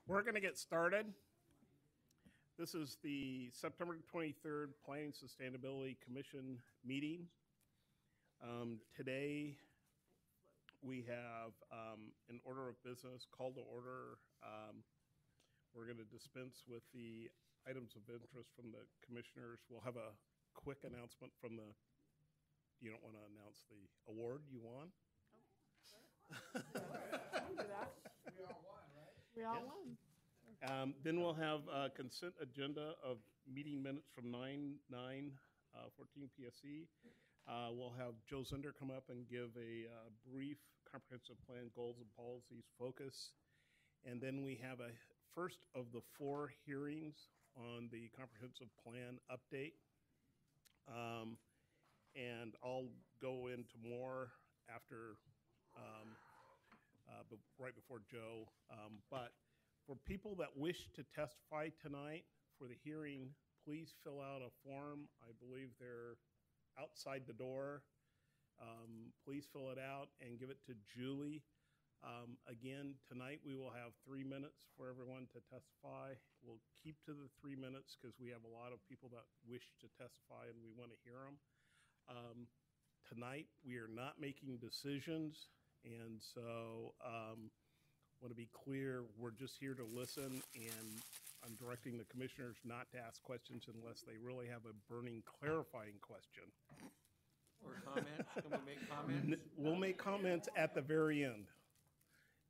We're going to get started. This is the September 23rd Planning Sustainability Commission meeting. Today we have an order of business, call to order. We're going to dispense with the items of interest from the commissioners. We'll have a quick announcement from the, you don't want to announce the award you won? We all won, right? We all won. Then we'll have a consent agenda of meeting minutes from 9/9/14 PSC. We'll have Joe Zender come up and give a brief comprehensive plan, goals and policies focus. And then we have a first of the 4 hearings on the comprehensive plan update. And I'll go into more after, right before Joe. But for people that wish to testify tonight for the hearing, please fill out a form. I believe they're outside the door. Please fill it out and give it to Julie. Again, tonight we will have 3 minutes for everyone to testify. We'll keep to the 3 minutes because we have a lot of people that wish to testify and we want to hear them. Tonight we are not making decisions, and so want to be clear, we're just here to listen, and I'm directing the commissioners not to ask questions unless they really have a burning clarifying question. Or comments? Can we make comments? We'll make comments at the very end,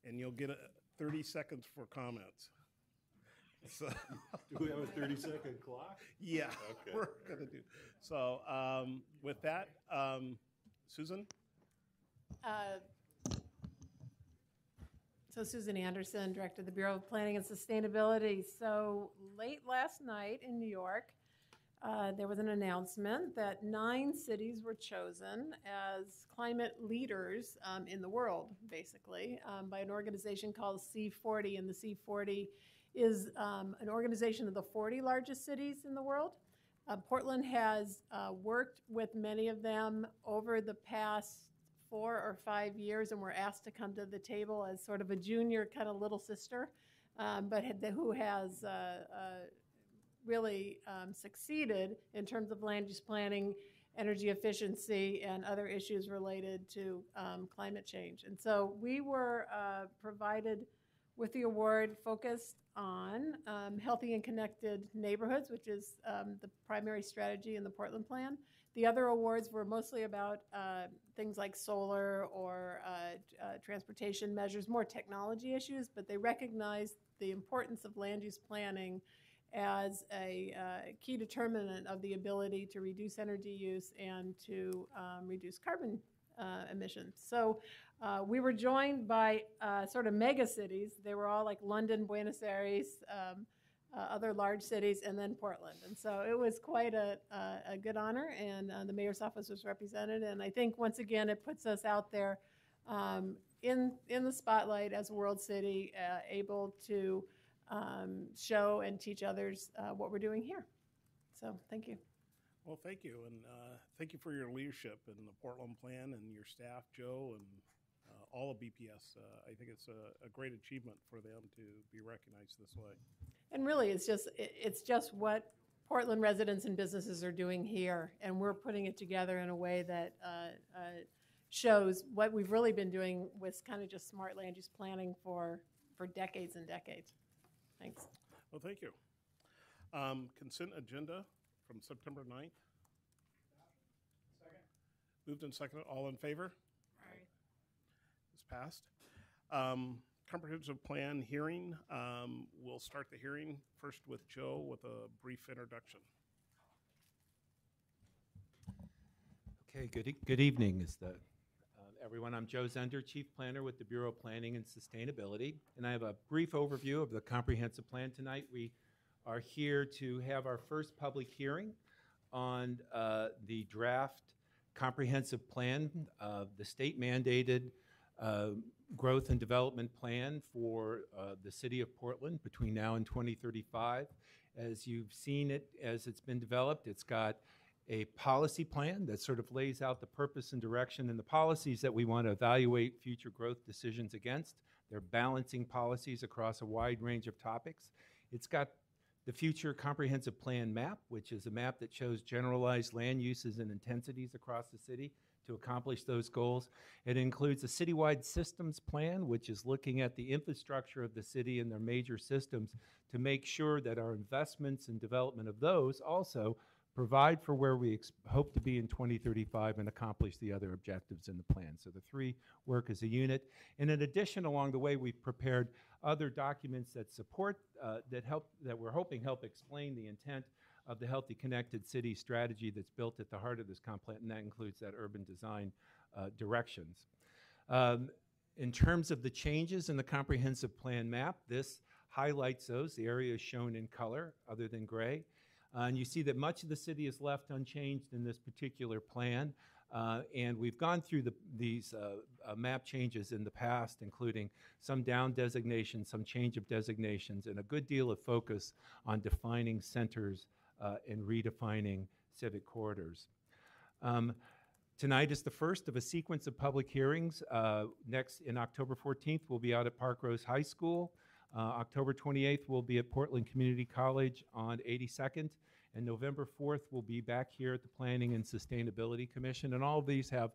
and you'll get 30 seconds for comments. So, do we have a 30-second clock? Yeah, okay. We're going to do. So with that, Susan? So Susan Anderson, Director of the Bureau of Planning and Sustainability. So late last night in New York, there was an announcement that 9 cities were chosen as climate leaders in the world, basically, by an organization called C40. And the C40 is an organization of the 40 largest cities in the world. Portland has worked with many of them over the past 4 or 5 years, and were asked to come to the table as sort of a junior kind of little sister, but who has really succeeded in terms of land use planning, energy efficiency, and other issues related to climate change. And so we were provided with the award focused on healthy and connected neighborhoods, which is the primary strategy in the Portland Plan. The other awards were mostly about things like solar or transportation measures, more technology issues, but they recognized the importance of land use planning as a key determinant of the ability to reduce energy use and to reduce carbon emissions. So we were joined by sort of mega cities. They were all like London, Buenos Aires, other large cities, and then Portland. And so it was quite a good honor, and the mayor's office was represented. And I think, once again, it puts us out there in the spotlight as a world city, able to show and teach others what we're doing here. So thank you. Well, thank you, and thank you for your leadership in the Portland Plan and your staff, Joe, and all of BPS. I think it's a great achievement for them to be recognized this way. And really, it's just what Portland residents and businesses are doing here, and we're putting it together in a way that shows what we've really been doing with kind of just smart land use planning for decades and decades. Thanks. Well, thank you. Consent agenda from September 9th. Second. Moved and seconded. All in favor? Aye. It's passed. Comprehensive plan hearing. We'll start the hearing first with Joe with a brief introduction. Okay, good evening, everyone. I'm Joe Zender, Chief Planner with the Bureau of Planning and Sustainability, and I have a brief overview of the comprehensive plan tonight. We are here to have our first public hearing on the draft comprehensive plan, the state-mandated growth and development plan for the city of Portland between now and 2035. As you've seen it, as it's been developed, it's got a policy plan that sort of lays out the purpose and direction and the policies that we want to evaluate future growth decisions against. They're balancing policies across a wide range of topics. It's got the Future Comprehensive Plan map, which is a map that shows generalized land uses and intensities across the city to accomplish those goals. It includes a citywide systems plan, which is looking at the infrastructure of the city and their major systems to make sure that our investments and development of those also provide for where we hope to be in 2035 and accomplish the other objectives in the plan. So the three work as a unit. And in addition, along the way, we've prepared other documents that support, that we're hoping help explain the intent of the Healthy Connected City strategy that's built at the heart of this comp plan, and that includes that urban design directions. In terms of the changes in the comprehensive plan map, this highlights those. The area is shown in color other than gray. And you see that much of the city is left unchanged in this particular plan. And we've gone through these map changes in the past, including some down designations, some change of designations, and a good deal of focus on defining centers and redefining civic corridors. Tonight is the first of a sequence of public hearings. Next, in October 14th, we'll be out at Park Rose High School. October 28th, we'll be at Portland Community College on 82nd. And November 4th, we'll be back here at the Planning and Sustainability Commission. And all of these have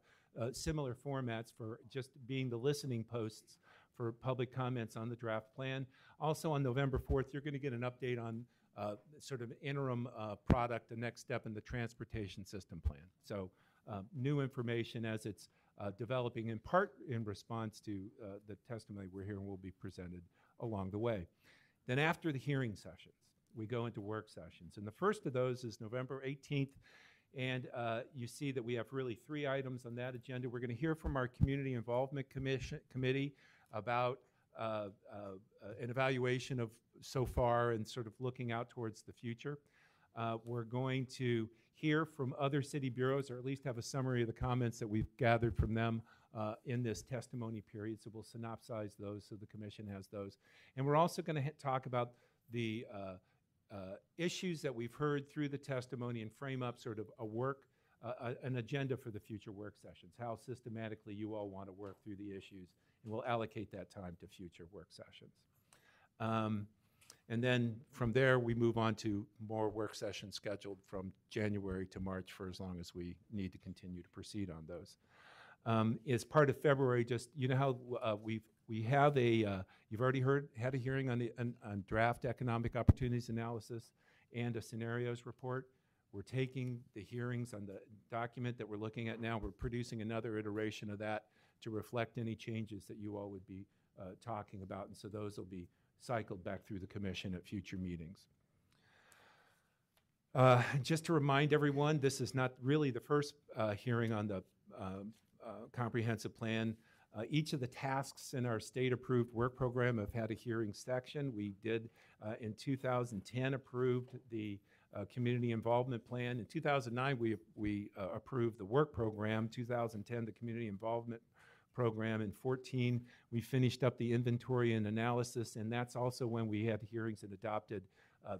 similar formats for just being the listening posts for public comments on the draft plan. Also on November 4th, you're going to get an update on sort of interim product, the next step in the transportation system plan. So new information as it's developing, in part in response to the testimony we're hearing will be presented along the way. Then after the hearing sessions, we go into work sessions. And the first of those is November 18th. And you see that we have really 3 items on that agenda. We're going to hear from our Community Involvement Committee about an evaluation of so far and sort of looking out towards the future. We're going to hear from other city bureaus, or at least have a summary of the comments that we've gathered from them in this testimony period. So we'll synopsize those so the commission has those. And we're also going to talk about the issues that we've heard through the testimony and frame up sort of an agenda for the future work sessions, how systematically you all want to work through the issues, and we'll allocate that time to future work sessions. And then from there, we move on to more work sessions scheduled from January to March for as long as we need to continue to proceed on those. As part of February, just, you know how we have you've already had a hearing on draft economic opportunities analysis and a scenarios report. We're taking the hearings on the document that we're looking at now. We're producing another iteration of that to reflect any changes that you all would be talking about. And so those will be cycled back through the commission at future meetings. Just to remind everyone, this is not really the first hearing on the comprehensive plan. Each of the tasks in our state-approved work program have had a hearing section. We did, in 2010, approved the community involvement plan. In 2009, we approved the work program. 2010, the community involvement program. In 2014, we finished up the inventory and analysis, and that's also when we had hearings and adopted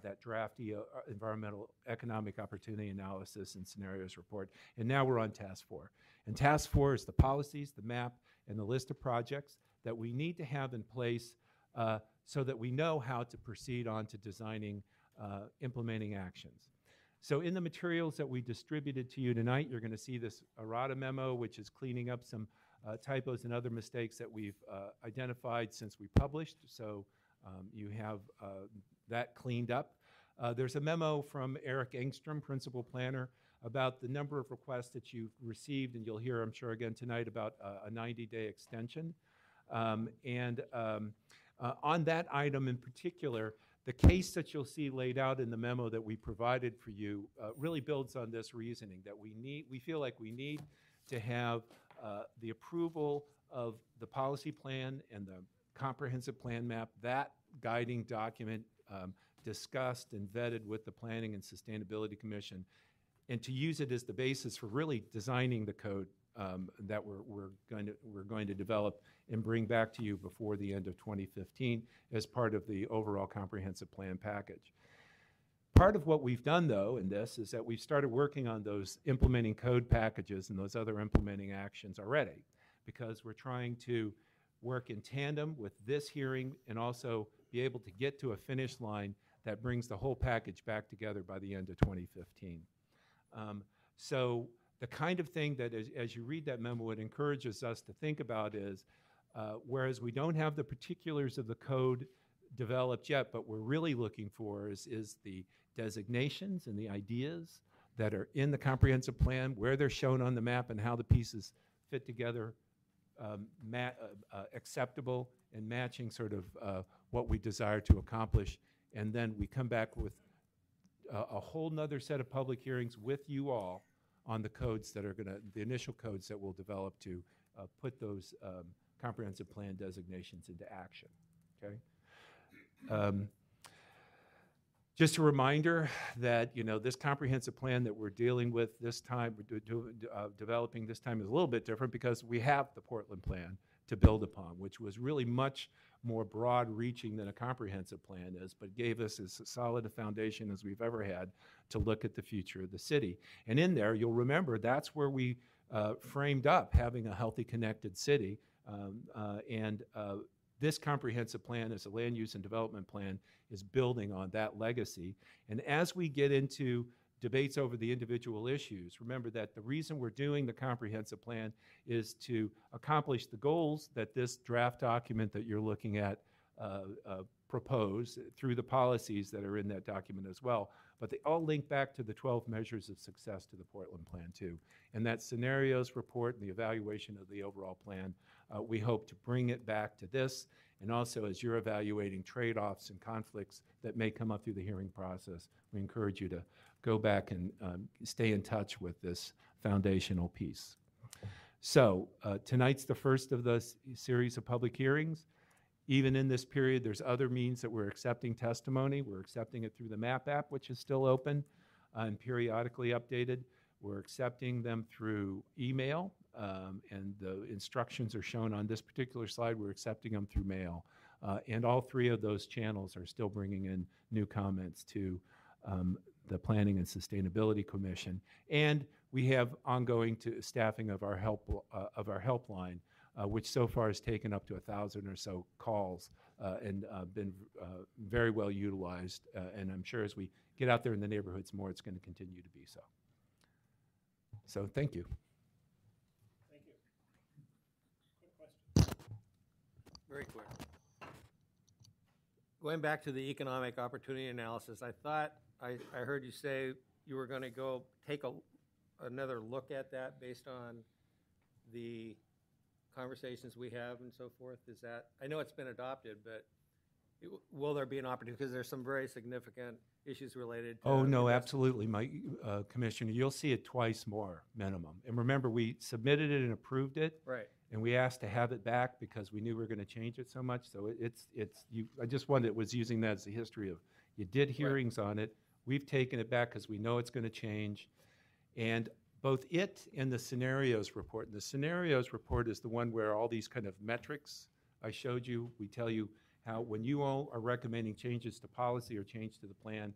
that draft environmental economic opportunity analysis and scenarios report. And now we're on task 4. And task 4 is the policies, the map, and the list of projects that we need to have in place so that we know how to proceed on to designing, implementing actions. So in the materials that we distributed to you tonight, you're going to see this errata memo, which is cleaning up some typos and other mistakes that we've identified since we published. So you have that cleaned up. There's a memo from Eric Engstrom, Principal Planner, about the number of requests that you've received, and you'll hear, I'm sure, again tonight about a 90-day extension. On that item in particular, the case that you'll see laid out in the memo that we provided for you really builds on this reasoning that we feel like we need to have the approval of the policy plan and the comprehensive plan map, that guiding document discussed and vetted with the Planning and Sustainability Commission, and to use it as the basis for really designing the code that we're going to develop and bring back to you before the end of 2015 as part of the overall comprehensive plan package. Part of what we've done, though, in this is that we've started working on those implementing code packages and those other implementing actions already, because we're trying to work in tandem with this hearing and also be able to get to a finish line that brings the whole package back together by the end of 2015. So the kind of thing that, as you read that memo, it encourages us to think about is, whereas we don't have the particulars of the code developed yet, but we're really looking for is the designations and the ideas that are in the comprehensive plan, where they're shown on the map and how the pieces fit together, acceptable and matching sort of what we desire to accomplish. And then we come back with a whole nother set of public hearings with you all on the codes that are the initial codes that we'll develop to put those comprehensive plan designations into action, okay? Just a reminder that, this comprehensive plan that we're dealing with this time, developing this time is a little bit different because we have the Portland plan to build upon, which was really much more broad-reaching than a comprehensive plan is, but gave us as solid a foundation as we've ever had to look at the future of the city. And in there, you'll remember, that's where we framed up having a healthy, connected city. This comprehensive plan, as a land use and development plan, is building on that legacy. And as we get into debates over the individual issues, remember that the reason we're doing the comprehensive plan is to accomplish the goals that this draft document that you're looking at propose through the policies that are in that document as well. But they all link back to the 12 measures of success to the Portland plan too. And that scenarios report and the evaluation of the overall plan, we hope to bring it back to this. And also, as you're evaluating trade-offs and conflicts that may come up through the hearing process, we encourage you to go back and stay in touch with this foundational piece. So tonight's the first of the series of public hearings. Even in this period, there's other means that we're accepting testimony. We're accepting it through the MAP app, which is still open and periodically updated. We're accepting them through email, and the instructions are shown on this particular slide. We're accepting them through mail. And all three of those channels are still bringing in new comments to the Planning and Sustainability Commission. And we have ongoing staffing of our helpline, which so far has taken up to 1,000 or so calls and been very well utilized. And I'm sure as we get out there in the neighborhoods more, it's going to continue to be so. So thank you. Thank you. Quick question. Very quick. Going back to the economic opportunity analysis, I thought I heard you say you were going to go take another look at that based on the conversations we have and so forth. Is that, I know it's been adopted, but will there be an opportunity? Because there's some very significant issues related to. Oh, no, absolutely, Commissioner. You'll see it twice more minimum. And remember, we submitted it and approved it. Right. And we asked to have it back because we knew we were going to change it so much. So I just was using that as a history of, you did hearings on it. We've taken it back because we know it's going to change. And both it and the scenarios report. And the scenarios report is the one where all these kind of metrics I showed you, we tell you how when you all are recommending changes to policy or change to the plan,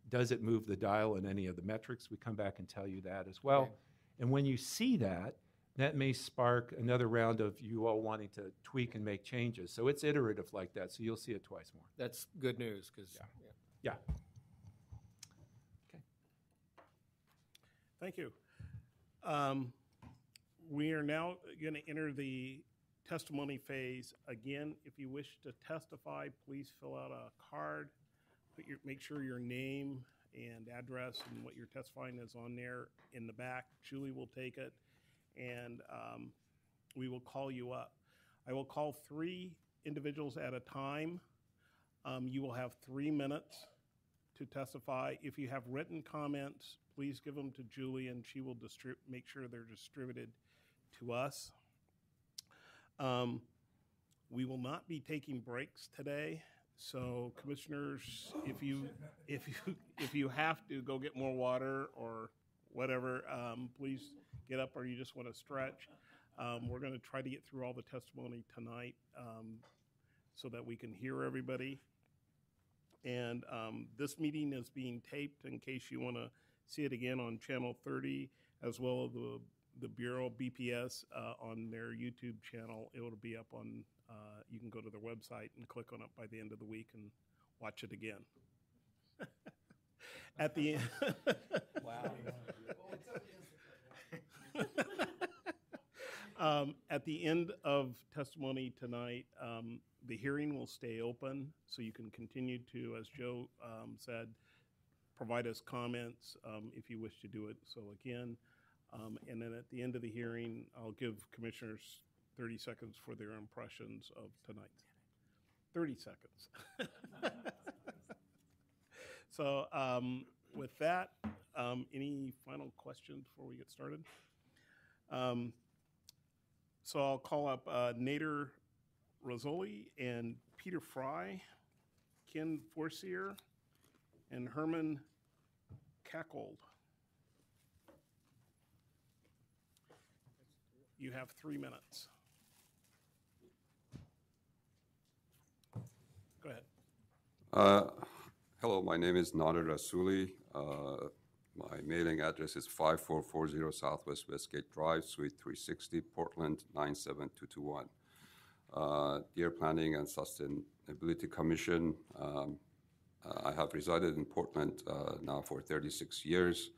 does it move the dial in any of the metrics? We come back and tell you that as well. Okay. And when you see that, that may spark another round of you all wanting to tweak and make changes. So it's iterative like that, so you'll see it twice more. That's good news, because Yeah. Okay. Thank you. We are now going to enter the testimony phase. Again, if you wish to testify, please fill out a card. Make sure your name and address and what you're testifying is on there in the back. Julie will take it, and we will call you up. I will call 3 individuals at a time. You will have 3 minutes to testify. If you have written comments, please give them to Julie, and she will make sure they're distributed to us. We will not be taking breaks today, so commissioners, if you have to go get more water or whatever, please get up, or you just want to stretch. We're going to try to get through all the testimony tonight so that we can hear everybody. And this meeting is being taped in case you want to see it again on Channel 30, as well as the Bureau BPS on their YouTube channel. It will be up on you can go to their website and click on it by the end of the week and watch it again. At the end. Wow. At the end of testimony tonight, the hearing will stay open, so you can continue to, as Joe said, provide us comments if you wish to do it. So again, and then at the end of the hearing, I'll give commissioners 30 seconds for their impressions of tonight. 30 seconds. So with that, any final questions before we get started? So I'll call up Nader Rosoli and Peter Fry, Ken Forcier, and Herman Cackold. You have 3 minutes. Go ahead. Hello, my name is Nader Rasuli. My mailing address is 5440 Southwest Westgate Drive, Suite 360, Portland 97221. Dear Planning and Sustainability Commission, I have resided in Portland now for 36 years.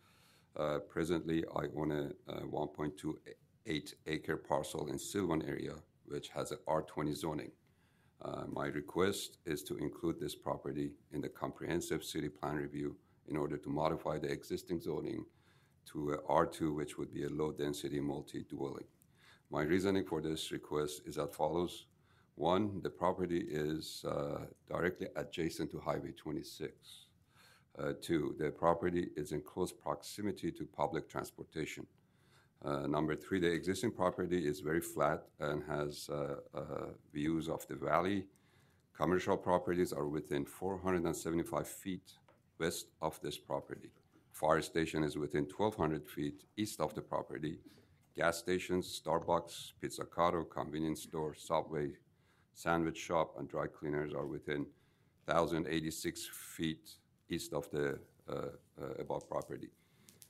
Presently, I own a 1.28 acre parcel in Sylvan area, which has an R20 zoning. My request is to include this property in the comprehensive city plan review in order to modify the existing zoning to a R2, which would be a low-density multi-dwelling. My reasoning for this request is as follows. One, the property is directly adjacent to Highway 26. Two, the property is in close proximity to public transportation. Number three, the existing property is very flat and has views of the valley. Commercial properties are within 475 feet west of this property. Fire station is within 1,200 feet east of the property. Gas stations, Starbucks, Pizzicato, convenience store, Subway, sandwich shop, and dry cleaners are within 1,086 feet east of the above property.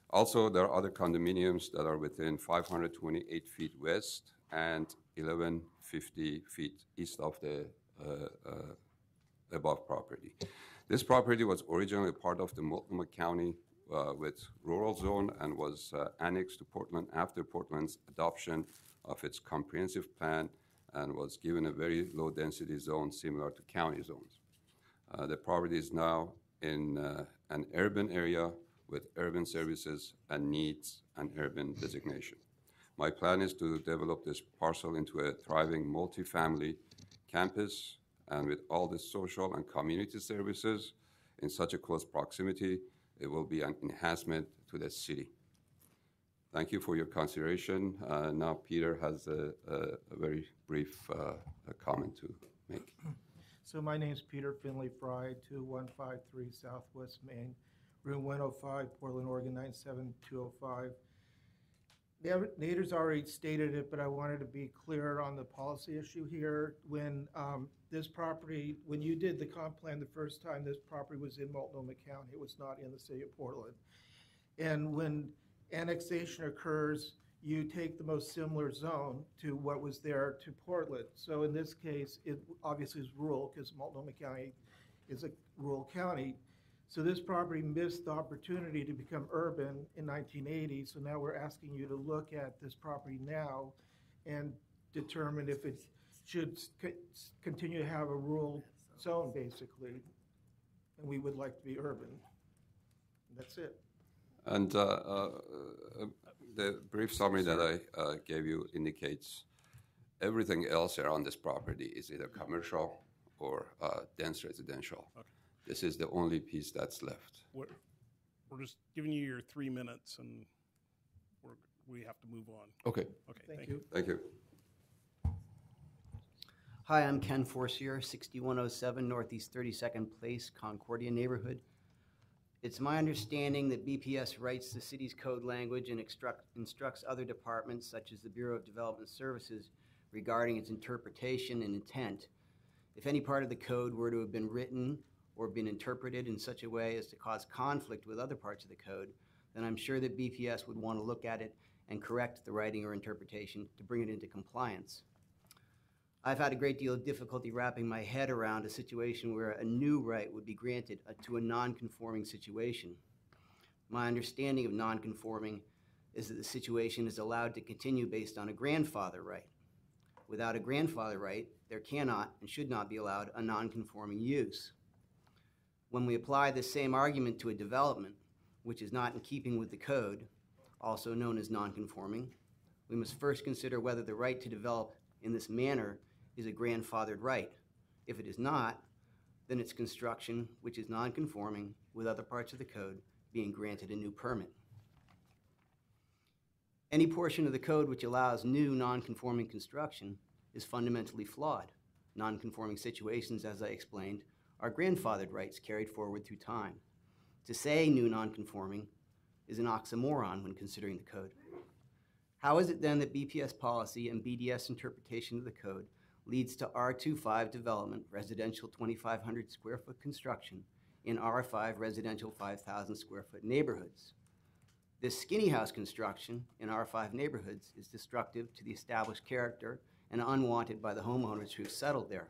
Also, there are other condominiums that are within 528 feet west and 1,150 feet east of the above property. This property was originally part of the Multnomah County with rural zone and was annexed to Portland after Portland's adoption of its comprehensive plan and was given a very low density zone similar to county zones. The property is now in an urban area with urban services and needs an urban designation. My plan is to develop this parcel into a thriving multifamily campus, and with all the social and community services in such a close proximity, it will be an enhancement to the city. Thank you for your consideration. Now Peter has a very brief comment to make. So my name is Peter Finley Fry, 2153 Southwest Main, room 105, Portland, Oregon 97205. Nader's already stated it, but I wanted to be clear on the policy issue here. When this property, when you did the comp plan the first time, this property was in Multnomah County. It was not in the city of Portland. And when annexation occurs, you take the most similar zone to what was there to Portland. So in this case, it obviously is rural because Multnomah County is a rural county. So this property missed the opportunity to become urban in 1980. So now we're asking you to look at this property now and determine if it should continue to have a rural zone, basically. And we would like to be urban. And that's it. And the brief summary that I gave you indicates everything else around this property is either commercial or dense residential. Okay. This is the only piece that's left. We're just giving you your 3 minutes, and we have to move on. Okay, Okay, Thank you. thank you. Hi, I'm Ken Forcier, 6107 Northeast 32nd Place, Concordia neighborhood. It's my understanding that BPS writes the city's code language and instructs other departments, such as the Bureau of Development Services, regarding its interpretation and intent. If any part of the code were to have been written or been interpreted in such a way as to cause conflict with other parts of the code, then I'm sure that BPS would want to look at it and correct the writing or interpretation to bring it into compliance. I've had a great deal of difficulty wrapping my head around a situation where a new right would be granted to a non-conforming situation. My understanding of non-conforming is that the situation is allowed to continue based on a grandfather right. Without a grandfather right, there cannot and should not be allowed a non-conforming use. When we apply this same argument to a development, which is not in keeping with the code, also known as non-conforming, we must first consider whether the right to develop in this manner is a grandfathered right. If it is not, then its construction, which is non-conforming with other parts of the code, being granted a new permit. Any portion of the code which allows new non-conforming construction is fundamentally flawed. Non-conforming situations, as I explained, are grandfathered rights carried forward through time. To say new non-conforming is an oxymoron when considering the code. How is it then that BPS policy and BDS interpretation of the code leads to R25 development, residential 2,500 square foot construction, in R5 residential 5,000 square foot neighborhoods? This skinny house construction in R5 neighborhoods is destructive to the established character and unwanted by the homeowners who have settled there.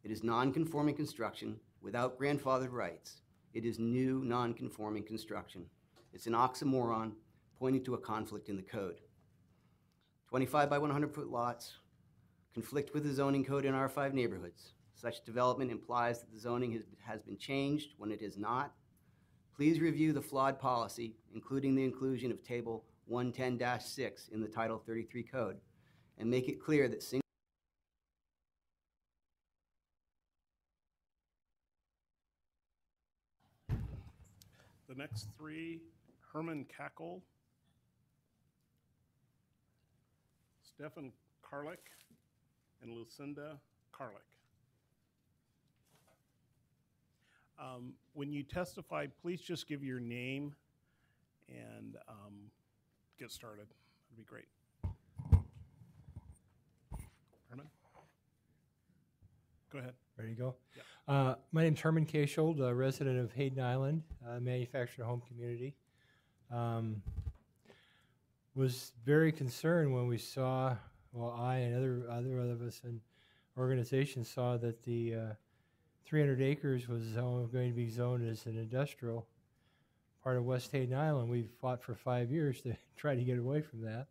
It is non-conforming construction without grandfathered rights. It is new non-conforming construction. It's an oxymoron pointing to a conflict in the code. 25 by 100 foot lots conflict with the zoning code in R5 neighborhoods. Such development implies that the zoning has been changed when it is not. Please review the flawed policy, including the inclusion of Table 110-6 in the Title 33 Code, and make it clear that The next three, Herman Kackle, Stefan Karlik, and Lucinda Karlik. When you testify, please just give your name and get started. That'd be great. Herman? Go ahead. Ready to go? Yeah. My name's Herman Kashold, a resident of Hayden Island, manufactured home community. Was very concerned when we saw, well, I and other of us in organizations saw that the 300 acres was going to be zoned as an industrial part of West Hayden Island. We've fought for 5 years to try to get away from that.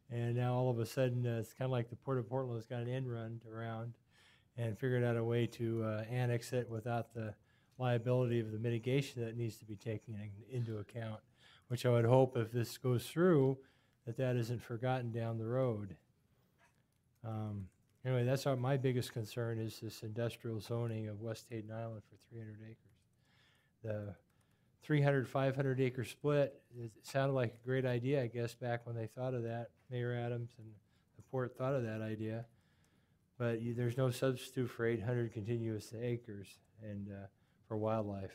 And now all of a sudden, it's kind of like the Port of Portland has got an end run around and figured out a way to annex it without the liability of the mitigation that needs to be taken into account, which I would hope if this goes through, that isn't forgotten down the road. Anyway, that's my biggest concern is this industrial zoning of West Hayden Island for 300 acres. The 300, 500 acre split, it sounded like a great idea, I guess, back when they thought of that. Mayor Adams and the port thought of that idea. But there's no substitute for 800 continuous acres and for wildlife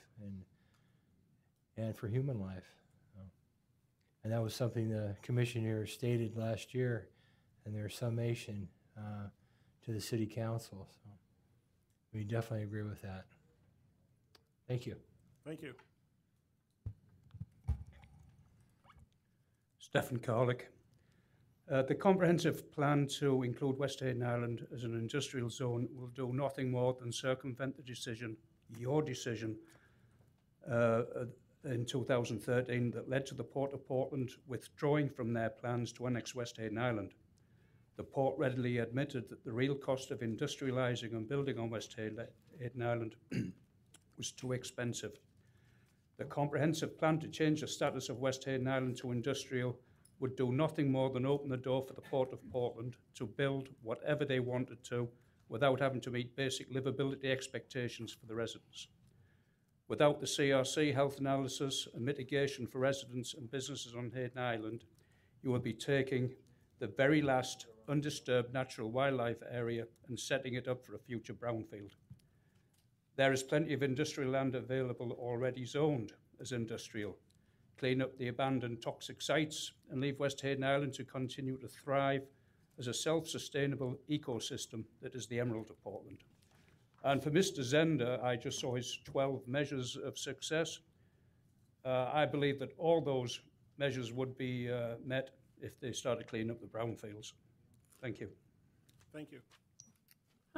and for human life. And that was something the commissioner stated last year in their summation to the city council. So we definitely agree with that. Thank you. Thank you. Stefan Karlik. The comprehensive plan to include West Hayden Island as an industrial zone will do nothing more than circumvent the decision, your decision, in 2013 that led to the Port of Portland withdrawing from their plans to annex West Hayden Island. The port readily admitted that the real cost of industrializing and building on West Hayden Island was too expensive. The comprehensive plan to change the status of West Hayden Island to industrial would do nothing more than open the door for the Port of Portland to build whatever they wanted to without having to meet basic livability expectations for the residents. Without the CRC health analysis and mitigation for residents and businesses on Hayden Island, you will be taking the very last undisturbed natural wildlife area and setting it up for a future brownfield. There is plenty of industrial land available already zoned as industrial. Clean up the abandoned toxic sites and leave West Hayden Island to continue to thrive as a self-sustainable ecosystem that is the Emerald of Portland. And for Mr. Zender, I just saw his 12 measures of success. I believe that all those measures would be met if they started cleaning up the brownfields. Thank you. Thank you.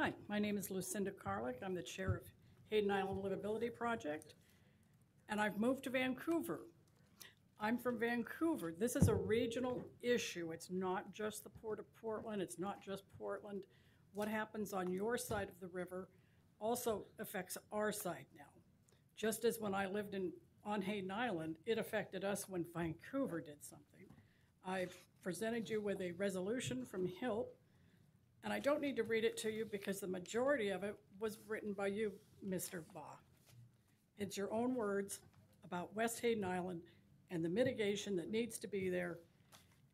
Hi, my name is Lucinda Carlick. I'm the chair of Hayden Island Livability Project, and I've moved to Vancouver. I'm from Vancouver. This is a regional issue. It's not just the Port of Portland. It's not just Portland. What happens on your side of the river also affects our side now. Just as when I lived on Hayden Island, it affected us when Vancouver did something. I've presented you with a resolution from HILP, and I don't need to read it to you because the majority of it was written by you, Mr. Baugh. It's your own words about West Hayden Island and the mitigation that needs to be there.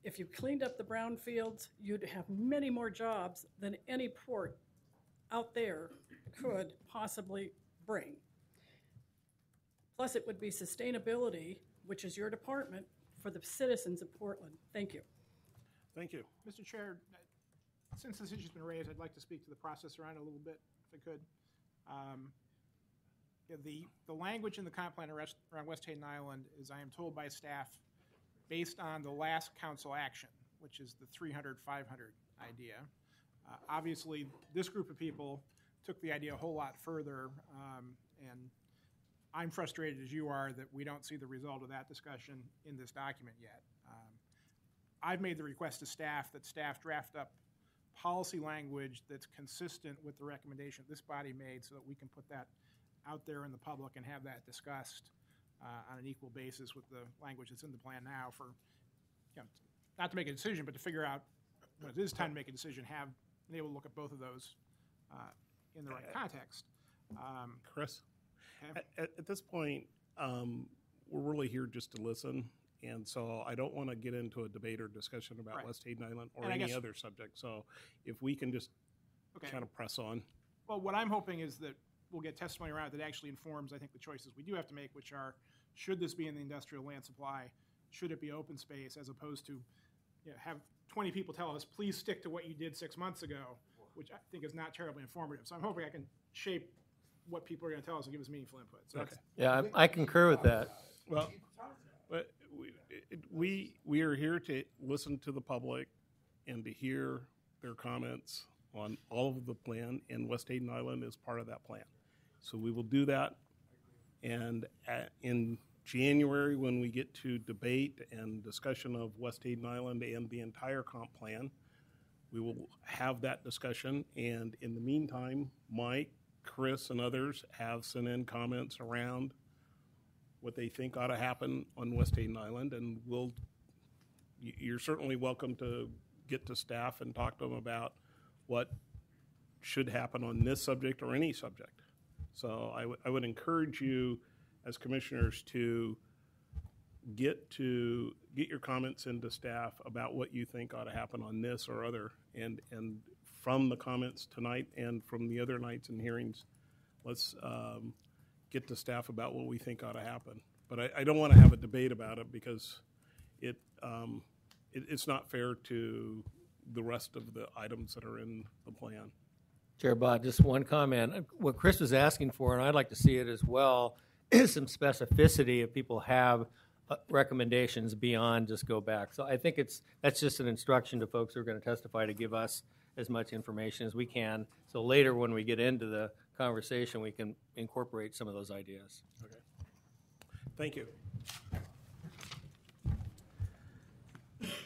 If you cleaned up the brownfields, you'd have many more jobs than any port out there could possibly bring. Plus, it would be sustainability, which is your department, for the citizens of Portland. Thank you. Thank you. Mr. Chair, since this issue's been raised, I'd like to speak to the process around it a little bit, if I could. The language in the comp plan around West Hayden Island is, I am told by staff, based on the last council action, which is the 300-500 idea. Obviously, this group of people took the idea a whole lot further, and I'm frustrated as you are that we don't see the result of that discussion in this document yet. I've made the request to staff that staff draft up policy language that's consistent with the recommendation this body made so that we can put that out there in the public and have that discussed on an equal basis with the language that's in the plan now for, not to make a decision, but to figure out when it is time to make a decision, been able to look at both of those in the right context. Chris, at this point, we're really here just to listen. And so I don't want to get into a debate or discussion about West Hayden Island or any other subject. So if we can just kind of press on. Well, what I'm hoping is that we'll get testimony around it that actually informs, I think, the choices we do have to make, which are, should this be in the industrial land supply? Should it be open space, as opposed to have 20 people tell us, please stick to what you did 6 months ago, which I think is not terribly informative. So I'm hoping I can shape what people are going to tell us and give us meaningful input. So Yeah, I concur with that. Well, but we are here to listen to the public and to hear their comments on all of the plan, and West Hayden Island is part of that plan. So we will do that, and in January, when we get to debate and discussion of West Hayden Island and the entire comp plan, we will have that discussion, and in the meantime, Mike, Chris, and others have sent in comments around what they think ought to happen on West Hayden Island, and you're certainly welcome to get to staff and talk to them about what should happen on this subject or any subject. So I would encourage you as commissioners to get your comments into staff about what you think ought to happen on this or other, and from the comments tonight and from the other nights and hearings, let's get to staff about what we think ought to happen. But I don't want to have a debate about it because it's not fair to the rest of the items that are in the plan. Chair Bott, just one comment. What Chris was asking for, and I'd like to see it as well, is some specificity if people have recommendations beyond just go back. So I think that's just an instruction to folks who are going to testify to give us as much information as we can. So later when we get into the conversation, we can incorporate some of those ideas. Okay. Thank you.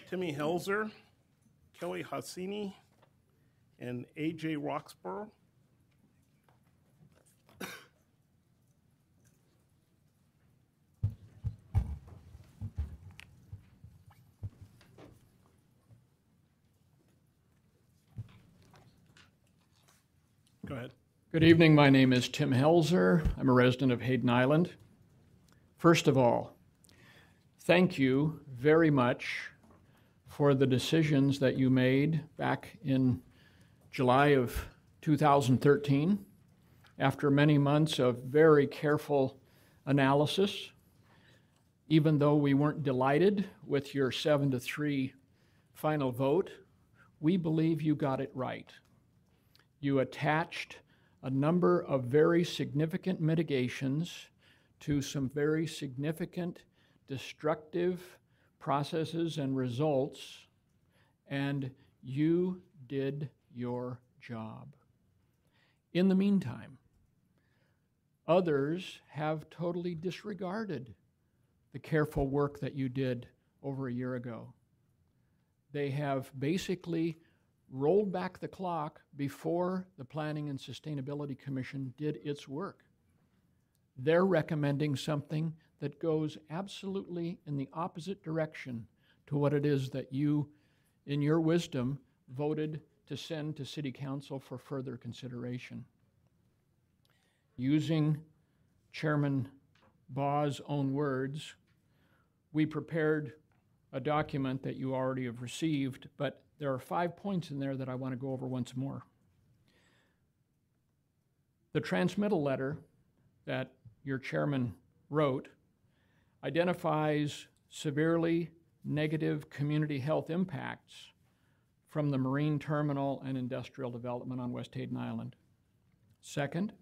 Timmy Helzer, Kelly Hassini, and A.J. Roxborough. Go ahead. Good evening. My name is Tim Helzer. I'm a resident of Hayden Island. First of all, thank you very much for the decisions that you made back in July of 2013 after many months of very careful analysis. Even though we weren't delighted with your 7-3 final vote, we believe you got it right. You attached a number of very significant mitigations to some very significant destructive processes and results, and you did your job. in the meantime. Others have totally disregarded the careful work that you did over a year ago. They have basically rolled back the clock before the Planning and Sustainability Commission did its work. They're recommending something that goes absolutely in the opposite direction to what it is that you, in your wisdom, voted to send to City Council for further consideration. Using Chairman Baugh's own words, we prepared a document that you already have received, but there are 5 points in there that I want to go over once more. The transmittal letter that your chairman wrote identifies severely negative community health impacts from the marine terminal and industrial development on West Hayden Island. Second,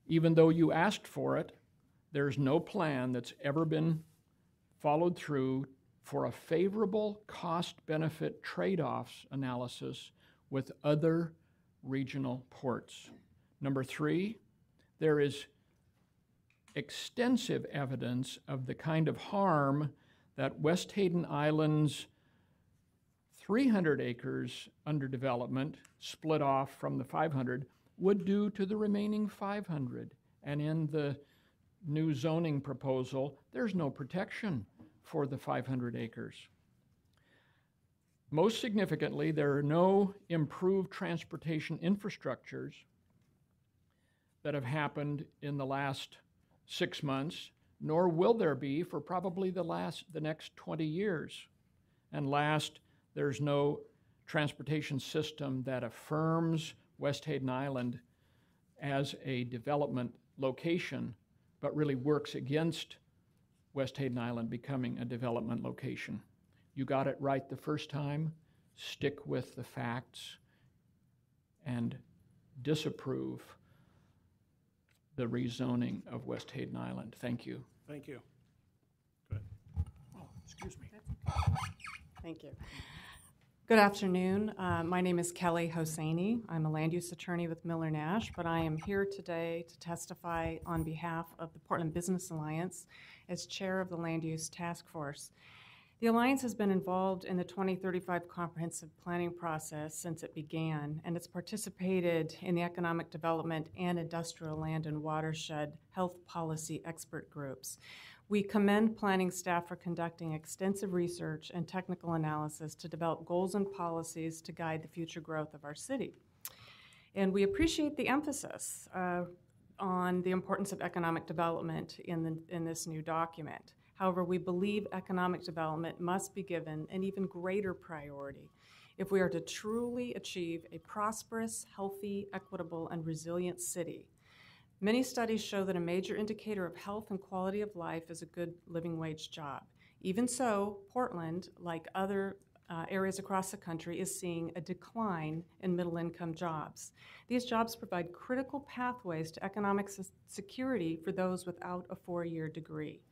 even though you asked for it, there's no plan that's ever been followed through for a favorable cost-benefit trade-offs analysis with other regional ports. Number three, there is extensive evidence of the kind of harm that West Hayden Island's 300 acres under development, split off from the 500, would do to the remaining 500. And in the new zoning proposal, there's no protection for the 500 acres. Most significantly, there are no improved transportation infrastructures that have happened in the last 6 months, nor will there be for probably the next 20 years. And last, there's no transportation system that affirms West Hayden Island as a development location, but really works against West Hayden Island becoming a development location. You got it right the first time. Stick with the facts and disapprove the rezoning of West Hayden Island. Thank you. Thank you. Oh, excuse me. Thank you. Good afternoon. My name is Kelly Hosseini. I'm a land use attorney with Miller Nash, but I am here today to testify on behalf of the Portland Business Alliance as chair of the Land Use Task Force. The Alliance has been involved in the 2035 comprehensive planning process since it began, and it's participated in the economic development and industrial land and watershed health policy expert groups. We commend planning staff for conducting extensive research and technical analysis to develop goals and policies to guide the future growth of our city. And we appreciate the emphasis on the importance of economic development in this new document. However, we believe economic development must be given an even greater priority if we are to truly achieve a prosperous, healthy, equitable, and resilient city. Many studies show that a major indicator of health and quality of life is a good living wage job. Even so, Portland, like other areas across the country, is seeing a decline in middle-income jobs. These jobs provide critical pathways to economic security for those without a four-year degree.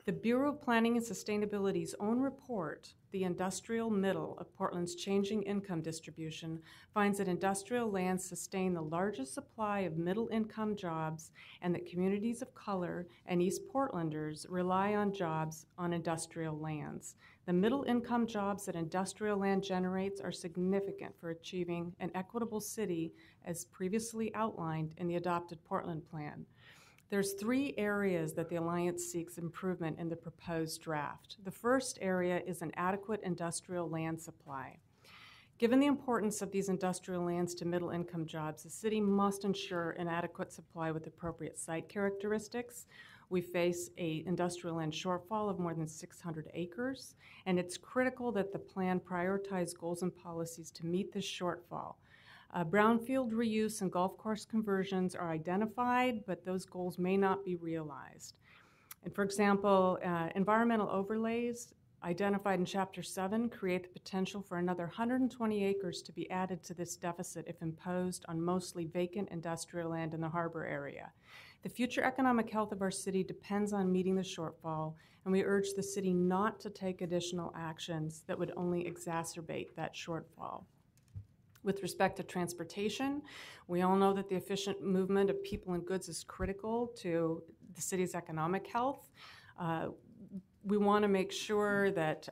The Bureau of Planning and Sustainability's own report, The Industrial Middle of Portland's Changing Income Distribution, finds that industrial lands sustain the largest supply of middle-income jobs and that communities of color and East Portlanders rely on jobs on industrial lands. The middle-income jobs that industrial land generates are significant for achieving an equitable city as previously outlined in the adopted Portland Plan. There's 3 areas that the Alliance seeks improvement in the proposed draft. The first area is an adequate industrial land supply. Given the importance of these industrial lands to middle-income jobs, the city must ensure an adequate supply with appropriate site characteristics. We face an industrial land shortfall of more than 600 acres, and it's critical that the plan prioritize goals and policies to meet this shortfall. Brownfield reuse and golf course conversions are identified, but those goals may not be realized. And for example, environmental overlays identified in Chapter 7 create the potential for another 120 acres to be added to this deficit if imposed on mostly vacant industrial land in the harbor area. The future economic health of our city depends on meeting the shortfall, and we urge the city not to take additional actions that would only exacerbate that shortfall. With respect to transportation, we all know that the efficient movement of people and goods is critical to the city's economic health. We want to make sure that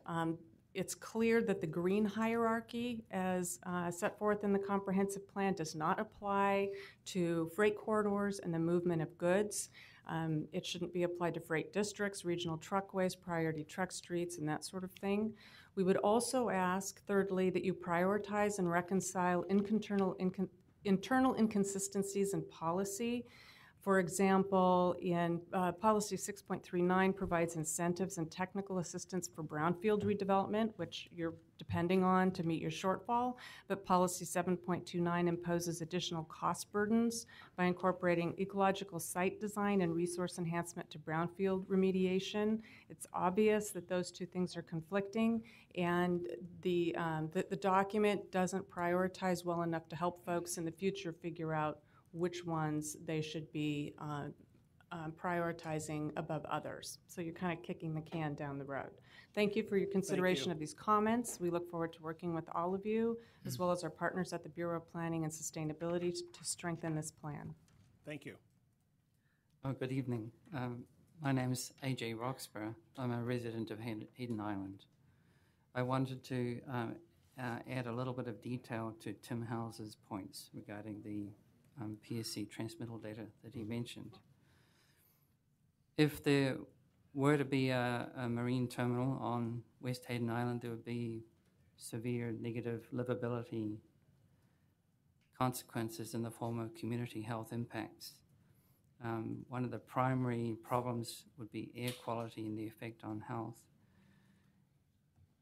it's clear that the green hierarchy as set forth in the comprehensive plan does not apply to freight corridors and the movement of goods. It shouldn't be applied to freight districts, regional truckways, priority truck streets, and that sort of thing. We would also ask, thirdly, that you prioritize and reconcile internal inconsistencies in policy. For example, in Policy 6.39 provides incentives and technical assistance for brownfield redevelopment, which you're depending on to meet your shortfall, but Policy 7.29 imposes additional cost burdens by incorporating ecological site design and resource enhancement to brownfield remediation. It's obvious that those two things are conflicting, and the document doesn't prioritize well enough to help folks in the future figure out which ones they should be prioritizing above others. So you're kind of kicking the can down the road. Thank you for your consideration of these comments. We look forward to working with all of you, as well as our partners at the Bureau of Planning and Sustainability to strengthen this plan. Thank you. Oh, good evening. My name is A.J. Roxburgh. I'm a resident of Hayden Island. I wanted to add a little bit of detail to Tim House's points regarding the PSC transmittal data that he mentioned. If there were to be a marine terminal on West Hayden Island, there would be severe negative livability consequences in the form of community health impacts. One of the primary problems would be air quality and the effect on health.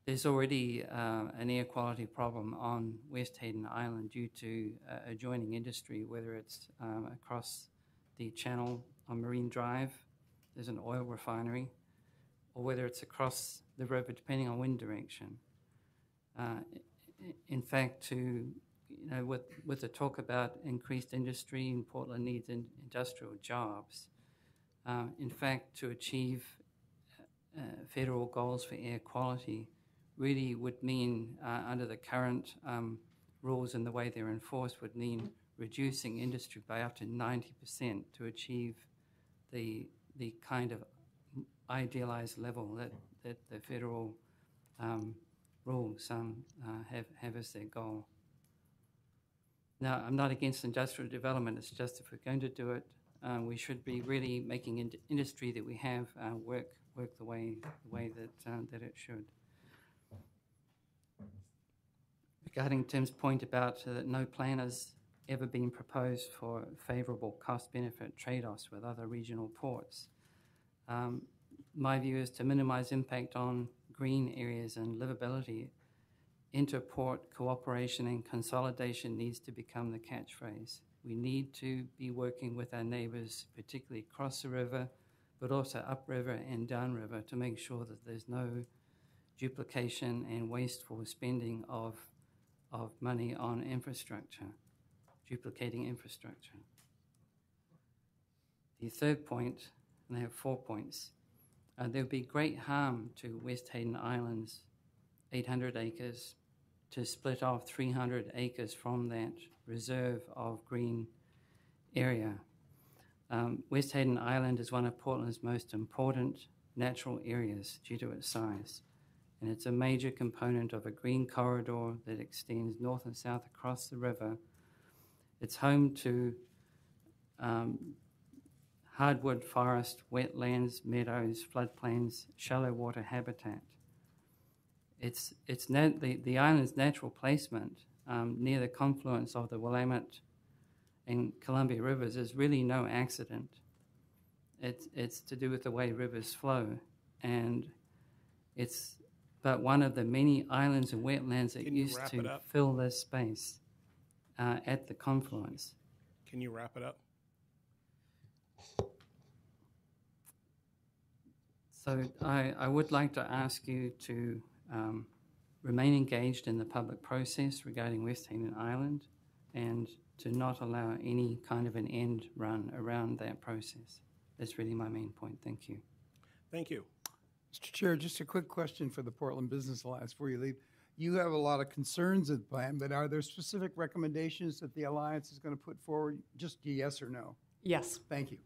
There's already an air quality problem on West Hayden Island due to adjoining industry, whether it's across the channel on Marine Drive, there's an oil refinery, or whether it's across the river, depending on wind direction. In fact, with the talk about increased industry, and Portland needs industrial jobs, in fact, to achieve federal goals for air quality, really would mean, under the current rules and the way they're enforced, would mean reducing industry by up to 90% to achieve the kind of idealized level that the federal rules have as their goal. Now, I'm not against industrial development. It's just if we're going to do it, we should be really making industry that we have work the way that it should. Regarding Tim's point about that no plan has ever been proposed for favorable cost-benefit trade-offs with other regional ports, my view is to minimize impact on green areas and livability. Inter-port cooperation and consolidation needs to become the catchphrase. We need to be working with our neighbors, particularly across the river, but also upriver and downriver, to make sure that there's no duplication and wasteful spending of money on infrastructure, duplicating infrastructure. The third point, and I have 4 points, there would be great harm to West Hayden Island's 800 acres to split off 300 acres from that reserve of green area. West Hayden Island is one of Portland's most important natural areas due to its size, and it's a major component of a green corridor that extends north and south across the river. It's home to hardwood forest, wetlands, meadows, floodplains, shallow water habitat. The island's natural placement near the confluence of the Willamette and Columbia rivers is really no accident. It's to do with the way rivers flow, and it's but one of the many islands and wetlands that used to fill this space at the confluence. Can you wrap it up? So I would like to ask you to remain engaged in the public process regarding West Hayden Island and to not allow any kind of an end run around that process. That's really my main point. Thank you. Thank you. Mr. Chair, just a quick question for the Portland Business Alliance before you leave. you have a lot of concerns with the plan, but are there specific recommendations that the Alliance is going to put forward? Just a yes or no? Yes. Thank you.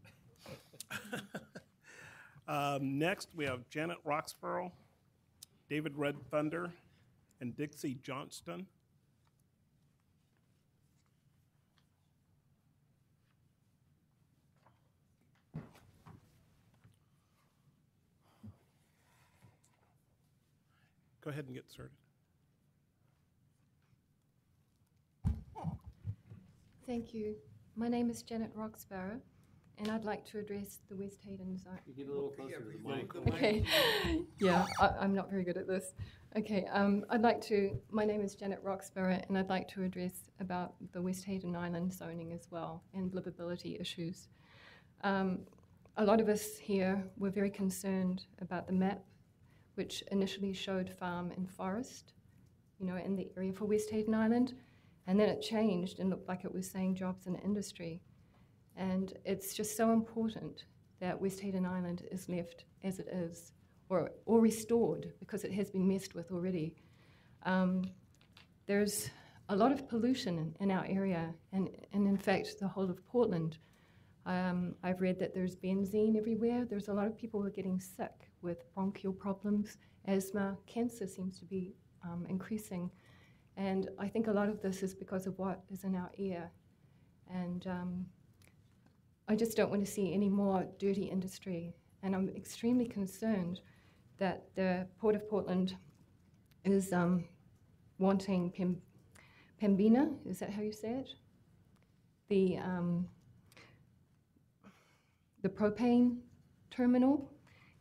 Next, we have Janet Roxborough, David Red Thunder, and Dixie Johnston. Go ahead and get started. Thank you. My name is Janet Roxborough, and I'd like to address the West Hayden zone. You get a little closer to the mic. Okay. Yeah, I'm not very good at this. Okay, my name is Janet Roxborough, and I'd like to address about the West Hayden Island zoning as well and livability issues. A lot of us here were very concerned about the map, which initially showed farm and forest, in the area for West Hayden Island, and then it changed and looked like it was saying jobs and industry. And it's just so important that West Hayden Island is left as it is, or restored, because it has been messed with already. There's a lot of pollution in our area, and in fact, the whole of Portland. I've read that there's benzene everywhere. There's a lot of people who are getting sick with bronchial problems, asthma, cancer seems to be increasing. And I think a lot of this is because of what is in our air. And I just don't want to see any more dirty industry. And I'm extremely concerned that the Port of Portland is wanting Pembina, is that how you say it? The propane terminal,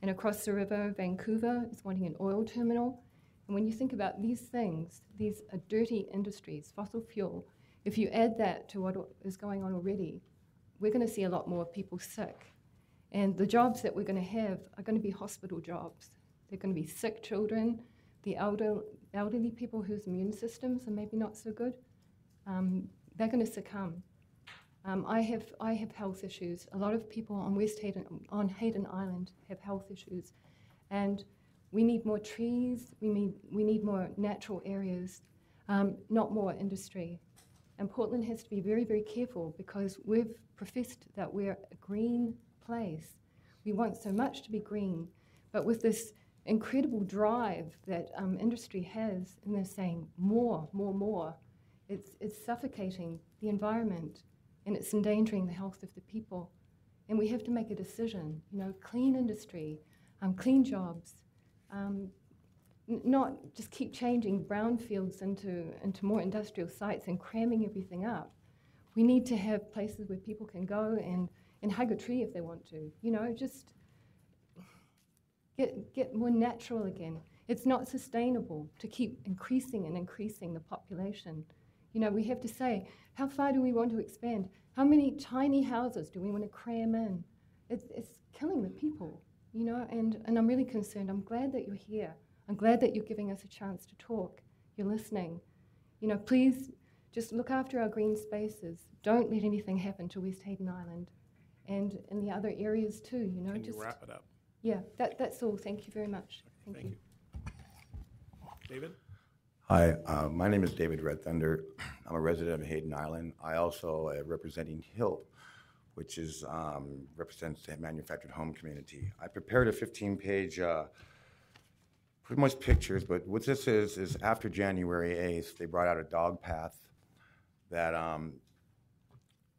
and across the river, Vancouver is wanting an oil terminal. And when you think about these things, these are dirty industries, fossil fuel, if you add that to what is going on already, we're going to see a lot more people sick. And the jobs that we're going to have are going to be hospital jobs. They're going to be sick children, the elderly people whose immune systems are maybe not so good. They're going to succumb. I have health issues. A lot of people on Hayden Island have health issues, and we need more trees. We need more natural areas, not more industry. And Portland has to be very, very careful because we've professed that we're a green place. We want so much to be green, but with this incredible drive that industry has, and they're saying more, more, more, it's suffocating the environment. And it's endangering the health of the people. And we have to make a decision, clean industry, clean jobs, not just keep changing brownfields into more industrial sites and cramming everything up. We need to have places where people can go and hug a tree if they want to, just get more natural again. It's not sustainable to keep increasing and increasing the population. We have to say, how far do we want to expand? How many tiny houses do we want to cram in? It's killing the people, and I'm really concerned. I'm glad that you're here. I'm glad that you're giving us a chance to talk. You're listening. Please just look after our green spaces. Don't let anything happen to West Hayden Island and in the other areas too, Can you wrap it up? Yeah, that's all. Thank you very much. Thank you. David? Hi, my name is David Red Thunder. I'm a resident of Hayden Island. I also representing HILP, which represents the manufactured home community. I prepared a 15-page, pretty much pictures, but what this is after January 8th, they brought out a dog path that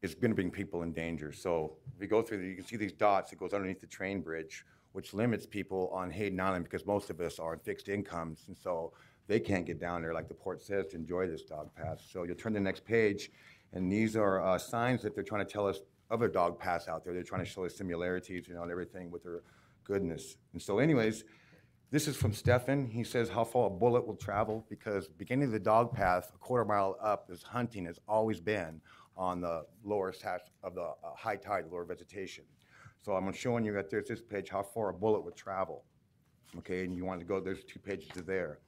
is going to bring people in danger. So if you go through, you can see these dots. It goes underneath the train bridge, which limits people on Hayden Island because most of us are on fixed incomes, and so they can't get down there, like the port says, to enjoy this dog path. So you'll turn to the next page, and these are signs that they're trying to tell us other dog paths out there. They're trying to show us similarities, and everything with their goodness. And so anyways, this is from Stefan. He says how far a bullet will travel, because beginning of the dog path, a quarter mile up, is hunting has always been on the lower half of the high tide, lower vegetation. So I'm showing you that there's this page, how far a bullet would travel. Okay, and you want to go, there's 2 pages to there.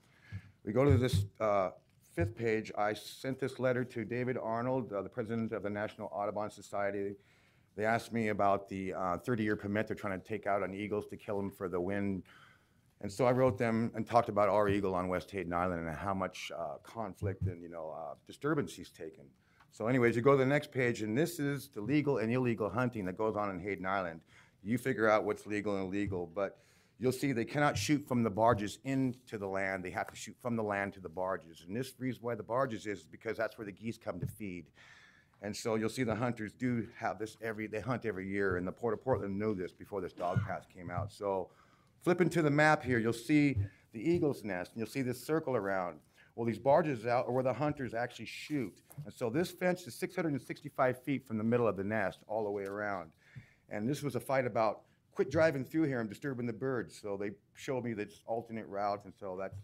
We go to this 5th page. I sent this letter to David Arnold, the president of the National Audubon Society. They asked me about the 30-year permit they're trying to take out on eagles to kill them for the wind And so I wrote them and talked about our eagle on West Hayden Island and how much conflict and disturbance he's taken. So anyways, you go to the next page, and this is the legal and illegal hunting that goes on in Hayden Island. You figure out what's legal and illegal, but you'll see they cannot shoot from the barges into the land. They have to shoot from the land to the barges. And this reason why the barges is because that's where the geese come to feed. And so you'll see the hunters do have this they hunt every year, and the Port of Portland knew this before this dog pass came out. So flipping to the map here, you'll see the eagle's nest, and you'll see this circle around. Well, these barges out are where the hunters actually shoot. And so this fence is 665 feet from the middle of the nest all the way around. And this was a fight about quit driving through here and disturbing the birds. So they showed me this alternate route, and so that's,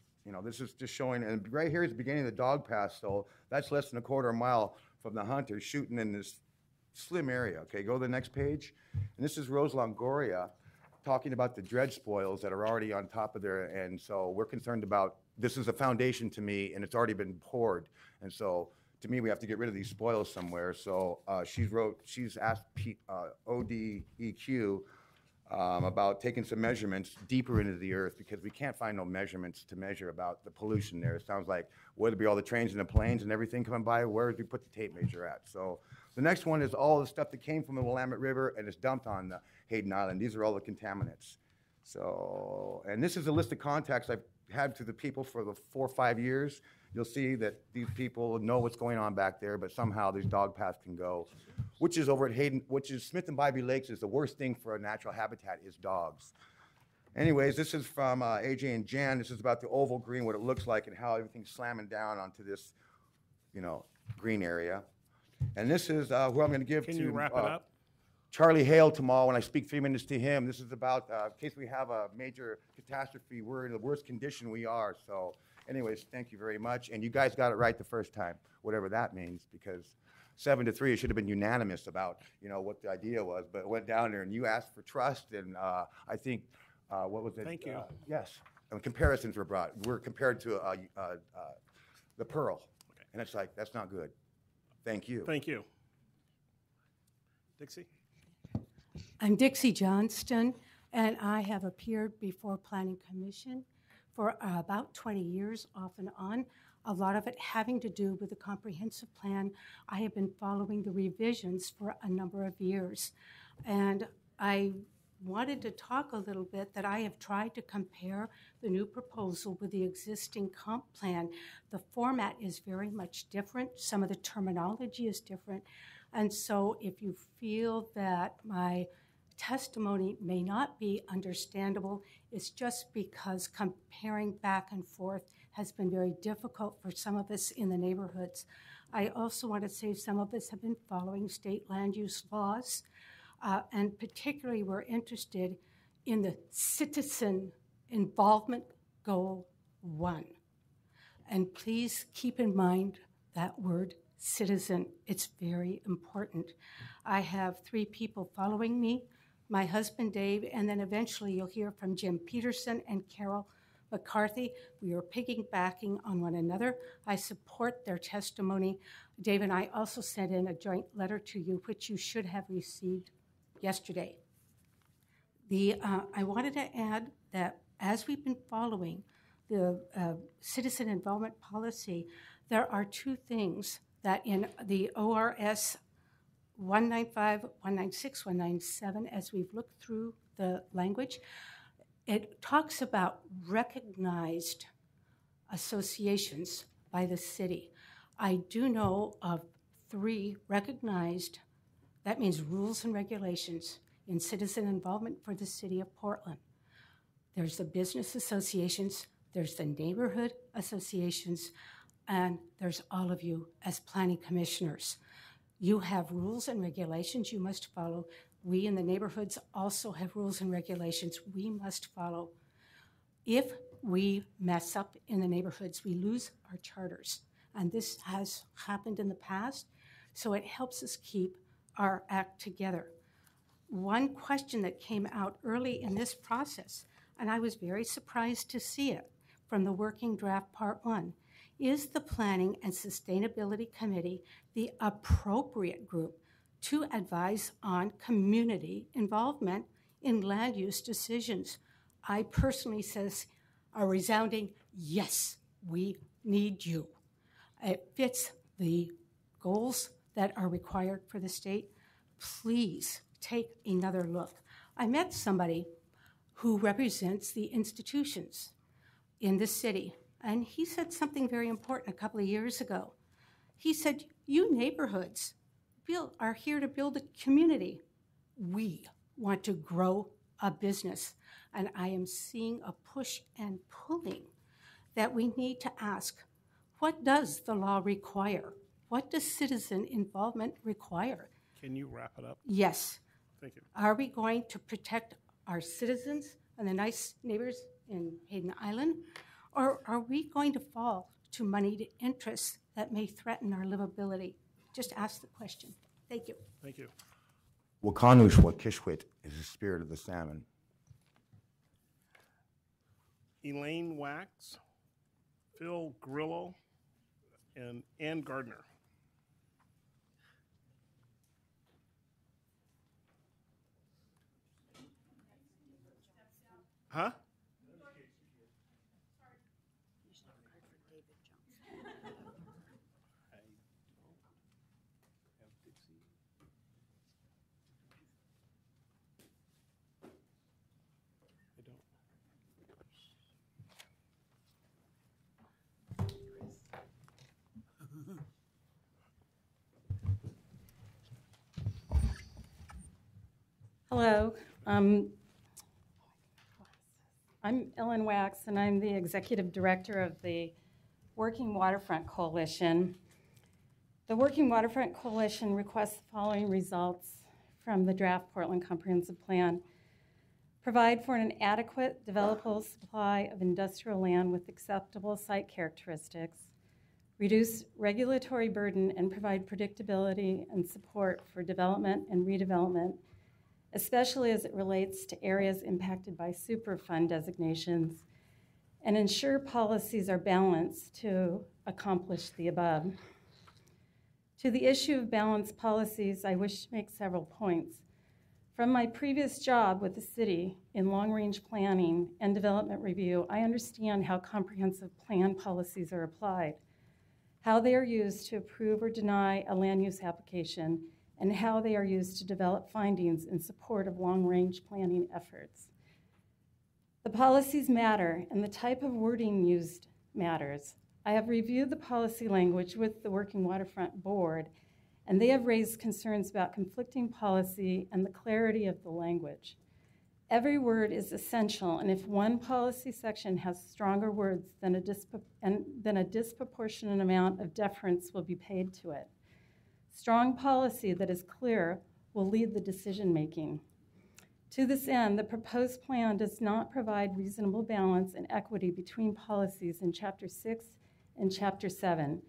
this is just showing, and right here is the beginning of the dog pass, so that's less than a quarter mile from the hunters shooting in this slim area. Okay, go to the next page. And this is Rose Longoria talking about the dredge spoils that are already on top of there, and so we're concerned about, this is a foundation to me, and it's already been poured, and so to me, we have to get rid of these spoils somewhere. So she's asked ODEQ about taking some measurements deeper into the earth, because we can't find no measurements to measure about the pollution there. It sounds like, would it be all the trains and the planes and everything coming by? Where did we put the tape measure at? So the next one is all the stuff that came from the Willamette River and is dumped on the Hayden Island. These are all the contaminants. So, and this is a list of contacts I've had to the people for the 4 or 5 years. You'll see that these people know what's going on back there, but somehow these dog paths can go, which is over at Hayden, which is Smith and Bybee Lakes, is the worst thing for a natural habitat is dogs. Anyways, this is from AJ and Jan. This is about the oval green, what it looks like, and how everything's slamming down onto this, green area. And this is who I'm going to give to. Can you wrap it up? Charlie Hale tomorrow when I speak 3 minutes to him. This is about in case we have a major catastrophe, we're in the worst condition we are. So anyways, thank you very much. And you guys got it right the first time, whatever that means, because 7-3, it should have been unanimous about, what the idea was, but it went down there and you asked for trust, and I think, what was it? Thank you. Yes, and comparisons were brought. We're compared to the Pearl, and it's like, that's not good. Thank you. Thank you. Dixie? I'm Dixie Johnston, and I have appeared before Planning Commission for about 20 years, off and on, a lot of it having to do with the comprehensive plan. I have been following the revisions for a number of years, and I wanted to talk a little bit that I have tried to compare the new proposal with the existing comp plan. The format is very much different. Some of the terminology is different. And so if you feel that my testimony may not be understandable, it's just because comparing back and forth has been very difficult for some of us in the neighborhoods. I also want to say some of us have been following state land use laws, and particularly we're interested in the citizen involvement goal 1. And please keep in mind that word citizen. It's very important. I have 3 people following me, my husband Dave, and then eventually you'll hear from Jim Peterson and Carol McCarthy. We are piggybacking on one another. I support their testimony. Dave and I also sent in a joint letter to you, which you should have received yesterday. I wanted to add that as we've been following the citizen involvement policy, there are 2 things that in the ORS 195, 196, 197, as we've looked through the language, it talks about recognized associations by the city. I do know of 3 recognized, that means rules and regulations in citizen involvement for the city of Portland. There's the business associations, there's the neighborhood associations, and there's all of you as planning commissioners. You have rules and regulations you must follow. We in the neighborhoods also have rules and regulations we must follow. If we mess up in the neighborhoods, we lose our charters. And this has happened in the past, so it helps us keep our act together. One question that came out early in this process, and I was very surprised to see it from the working draft part 1, is the Planning and Sustainability Committee the appropriate group to advise on community involvement in land use decisions? I personally says a resounding, yes, we need you. It fits the goals that are required for the state. Please take another look. I met somebody who represents the institutions in this city, and he said something very important a couple of years ago. He said, you neighborhoods are here to build a community. We want to grow a business. And I am seeing a push and pulling that we need to ask, what does the law require? What does citizen involvement require? Can you wrap it up? Yes. Thank you. Are we going to protect our citizens and the nice neighbors in Hayden Island? Or are we going to fall to moneyed interests that may threaten our livability? Just ask the question. Thank you. Thank you. Wakanush Wakishwit is the spirit of the salmon. Elaine Wax, Phil Grillo, and Ann Gardner. Huh? Hello. I'm Ellen Wax, and I'm the Executive Director of the Working Waterfront Coalition. The Working Waterfront Coalition requests the following results from the draft Portland Comprehensive Plan. Provide for an adequate, developable supply of industrial land with acceptable site characteristics. Reduce regulatory burden and provide predictability and support for development and redevelopment, especially as it relates to areas impacted by Superfund designations, and ensure policies are balanced to accomplish the above. To the issue of balanced policies, I wish to make several points. From my previous job with the city in long-range planning and development review, I understand how comprehensive plan policies are applied, how they are used to approve or deny a land use application, and how they are used to develop findings in support of long-range planning efforts. The policies matter, and the type of wording used matters. I have reviewed the policy language with the Working Waterfront Board, and they have raised concerns about conflicting policy and the clarity of the language. Every word is essential, and if one policy section has stronger words, then a disproportionate amount of deference will be paid to it. Strong policy that is clear will lead the decision-making. To this end, the proposed plan does not provide reasonable balance and equity between policies in Chapter 6 and Chapter 7.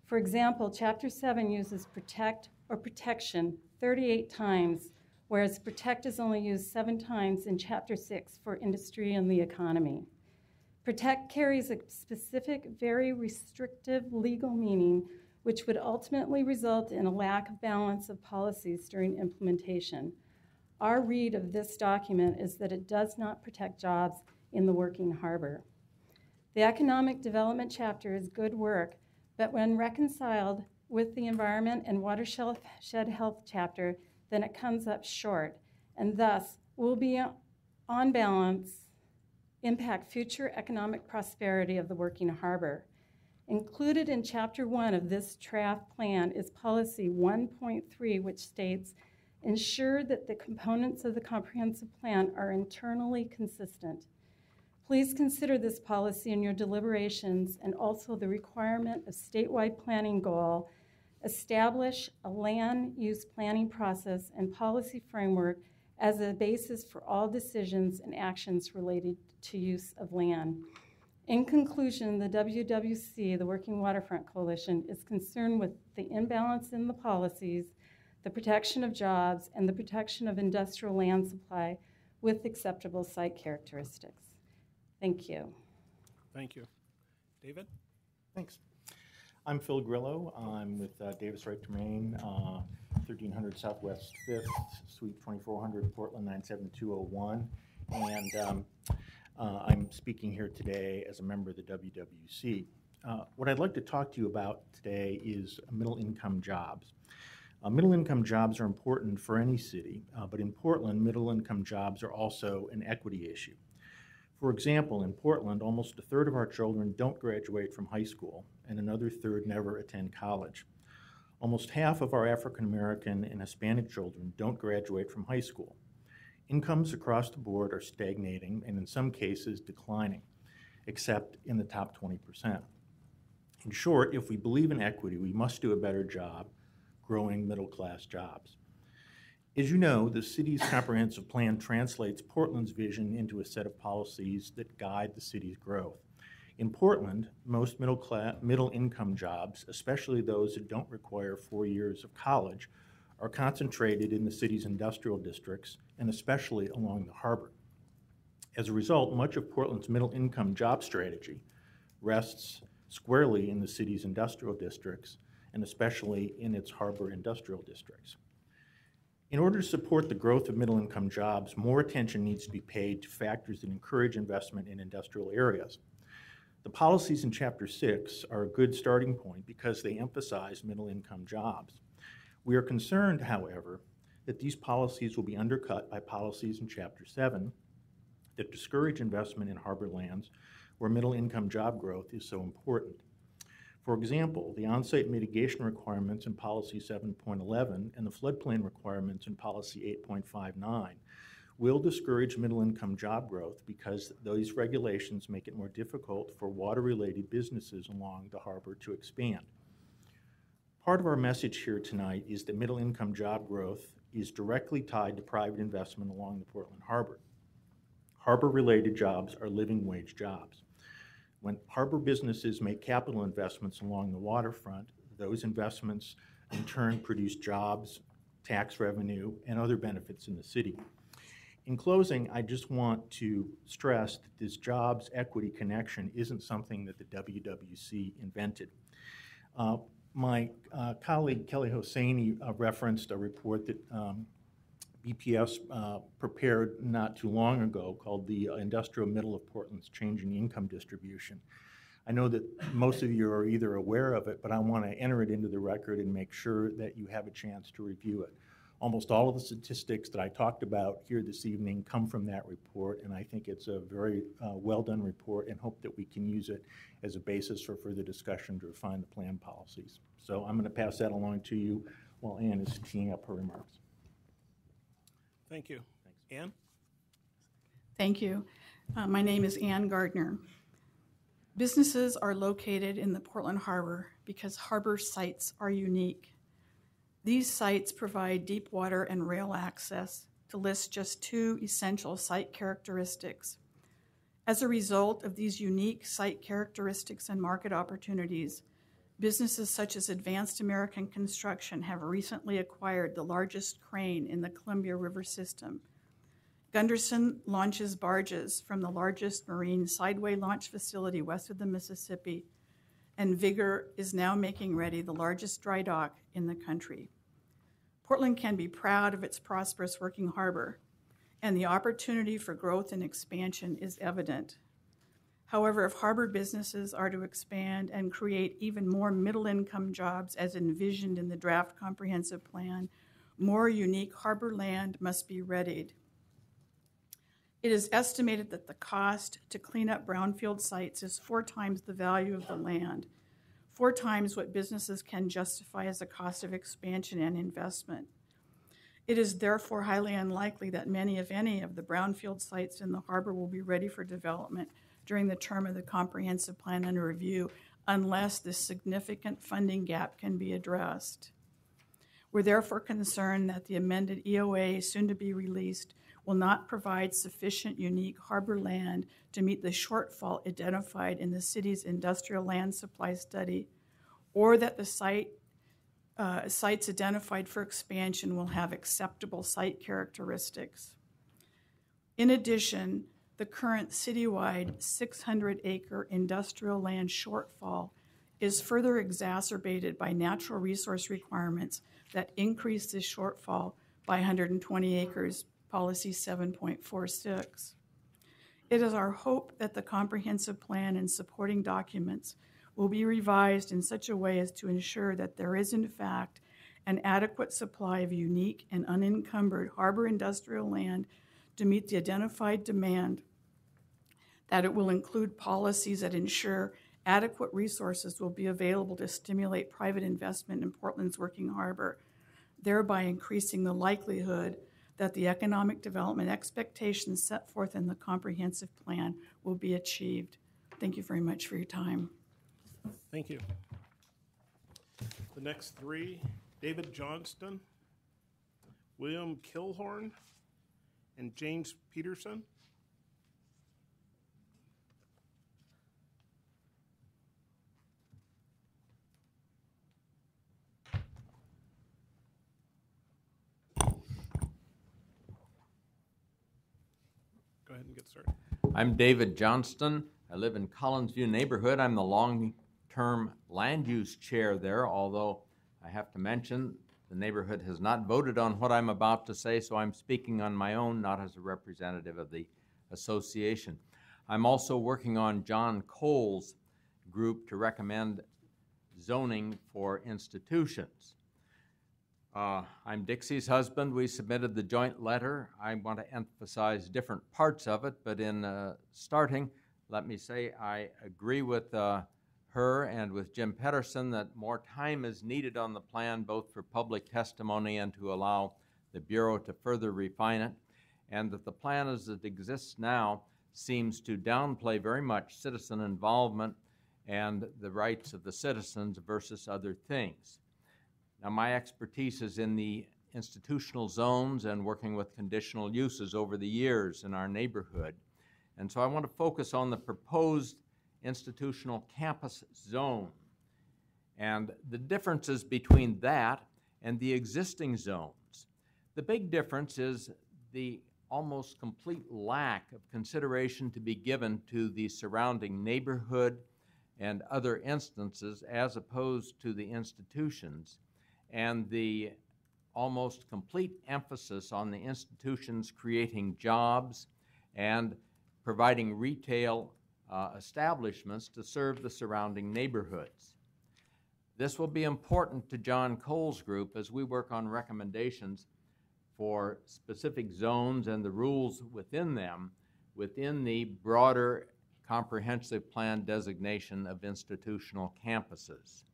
For example, Chapter 7 uses protect or protection 38 times, whereas protect is only used 7 times in Chapter 6 for industry and the economy. Protect carries a specific, very restrictive legal meaning which would ultimately result in a lack of balance of policies during implementation. Our read of this document is that it does not protect jobs in the working harbor. The economic development chapter is good work, but when reconciled with the environment and watershed health chapter, then it comes up short, and thus will be on balance impact future economic prosperity of the working harbor. Included in Chapter 1 of this draft plan is Policy 1.3, which states, ensure that the components of the comprehensive plan are internally consistent. Please consider this policy in your deliberations and also the requirement of statewide planning goal, establish a land use planning process and policy framework as a basis for all decisions and actions related to use of land. In conclusion, the WWC, the Working Waterfront Coalition, is concerned with the imbalance in the policies, the protection of jobs, and the protection of industrial land supply with acceptable site characteristics. Thank you. Thank you. David? Thanks. I'm Phil Grillo. I'm with Davis Wright Domain, 1300 Southwest 5th, Suite 2400, Portland 97201. and I'm speaking here today as a member of the WWC. What I'd like to talk to you about today is middle-income jobs. Middle-income jobs are important for any city, but in Portland, middle-income jobs are also an equity issue. For example, in Portland, almost a third of our children don't graduate from high school, and another third never attend college. Almost half of our African American and Hispanic children don't graduate from high school. Incomes across the board are stagnating and in some cases declining, except in the top 20%. In short, if we believe in equity, we must do a better job growing middle-class jobs. As you know, the city's comprehensive plan translates Portland's vision into a set of policies that guide the city's growth. In Portland, most middle-income jobs, especially those that don't require 4 years of college, are concentrated in the city's industrial districts and especially along the harbor. As a result, much of Portland's middle-income job strategy rests squarely in the city's industrial districts and especially in its harbor industrial districts. In order to support the growth of middle-income jobs, more attention needs to be paid to factors that encourage investment in industrial areas. The policies in Chapter 6 are a good starting point because they emphasize middle-income jobs. We are concerned, however, that these policies will be undercut by policies in Chapter 7 that discourage investment in harbor lands where middle-income job growth is so important. For example, the on-site mitigation requirements in Policy 7.11 and the floodplain requirements in Policy 8.59 will discourage middle-income job growth because those regulations make it more difficult for water-related businesses along the harbor to expand. Part of our message here tonight is that middle-income job growth is directly tied to private investment along the Portland Harbor. Harbor-related jobs are living wage jobs. When harbor businesses make capital investments along the waterfront, those investments in turn produce jobs, tax revenue, and other benefits in the city. In closing, I just want to stress that this jobs equity connection isn't something that the WWC invented. My colleague Kelly Hosseini referenced a report that BPS prepared not too long ago called the Industrial Middle of Portland's Changing Income Distribution. I know that most of you are either aware of it, but I want to enter it into the record and make sure that you have a chance to review it. Almost all of the statistics that I talked about here this evening come from that report, and I think it's a very well-done report and hope that we can use it as a basis for further discussion to refine the plan policies. So I'm going to pass that along to you while Ann is teeing up her remarks. Thank you. Thanks. Ann? Thank you. My name is Ann Gardner. Businesses are located in the Portland Harbor because harbor sites are unique. These sites provide deep water and rail access, to list just two essential site characteristics. As a result of these unique site characteristics and market opportunities, businesses such as Advanced American Construction have recently acquired the largest crane in the Columbia River system. Gunderson launches barges from the largest marine sideway launch facility west of the Mississippi, and Vigor is now making ready the largest dry dock in the country. Portland can be proud of its prosperous working harbor, and the opportunity for growth and expansion is evident. However, if harbor businesses are to expand and create even more middle-income jobs as envisioned in the draft comprehensive plan, more unique harbor land must be readied. It is estimated that the cost to clean up brownfield sites is 4 times the value of the land, 4 times what businesses can justify as a cost of expansion and investment. It is therefore highly unlikely that many, if any, of the brownfield sites in the harbor will be ready for development during the term of the comprehensive plan under review, unless this significant funding gap can be addressed. We're therefore concerned that the amended EOA, soon to be released, will not provide sufficient unique harbor land to meet the shortfall identified in the city's industrial land supply study, or that the sites identified for expansion will have acceptable site characteristics. In addition, the current citywide 600-acre industrial land shortfall is further exacerbated by natural resource requirements that increase this shortfall by 120 acres Policy 7.46. It is our hope that the comprehensive plan and supporting documents will be revised in such a way as to ensure that there is in fact an adequate supply of unique and unencumbered harbor industrial land to meet the identified demand, that it will include policies that ensure adequate resources will be available to stimulate private investment in Portland's working harbor, thereby increasing the likelihood that the economic development expectations set forth in the comprehensive plan will be achieved. Thank you very much for your time. Thank you. The next three, David Johnston, William Kilhorn, and James Peterson. Go ahead and get started. I'm David Johnston. I live in Collinsview neighborhood. I'm the long-term land use chair there, although I have to mention the neighborhood has not voted on what I'm about to say, so I'm speaking on my own, not as a representative of the association. I'm also working on John Cole's group to recommend zoning for institutions. I'm Dixie's husband. We submitted the joint letter. I want to emphasize different parts of it, but in starting, let me say I agree with her and with Jim Pedersen that more time is needed on the plan, both for public testimony and to allow the Bureau to further refine it, and that the plan as it exists now seems to downplay very much citizen involvement and the rights of the citizens versus other things. Now, my expertise is in the institutional zones and working with conditional uses over the years in our neighborhood. And so I want to focus on the proposed institutional campus zone and the differences between that and the existing zones. The big difference is the almost complete lack of consideration to be given to the surrounding neighborhood and other instances as opposed to the institutions, and the almost complete emphasis on the institutions creating jobs and providing retail establishments to serve the surrounding neighborhoods. This will be important to John Cole's group as we work on recommendations for specific zones and the rules within them within the broader comprehensive plan designation of institutional campuses.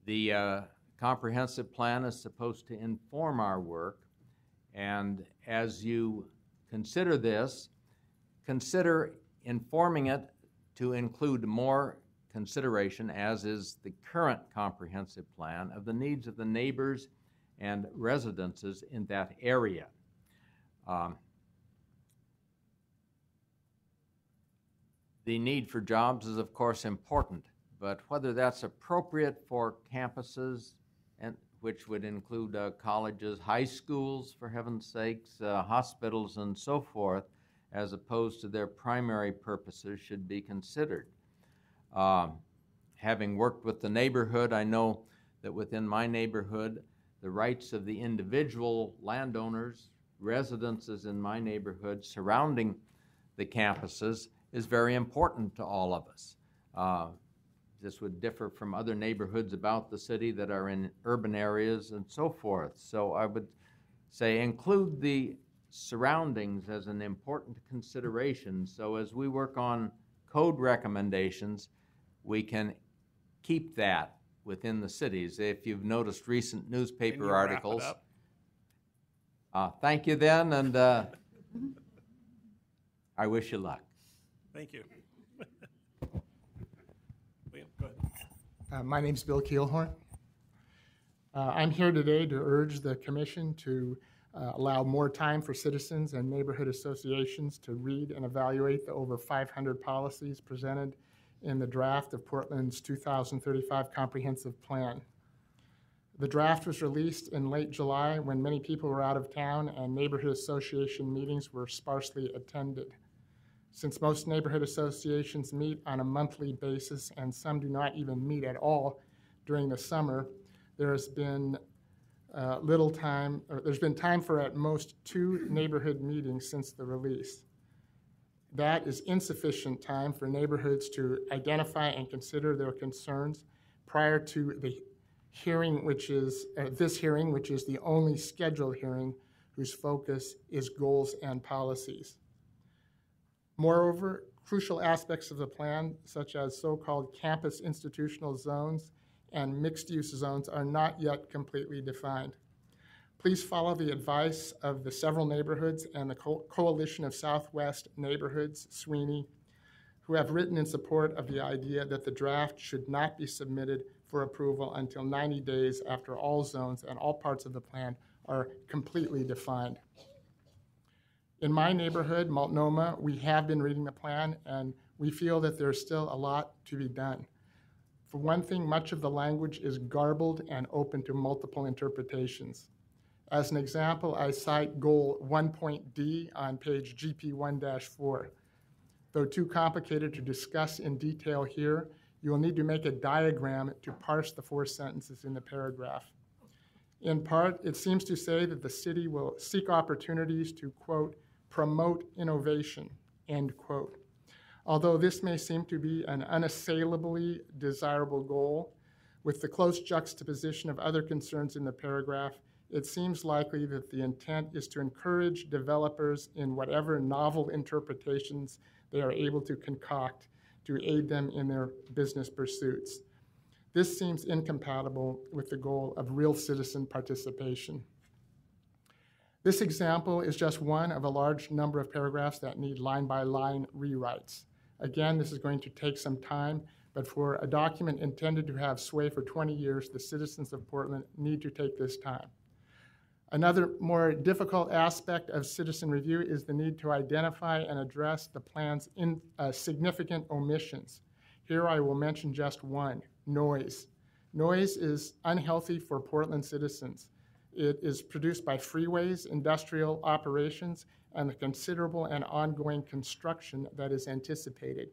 The comprehensive plan is supposed to inform our work, and as you consider this, consider informing it to include more consideration, as is the current comprehensive plan, of the needs of the neighbors and residences in that area. The need for jobs is, of course, important, but whether that's appropriate for campuses, and which would include colleges, high schools, for heaven's sakes, hospitals, and so forth, as opposed to their primary purposes, should be considered. Having worked with the neighborhood, I know that within my neighborhood, the rights of the individual landowners, residences in my neighborhood surrounding the campuses is very important to all of us. This would differ from other neighborhoods about the city that are in urban areas and so forth. So I would say include the surroundings as an important consideration. So as we work on code recommendations, we can keep that within the cities. If you've noticed recent newspaper articles. Thank you then, and I wish you luck. Thank you. William, go ahead. My name's Bill Keelhorn. I'm here today to urge the commission to allow more time for citizens and neighborhood associations to read and evaluate the over 500 policies presented in the draft of Portland's 2035 Comprehensive Plan. The draft was released in late July when many people were out of town and neighborhood association meetings were sparsely attended. Since most neighborhood associations meet on a monthly basis and some do not even meet at all during the summer, there has been little time, or there's been time for at most 2 neighborhood meetings since the release. That is insufficient time for neighborhoods to identify and consider their concerns prior to the hearing, which is this hearing, which is the only scheduled hearing whose focus is goals and policies. Moreover, crucial aspects of the plan, such as so-called campus institutional zones and mixed-use zones, are not yet completely defined. Please follow the advice of the several neighborhoods and the Coalition of Southwest Neighborhoods, Sweeney, who have written in support of the idea that the draft should not be submitted for approval until 90 days after all zones and all parts of the plan are completely defined. In my neighborhood, Multnomah, we have been reading the plan, and we feel that there's still a lot to be done. For one thing, much of the language is garbled and open to multiple interpretations. As an example, I cite goal 1.D on page GP1-4. Though too complicated to discuss in detail here, you will need to make a diagram to parse the 4 sentences in the paragraph. In part, it seems to say that the city will seek opportunities to, quote, promote innovation, end quote. Although this may seem to be an unassailably desirable goal, with the close juxtaposition of other concerns in the paragraph, it seems likely that the intent is to encourage developers in whatever novel interpretations they are able to concoct to aid them in their business pursuits. This seems incompatible with the goal of real citizen participation. This example is just one of a large number of paragraphs that need line-by-line rewrites. Again, this is going to take some time, but for a document intended to have sway for 20 years, the citizens of Portland need to take this time. Another more difficult aspect of citizen review is the need to identify and address the plan's significant omissions. Here I will mention just one, noise. Noise is unhealthy for Portland citizens. It is produced by freeways, industrial operations, and the considerable and ongoing construction that is anticipated.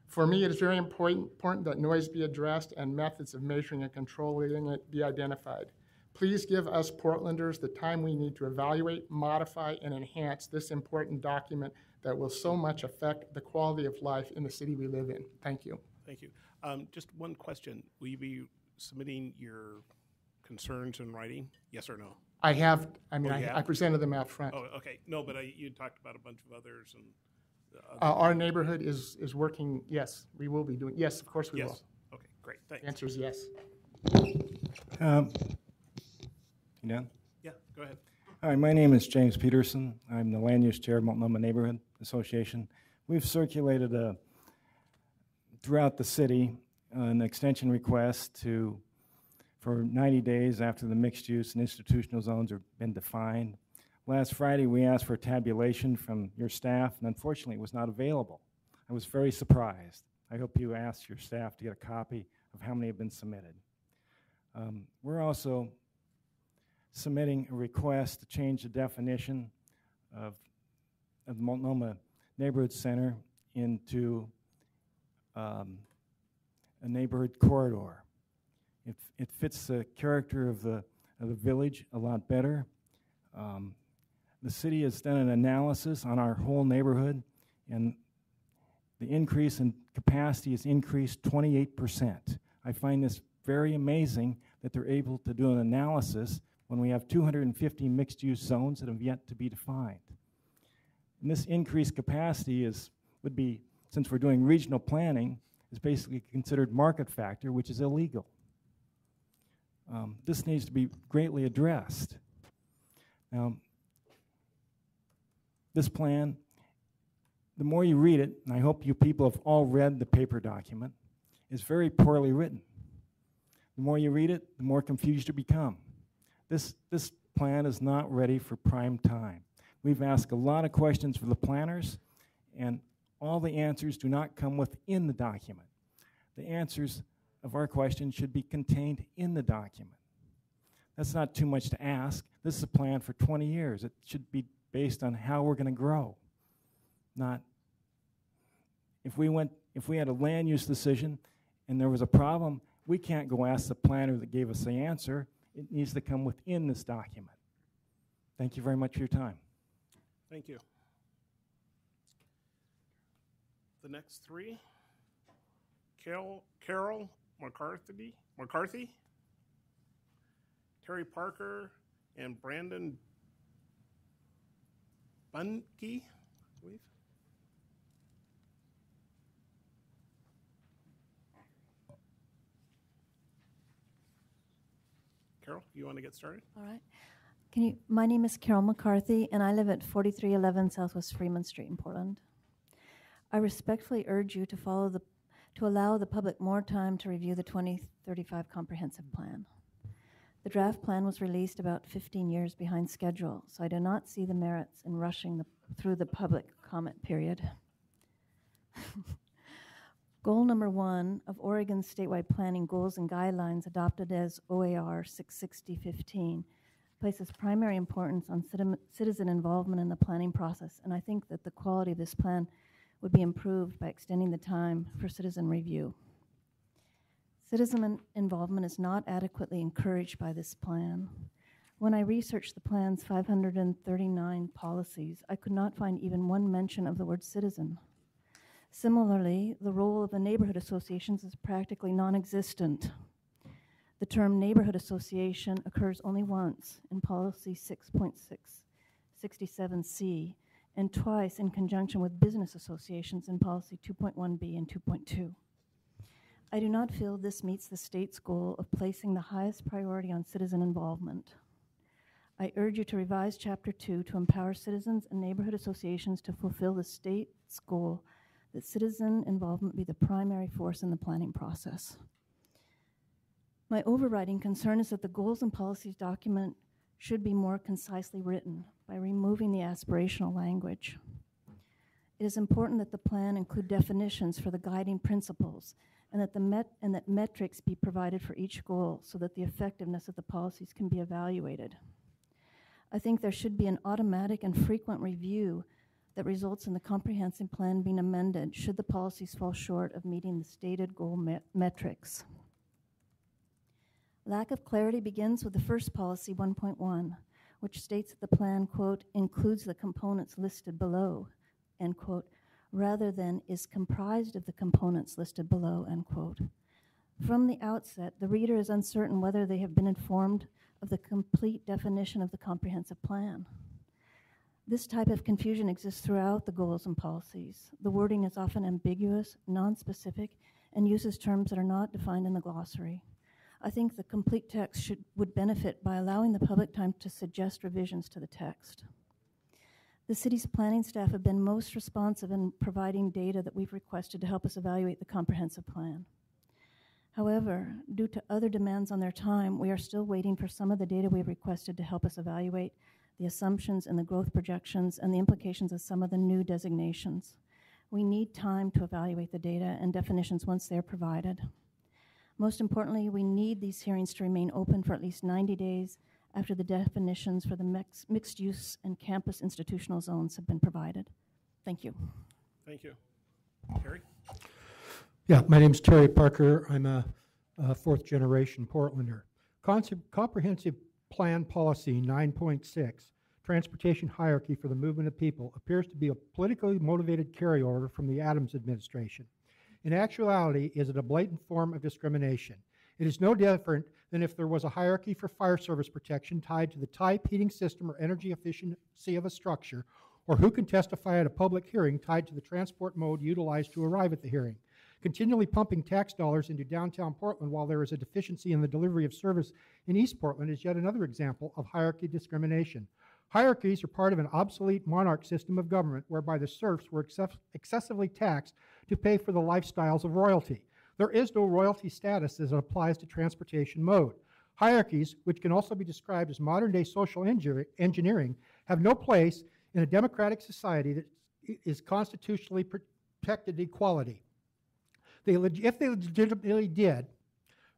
For me, it is very important that noise be addressed and methods of measuring and controlling it be identified. Please give us Portlanders the time we need to evaluate, modify, and enhance this important document that will so much affect the quality of life in the city we live in. Thank you. Thank you. Just one question. Will you be submitting your concerns in writing? Yes or no? I have, I I presented them out front. Oh, okay. No, but you talked about a bunch of others and. Our neighborhood is working, yes, we will be doing, yes, of course we Yes. will. Okay, great. Thanks. The answer is yes. You done? Yeah, go ahead. Hi, my name is James Peterson. I'm the Land Use Chair of Multnomah Neighborhood Association. We've circulated throughout the city an extension request for 90 days after the mixed use and institutional zones have been defined. Last Friday, we asked for tabulation from your staff, and unfortunately, it was not available. I was very surprised. I hope you asked your staff to get a copy of how many have been submitted. We're also submitting a request to change the definition of the Multnomah Neighborhood Center into a neighborhood corridor. It fits the character of the village a lot better. The city has done an analysis on our whole neighborhood, and the increase in capacity has increased 28%. I find this very amazing that they're able to do an analysis when we have 250 mixed-use zones that have yet to be defined. And this increased capacity would be, since we're doing regional planning, is basically considered market factor, which is illegal. This needs to be greatly addressed. Now, this plan, the more you read it, and I hope you people have all read the paper document, is very poorly written. The more you read it, the more confused you become. This plan is not ready for prime time. We've asked a lot of questions for the planners, and all the answers do not come within the document. The answers of our questions should be contained in the document. That's not too much to ask. This is a plan for 20 years. It should be based on how we're going to grow. Not if we had a land use decision and there was a problem, We can't go ask the planner that gave us the answer. It needs to come within this document. Thank you very much for your time. Thank you. The next three, Carol McCarthy, Terry Parker, and Brandon Bunke, I believe. Carol, you want to get started? All right. My name is Carol McCarthy, and I live at 4311 Southwest Freeman Street in Portland. I respectfully urge you to allow the public more time to review the 2035 Comprehensive Plan. The draft plan was released about 15 years behind schedule, so I do not see the merits in rushing through the public comment period. Goal number 1 of Oregon's statewide planning goals and guidelines adopted as OAR 66015 places primary importance on citizen involvement in the planning process, and I think that the quality of this plan would be improved by extending the time for citizen review. Citizen involvement is not adequately encouraged by this plan. When I researched the plan's 539 policies, I could not find even one mention of the word citizen. Similarly, the role of the neighborhood associations is practically non-existent. The term neighborhood association occurs only once in policy 6.667C and twice in conjunction with business associations in policy 2.1B and 2.2. I do not feel this meets the state's goal of placing the highest priority on citizen involvement. I urge you to revise Chapter 2 to empower citizens and neighborhood associations to fulfill the state's goal that citizen involvement be the primary force in the planning process. My overriding concern is that the goals and policies document should be more concisely written by removing the aspirational language. It is important that the plan include definitions for the guiding principles and that metrics be provided for each goal so that the effectiveness of the policies can be evaluated. I think there should be an automatic and frequent review that results in the comprehensive plan being amended should the policies fall short of meeting the stated goal metrics. Lack of clarity begins with the first policy, 1.1, which states that the plan, quote, includes the components listed below, end quote, rather than is comprised of the components listed below, end quote. From the outset, the reader is uncertain whether they have been informed of the complete definition of the comprehensive plan. This type of confusion exists throughout the goals and policies. The wording is often ambiguous, nonspecific, and uses terms that are not defined in the glossary. I think the complete text would benefit by allowing the public time to suggest revisions to the text. The city's planning staff have been most responsive in providing data that we've requested to help us evaluate the comprehensive plan. However, due to other demands on their time, we are still waiting for some of the data we've requested to help us evaluate the assumptions and the growth projections and the implications of some of the new designations. We need time to evaluate the data and definitions once they're provided. Most importantly, we need these hearings to remain open for at least 90 days after the definitions for the mixed use and campus institutional zones have been provided. Thank you. Thank you. Terry? Yeah, my name's Terry Parker. I'm a fourth generation Portlander. Comprehensive Plan Policy 9.6, Transportation Hierarchy for the Movement of People, appears to be a politically motivated carryover from the Adams administration. In actuality, is it a blatant form of discrimination? It is no different than if there was a hierarchy for fire service protection tied to the type, heating system, or energy efficiency of a structure, or who can testify at a public hearing tied to the transport mode utilized to arrive at the hearing. Continually pumping tax dollars into downtown Portland while there is a deficiency in the delivery of service in East Portland is yet another example of hierarchy discrimination. Hierarchies are part of an obsolete monarch system of government whereby the serfs were excessively taxed to pay for the lifestyles of royalty. There is no royalty status as it applies to transportation mode. Hierarchies, which can also be described as modern-day social engineering, have no place in a democratic society that is constitutionally protected equality. If they legitimately did,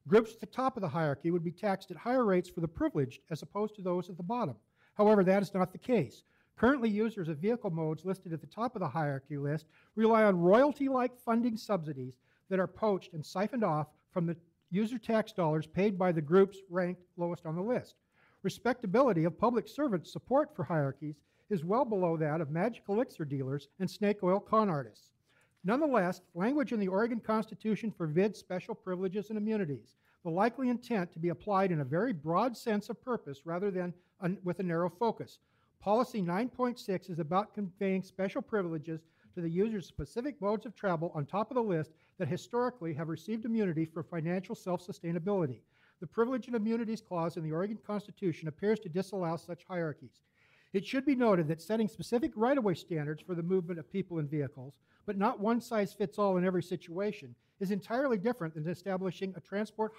groups at the top of the hierarchy would be taxed at higher rates for the privileged as opposed to those at the bottom. However, that is not the case. Currently, users of vehicle modes listed at the top of the hierarchy list rely on royalty-like funding subsidies that are poached and siphoned off from the user tax dollars paid by the groups ranked lowest on the list. Respectability of public servants' support for hierarchies is well below that of magic elixir dealers and snake oil con artists. Nonetheless, language in the Oregon Constitution forbids special privileges and immunities, the likely intent to be applied in a very broad sense of purpose rather than with a narrow focus. Policy 9.6 is about conveying special privileges to the user's specific modes of travel on top of the list that historically have received immunity for financial self-sustainability. The Privilege and Immunities Clause in the Oregon Constitution appears to disallow such hierarchies. It should be noted that setting specific right-of-way standards for the movement of people and vehicles, but not one size fits all in every situation, is entirely different than establishing a transport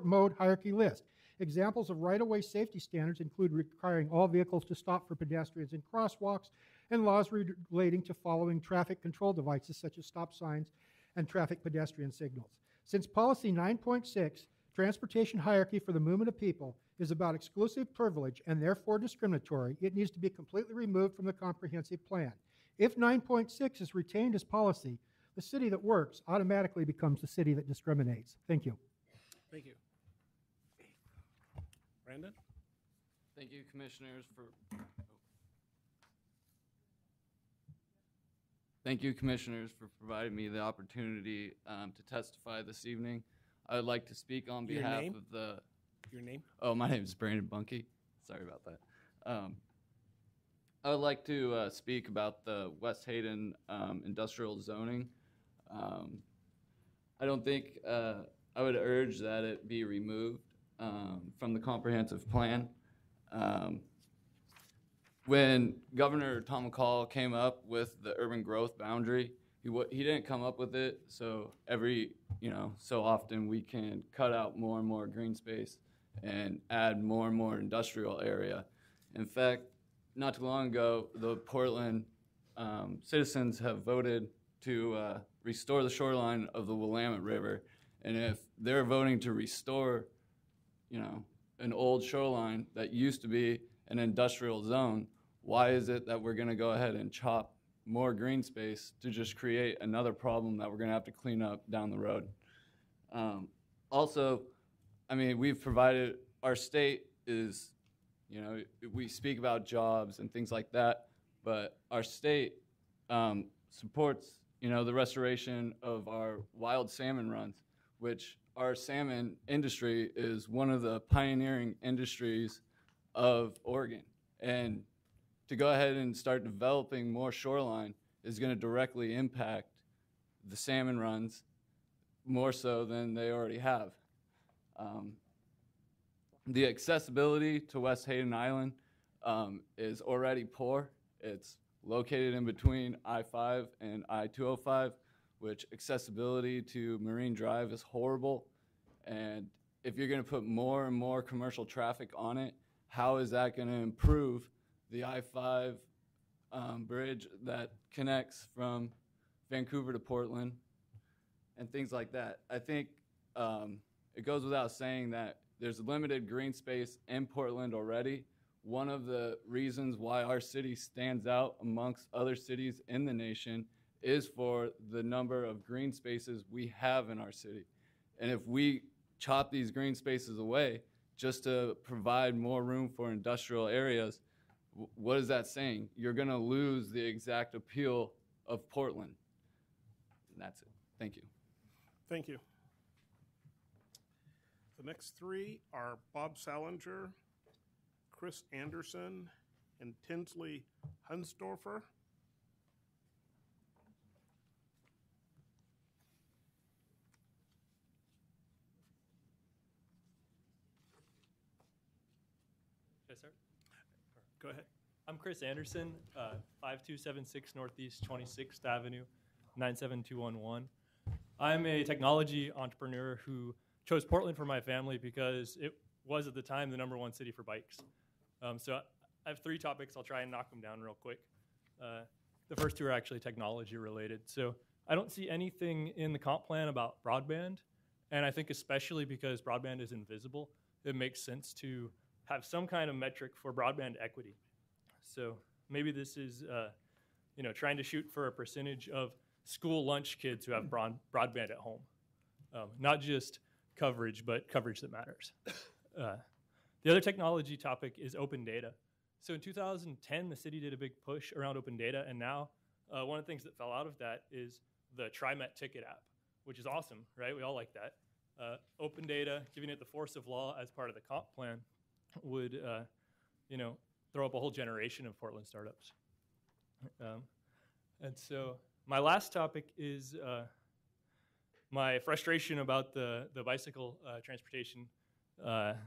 mode hierarchy list. Examples of right-of-way safety standards include requiring all vehicles to stop for pedestrians in crosswalks and laws relating to following traffic control devices such as stop signs and traffic pedestrian signals. Since Policy 9.6, transportation hierarchy for the movement of people, is about exclusive privilege and therefore discriminatory, it needs to be completely removed from the comprehensive plan. If 9.6 is retained as policy, the city that works automatically becomes the city that discriminates. Thank you. Thank you. Brandon? Thank you, Commissioners, for providing me the opportunity to testify this evening. I would like to speak on Your behalf name? of the. Your name? Oh, my name is Brandon Bunke. Sorry about that. I would like to speak about the West Hayden industrial zoning. I don't think I would urge that it be removed from the comprehensive plan. When Governor Tom McCall came up with the urban growth boundary, he didn't come up with it so so often we can cut out more and more green space and add more and more industrial area. In fact, not too long ago, the Portland citizens have voted to restore the shoreline of the Willamette River, and if they're voting to restore an old shoreline that used to be an industrial zone, why is it that we're going to go ahead and chop more green space to just create another problem that we're going to have to clean up down the road? Also, I mean, we've provided, our state is, we speak about jobs and things like that, but our state supports, the restoration of our wild salmon runs, which our salmon industry is one of the pioneering industries of Oregon. And to go ahead and start developing more shoreline is going to directly impact the salmon runs more so than they already have. The accessibility to West Hayden Island is already poor. It's located in between I-5 and I-205, which accessibility to Marine Drive is horrible. And if you're going to put more and more commercial traffic on it, how is that going to improve the I-5 bridge that connects from Vancouver to Portland and things like that? I think it goes without saying that there's limited green space in Portland already. One of the reasons why our city stands out amongst other cities in the nation is for the number of green spaces we have in our city. And if we chop these green spaces away just to provide more room for industrial areas, what is that saying? You're going to lose the exact appeal of Portland. And that's it. Thank you. Thank you. The next three are Bob Salinger, Chris Anderson, and Tinsley Hunsdorfer. Yes, sir. Go ahead. I'm Chris Anderson, 5276 Northeast 26th Avenue, 97211. I'm a technology entrepreneur who chose Portland for my family because it was at the time the #1 city for bikes. So I have 3 topics. I'll try and knock them down real quick. The first 2 are actually technology related. So I don't see anything in the comp plan about broadband, and I think especially because broadband is invisible, it makes sense to have some kind of metric for broadband equity. So maybe this is, trying to shoot for a percentage of school lunch kids who have broadband at home. not just coverage, but coverage that matters. The other technology topic is open data. So in 2010, the city did a big push around open data, and now one of the things that fell out of that is the TriMet ticket app, which is awesome, right? We all like that. Open data, giving it the force of law as part of the comp plan would, throw up a whole generation of Portland startups. And so my last topic is my frustration about the bicycle transportation. That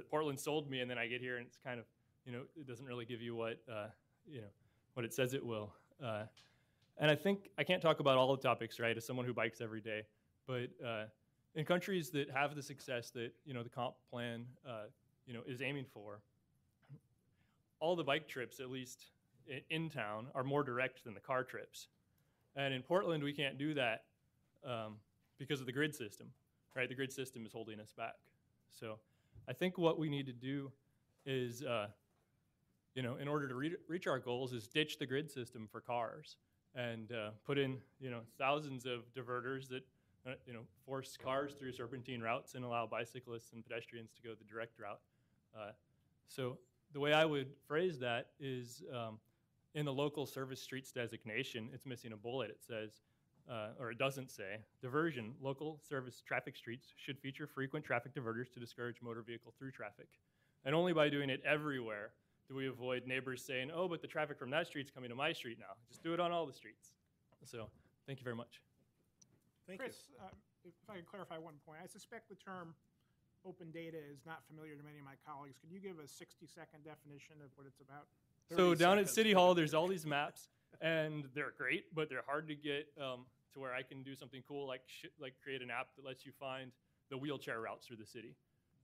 Portland sold me, and then I get here and it's kind of, it doesn't really give you what, what it says it will. And I think I can't talk about all the topics, right, as someone who bikes every day, but in countries that have the success that, the comp plan, is aiming for, all the bike trips, at least in town, are more direct than the car trips. And in Portland, we can't do that because of the grid system, right? The grid system is holding us back. So I think what we need to do is, in order to reach our goals, is ditch the grid system for cars and put in, thousands of diverters that, force cars through serpentine routes and allow bicyclists and pedestrians to go the direct route. So the way I would phrase that is in the local service streets designation, it's missing a bullet. It says, or it doesn't say, diversion, local service traffic streets should feature frequent traffic diverters to discourage motor vehicle through traffic. And only by doing it everywhere do we avoid neighbors saying, oh, but the traffic from that street's coming to my street now. Just do it on all the streets. So thank you very much. Chris, if I could clarify one point, I suspect the term open data is not familiar to many of my colleagues. Could you give a 60-second definition of what it's about? So down at City Hall, there's all these maps, and they're great, but they're hard to get to where I can do something cool like create an app that lets you find the wheelchair routes through the city.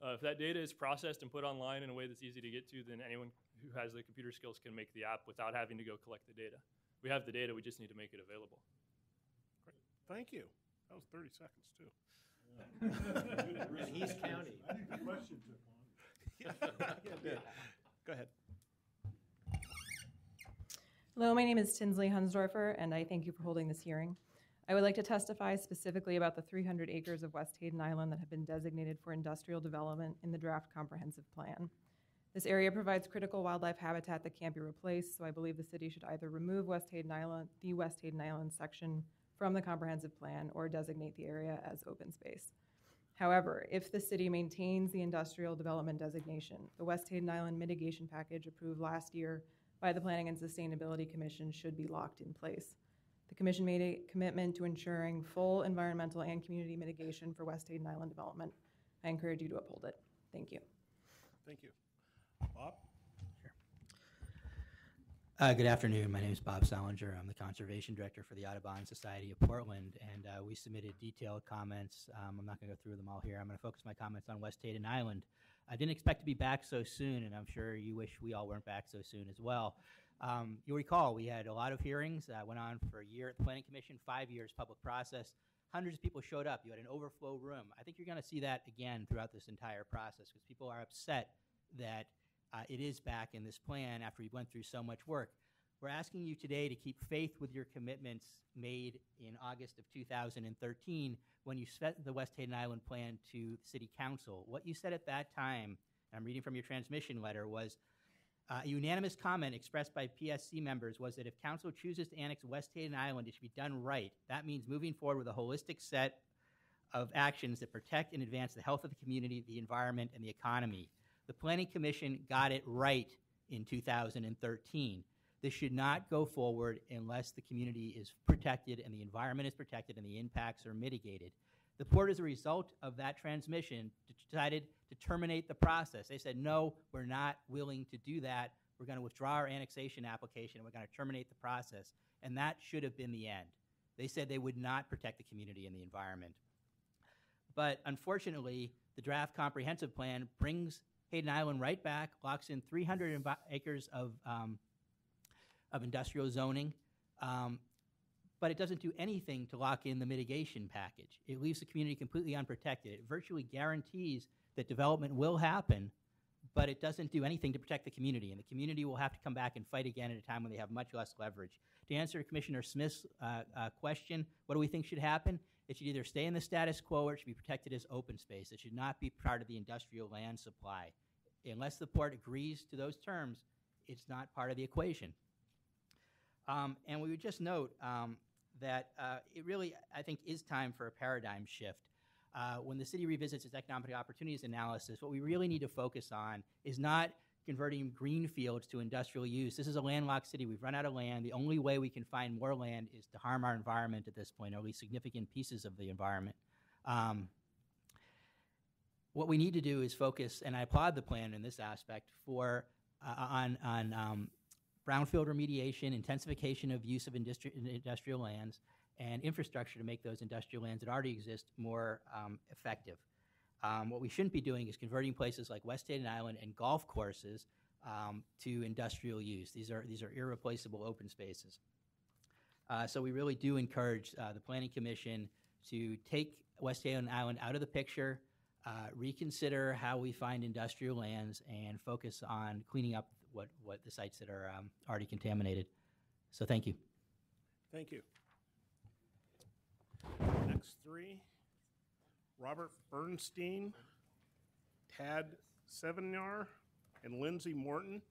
If that data is processed and put online in a way that's easy to get to, then anyone who has the computer skills can make the app without having to go collect the data. We have the data, we just need to make it available. Great. Thank you. That was 30 seconds, too. And he's counting. I think the question took long. Go ahead. Hello, my name is Tinsley Hunsdorfer, and I thank you for holding this hearing. I would like to testify specifically about the 300 acres of West Hayden Island that have been designated for industrial development in the draft comprehensive plan. This area provides critical wildlife habitat that can't be replaced, so I believe the city should either remove the West Hayden Island section from the comprehensive plan or designate the area as open space. However, if the city maintains the industrial development designation, the West Hayden Island mitigation package approved last year by the Planning and Sustainability Commission should be locked in place. The commission made a commitment to ensuring full environmental and community mitigation for West Hayden Island development. I encourage you to uphold it. Thank you. Thank you. Bob? Good afternoon. My name is Bob Salinger. I'm the Conservation Director for the Audubon Society of Portland, and we submitted detailed comments. I'm not going to go through them all here. I'm going to focus my comments on West Hayden Island. I didn't expect to be back so soon, and I'm sure you wish we all weren't back so soon as well. You'll recall we had a lot of hearings that went on for a year at the Planning Commission, 5 years public process. Hundreds of people showed up. You had an overflow room. I think you're going to see that again throughout this entire process because people are upset that it is back in this plan after we went through so much work. We're asking you today to keep faith with your commitments made in August of 2013 when you set the West Hayden Island plan to City Council. What you said at that time, and I'm reading from your transmission letter, was a unanimous comment expressed by PSC members was that if Council chooses to annex West Hayden Island, it should be done right. That means moving forward with a holistic set of actions that protect and advance the health of the community, the environment, and the economy. The Planning Commission got it right in 2013. This should not go forward unless the community is protected and the environment is protected and the impacts are mitigated. The port, as a result of that transmission, decided to terminate the process. They said, no, we're not willing to do that. We're going to withdraw our annexation application and we're going to terminate the process. And that should have been the end. They said they would not protect the community and the environment. But unfortunately, the draft comprehensive plan brings Hayden Island right back, locks in 300 acres of industrial zoning, but it doesn't do anything to lock in the mitigation package. It leaves the community completely unprotected. It virtually guarantees that development will happen, but it doesn't do anything to protect the community, and the community will have to come back and fight again at a time when they have much less leverage. To answer Commissioner Smith's question, what do we think should happen? It should either stay in the status quo or it should be protected as open space. It should not be part of the industrial land supply. Unless the port agrees to those terms, it's not part of the equation. And we would just note that it really, I think, is time for a paradigm shift. When the city revisits its economic opportunities analysis, what we really need to focus on is not converting green fields to industrial use. This is a landlocked city. We've run out of land. The only way we can find more land is to harm our environment at this point, or at least significant pieces of the environment. What we need to do is focus, and I applaud the plan in this aspect, on brownfield remediation, intensification of use of industrial lands, and infrastructure to make those industrial lands that already exist more effective. What we shouldn't be doing is converting places like West Hayden Island and golf courses to industrial use. These are irreplaceable open spaces. So we really do encourage the Planning Commission to take West Hayden Island out of the picture, reconsider how we find industrial lands, and focus on cleaning up what the sites that are already contaminated. So thank you. Thank you. Next three, Robert Bernstein, Tad Sevenyar, and Lindsay Morton.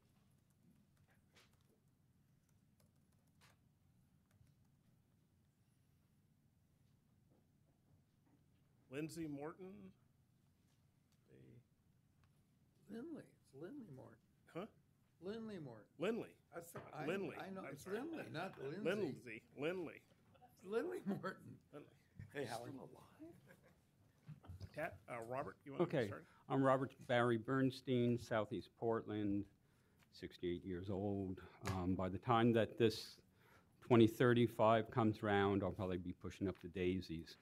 Lindsay Morton. Lindley. It's Lindley Morton. Huh? Lindley Morton. Lindley. Lindley. I know it's Lindley, not Lindsay. Lindley. It's Lindley Morton. Lindley. Hey, Howie. Robert, you want to start? I'm Robert Barry Bernstein, Southeast Portland, 68 years old. By the time that this 2035 comes round, I'll probably be pushing up the daisies.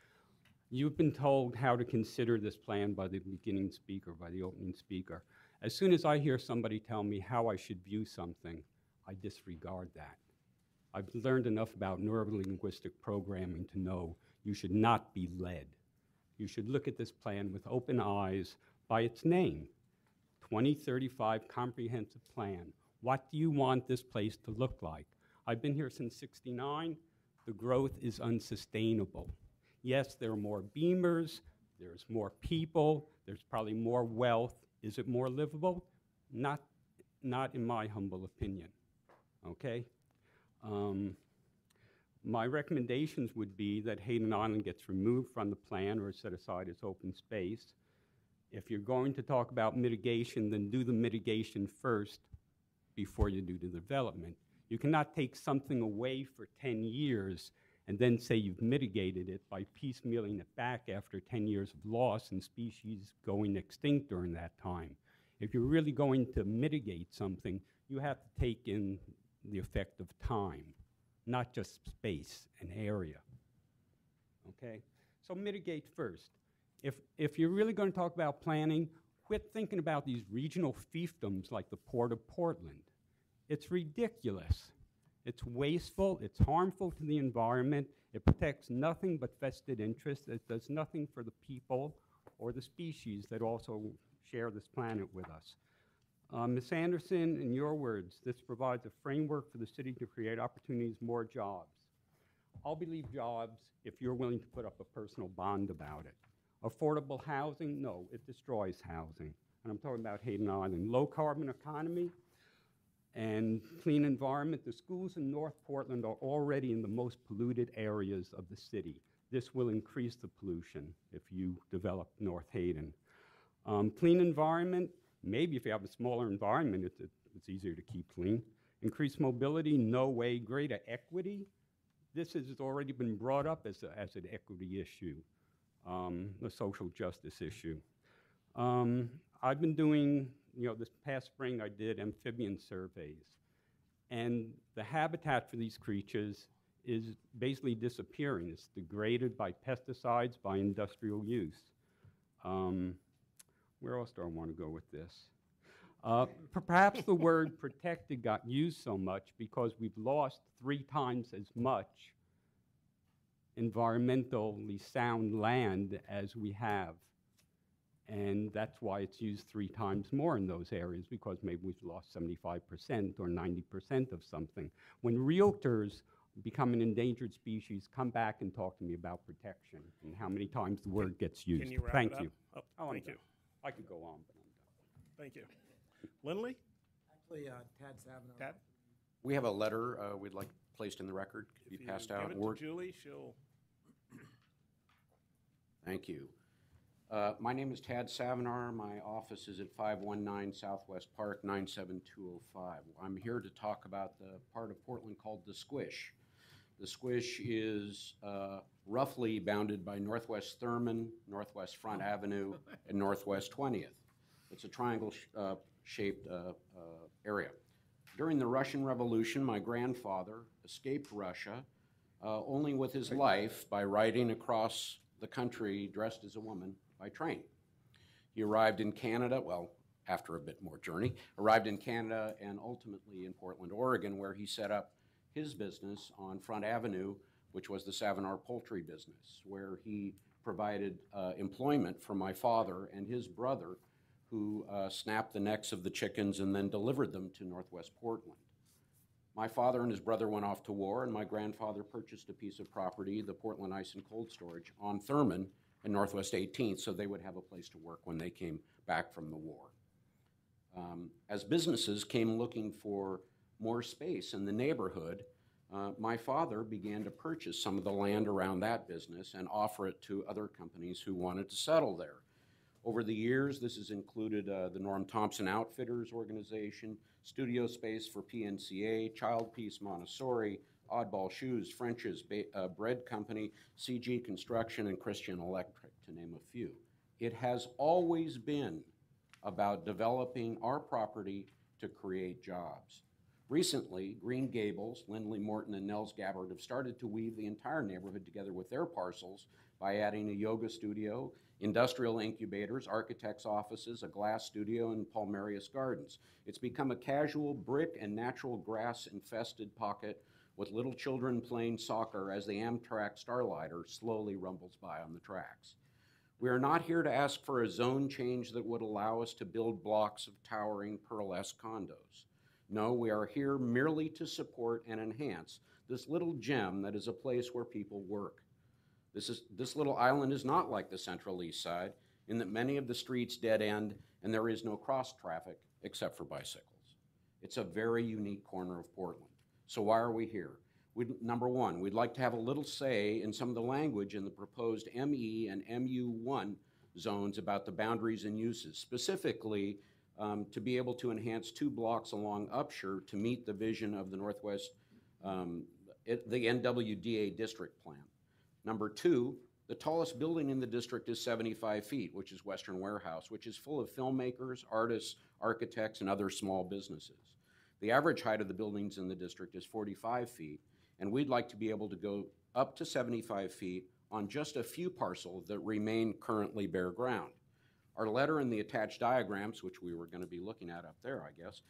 You've been told how to consider this plan by the beginning speaker, by the opening speaker. As soon as I hear somebody tell me how I should view something, I disregard that. I've learned enough about neurolinguistic programming to know you should not be led. You should look at this plan with open eyes by its name, 2035 Comprehensive Plan. What do you want this place to look like? I've been here since '69. The growth is unsustainable. Yes, there are more Beamers, there's more people, there's probably more wealth. Is it more livable? Not in my humble opinion, okay? My recommendations would be that Hayden Island gets removed from the plan or set aside as open space. If you're going to talk about mitigation, then do the mitigation first before you do the development. You cannot take something away for 10 years and then say you've mitigated it by piecemealing it back after 10 years of loss and species going extinct during that time. If you're really going to mitigate something, you have to take in the effect of time, not just space and area, okay? So mitigate first. If you're really going to talk about planning, quit thinking about these regional fiefdoms like the Port of Portland. It's ridiculous. It's wasteful, it's harmful to the environment, it protects nothing but vested interests, it does nothing for the people or the species that also share this planet with us. Ms. Anderson, in your words, this provides a framework for the city to create opportunities, more jobs. I'll believe jobs if you're willing to put up a personal bond about it. Affordable housing, no, it destroys housing. And I'm talking about Hayden Island. Low carbon economy and clean environment. The schools in North Portland are already in the most polluted areas of the city. This will increase the pollution if you develop North Hayden. Clean environment, maybe if you have a smaller environment, it's easier to keep clean. Increased mobility, no way. Greater equity, this has already been brought up as an equity issue, a social justice issue. I've been doing, this past spring I did amphibian surveys, and the habitat for these creatures is basically disappearing. It's degraded by pesticides, by industrial use. Where else do I want to go with this? Perhaps the word protected got used so much because we've lost 3 times as much environmentally sound land as we have. And that's why it's used 3 times more in those areas, because maybe we've lost 75% or 90% of something. When realtors become an endangered species, come back and talk to me about protection and how many times the word gets used. Can you wrap Thank it up? you. Oh, I'm thank done. you. I could go on, but I'm done. Thank you. Lindley? Actually, Tad Savino. Tad? We have a letter we'd like placed in the record to be passed out. Give it to Julie, she'll... Thank you. My name is Tad Savinar. My office is at 519 Southwest Park, 97205. I'm here to talk about the part of Portland called the Squish. The Squish is roughly bounded by Northwest Thurman, Northwest Front Avenue, and Northwest 20th. It's a triangle-shaped area. During the Russian Revolution, my grandfather escaped Russia only with his life by riding across the country dressed as a woman by train. He arrived in Canada, well, after a bit more journey, arrived in Canada and ultimately in Portland, Oregon, where he set up his business on Front Avenue, which was the Savinar poultry business, where he provided employment for my father and his brother, who snapped the necks of the chickens and then delivered them to Northwest Portland. My father and his brother went off to war, and my grandfather purchased a piece of property, the Portland Ice and Cold Storage, on Thurman and Northwest 18th, so they would have a place to work when they came back from the war. As businesses came looking for more space in the neighborhood, my father began to purchase some of the land around that business and offer it to other companies who wanted to settle there. Over the years, this has included the Norm Thompson Outfitters organization, studio space for PNCA, Child Peace Montessori, Oddball Shoes, French's Bread Company, CG Construction, and Christian Electric, to name a few. It has always been about developing our property to create jobs. Recently, Green Gables, Lindley Morton, and Nels Gabbard have started to weave the entire neighborhood together with their parcels by adding a yoga studio, industrial incubators, architects' offices, a glass studio, and Palmarius Gardens. It's become a casual brick and natural grass-infested pocket with little children playing soccer as the Amtrak Starlighter slowly rumbles by on the tracks. We are not here to ask for a zone change that would allow us to build blocks of towering pearlesque condos. No, we are here merely to support and enhance this little gem that is a place where people work. This little island is not like the Central East Side in that many of the streets dead end and there is no cross traffic except for bicycles. It's a very unique corner of Portland. So why are we here? Number one, we'd like to have a little say in some of the language in the proposed ME and MU1 zones about the boundaries and uses, specifically to be able to enhance 2 blocks along Upshur to meet the vision of the Northwest, the NWDA district plan. Number 2, the tallest building in the district is 75 feet, which is Western Warehouse, which is full of filmmakers, artists, architects, and other small businesses. The average height of the buildings in the district is 45 feet, and we'd like to be able to go up to 75 feet on just a few parcels that remain currently bare ground. Our letter and the attached diagrams, which we were going to be looking at up there, I guess,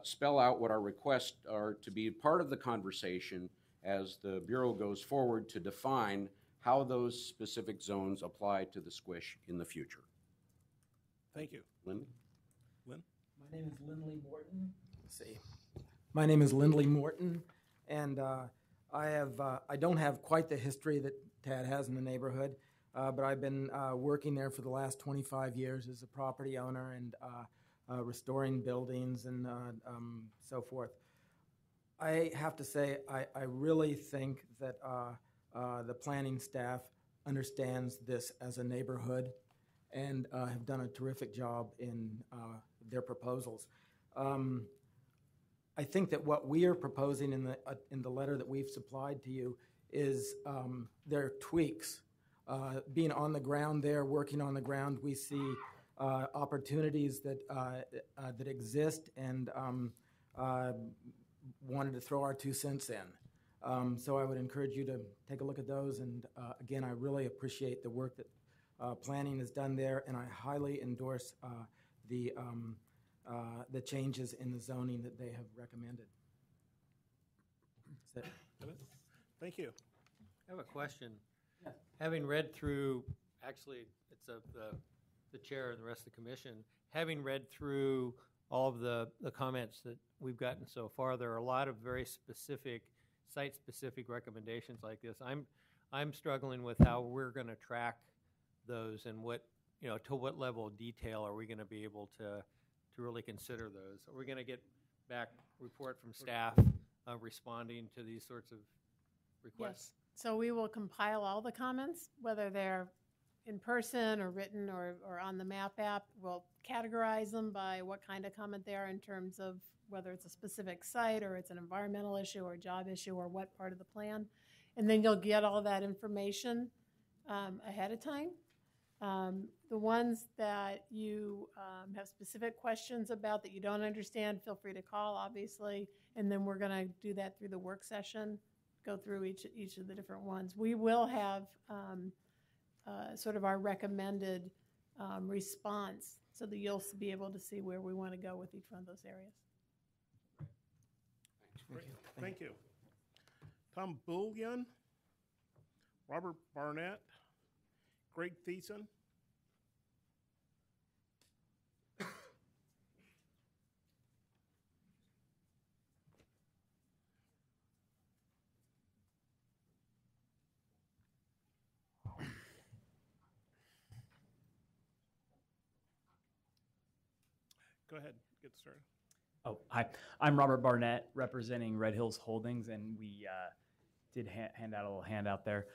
spell out what our requests are to be part of the conversation as the Bureau goes forward to define how those specific zones apply to the Squish in the future. Thank you. Lindley? Lynn? My name is Lindley Morton. Let's see. My name is Lindley Morton, and I don't have quite the history that Tad has in the neighborhood, but I've been working there for the last 25 years as a property owner and restoring buildings and so forth. I have to say, I really think that the planning staff understands this as a neighborhood and have done a terrific job in their proposals. I think that what we are proposing in the letter that we've supplied to you is there are tweaks. Being on the ground there, working on the ground, we see opportunities that exist and wanted to throw our 2 cents in. So I would encourage you to take a look at those. And again, I really appreciate the work that planning has done there, and I highly endorse the changes in the zoning that they have recommended. That's it. Thank you. I have a question. Yeah. Having read through, actually, it's the chair and the rest of the commission, having read through all of the comments that we've gotten so far, there are a lot of very specific site-specific recommendations like this, I'm struggling with how we're going to track those and what, to what level of detail are we going to be able to really consider those? Are we going to get back report from staff responding to these sorts of requests? Yes. So we will compile all the comments, whether they're in person or written or on the map app. We'll categorize them by what kind of comment they are in terms of whether it's a specific site or it's an environmental issue or a job issue or what part of the plan. And then you'll get all that information ahead of time. The ones that you have specific questions about that you don't understand, feel free to call, obviously. And then we're going to do that through the work session, go through each of the different ones. We will have sort of our recommended response so that you'll be able to see where we want to go with each one of those areas. Thank you. Tom Bullion, Robert Barnett, Greg Thiessen. Go ahead, get started. Oh, hi. I'm Robert Barnett, representing Red Hills Holdings, and we did hand out a little handout there.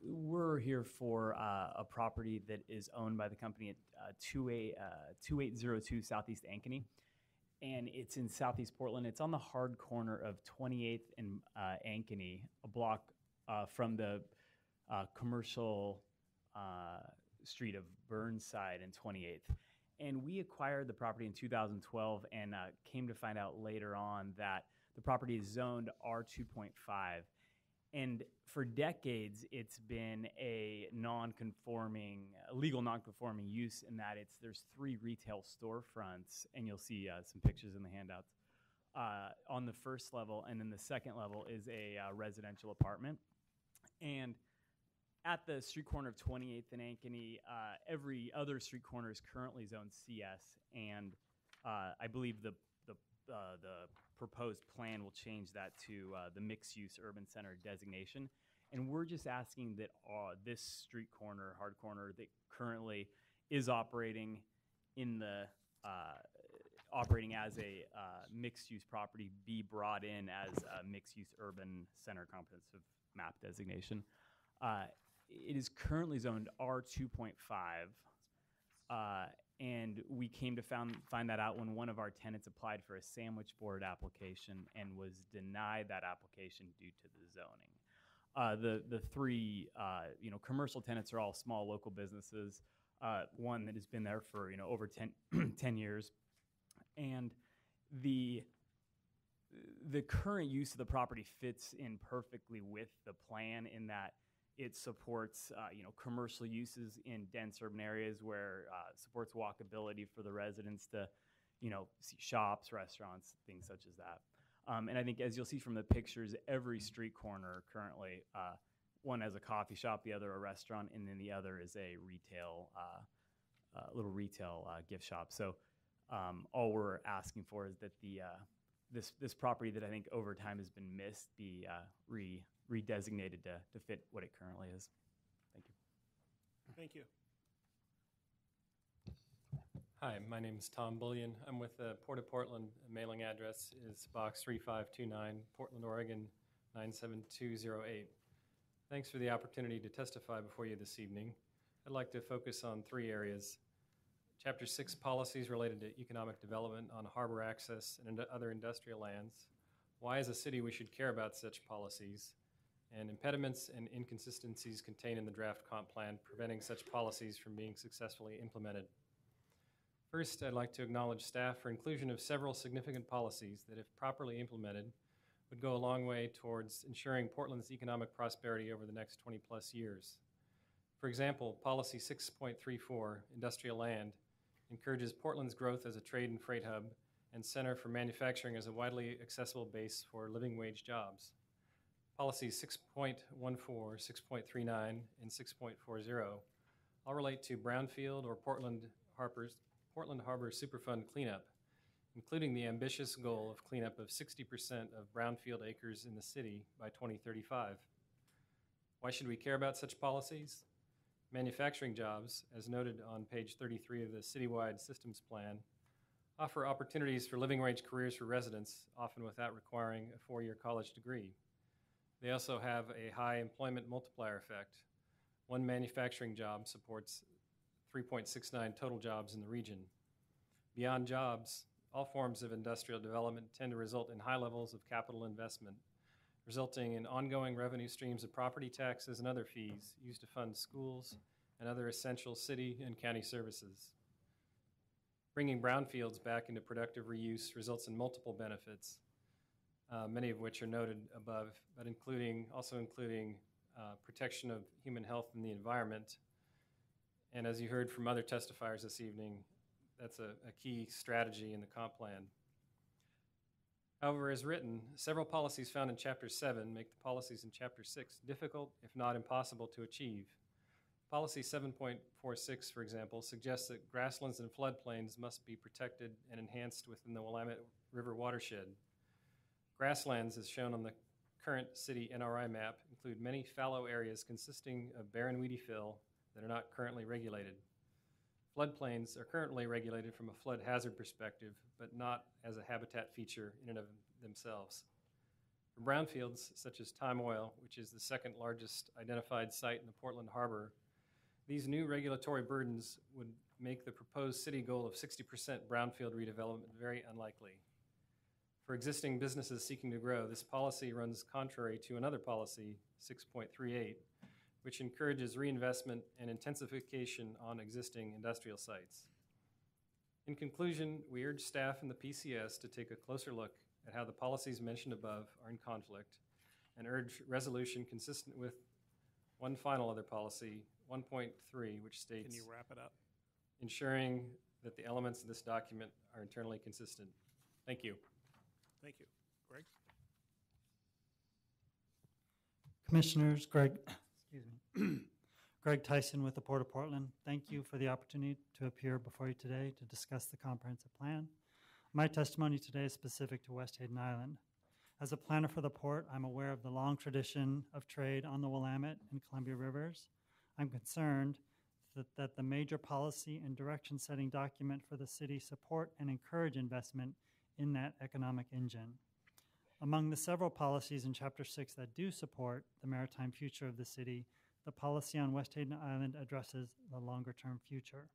We're here for a property that is owned by the company at 2802 Southeast Ankeny, and it's in Southeast Portland. It's on the hard corner of 28th and Ankeny, a block from the commercial street of Burnside and 28th. And we acquired the property in 2012 and came to find out later on that the property is zoned R2.5. And for decades, it's been a legal non-conforming use in that there's 3 retail storefronts, and you'll see some pictures in the handouts, on the first level, and then the second level is a residential apartment. And at the street corner of 28th and Ankeny, every other street corner is currently zoned CS, and I believe the proposed plan will change that to the mixed-use urban center designation. And we're just asking that this street corner, hard corner, that currently is operating operating as a mixed-use property, be brought in as a mixed-use urban center comprehensive map designation. It is currently zoned R2.5, and we came to find that out when one of our tenants applied for a sandwich board application and was denied that application due to the zoning. The 3 commercial tenants are all small local businesses. One that has been there for over 10 years, and the current use of the property fits in perfectly with the plan in that it supports commercial uses in dense urban areas where supports walkability for the residents to see shops, restaurants, things such as that. And I think as you'll see from the pictures, every street corner currently, one has a coffee shop, the other a restaurant, and then the other is a little retail gift shop. So all we're asking for is that this property that I think over time has been missed be redesignated to fit what it currently is. Thank you. Thank you. Hi, my name is Tom Bullion. I'm with the Port of Portland. Mailing address is Box 3529, Portland, Oregon 97208. Thanks for the opportunity to testify before you this evening. I'd like to focus on 3 areas. Chapter 6 policies related to economic development on harbor access and other industrial lands. Why as a city we should care about such policies, and impediments and inconsistencies contained in the draft comp plan preventing such policies from being successfully implemented. First, I'd like to acknowledge staff for inclusion of several significant policies that, if properly implemented, would go a long way towards ensuring Portland's economic prosperity over the next 20-plus years. For example, Policy 6.34, Industrial Land, encourages Portland's growth as a trade and freight hub and center for manufacturing as a widely accessible base for living wage jobs. Policies 6.14, 6.39, and 6.40 all relate to brownfield or Portland Harbor Superfund cleanup including the ambitious goal of cleanup of 60% of brownfield acres in the city by 2035. Why should we care about such policies? Manufacturing jobs, as noted on page 33 of the citywide systems plan, offer opportunities for living wage careers for residents, often without requiring a four-year college degree. They also have a high employment multiplier effect. One manufacturing job supports 3.69 total jobs in the region. Beyond jobs, all forms of industrial development tend to result in high levels of capital investment, resulting in ongoing revenue streams of property taxes and other fees used to fund schools and other essential city and county services. Bringing brownfields back into productive reuse results in multiple benefits, many of which are noted above, but also including protection of human health and the environment. And as you heard from other testifiers this evening, that's a key strategy in the comp plan. However, as written, several policies found in Chapter 7 make the policies in Chapter 6 difficult, if not impossible, to achieve. Policy 7.46, for example, suggests that grasslands and floodplains must be protected and enhanced within the Willamette River watershed. Grasslands, as shown on the current city NRI map, include many fallow areas consisting of barren weedy fill that are not currently regulated. Floodplains are currently regulated from a flood hazard perspective, but not as a habitat feature in and of themselves. For brownfields, such as Time Oil, which is the second largest identified site in the Portland Harbor, these new regulatory burdens would make the proposed city goal of 60% brownfield redevelopment very unlikely. For existing businesses seeking to grow, this policy runs contrary to another policy, 6.38, which encourages reinvestment and intensification on existing industrial sites. In conclusion, we urge staff and the PCS to take a closer look at how the policies mentioned above are in conflict and urge resolution consistent with one final other policy, 1.3, which states, Can you wrap it up? Ensuring that the elements of this document are internally consistent. Thank you. Thank you. Greg? Commissioners, Greg Tyson with the Port of Portland. Thank you for the opportunity to appear before you today to discuss the comprehensive plan. My testimony today is specific to West Hayden Island. As a planner for the port, I'm aware of the long tradition of trade on the Willamette and Columbia Rivers. I'm concerned that the major policy and direction-setting document for the city support and encourage investment in that economic engine. Among the several policies in Chapter 6 that do support the maritime future of the city, the policy on West Hayden Island addresses the longer-term future.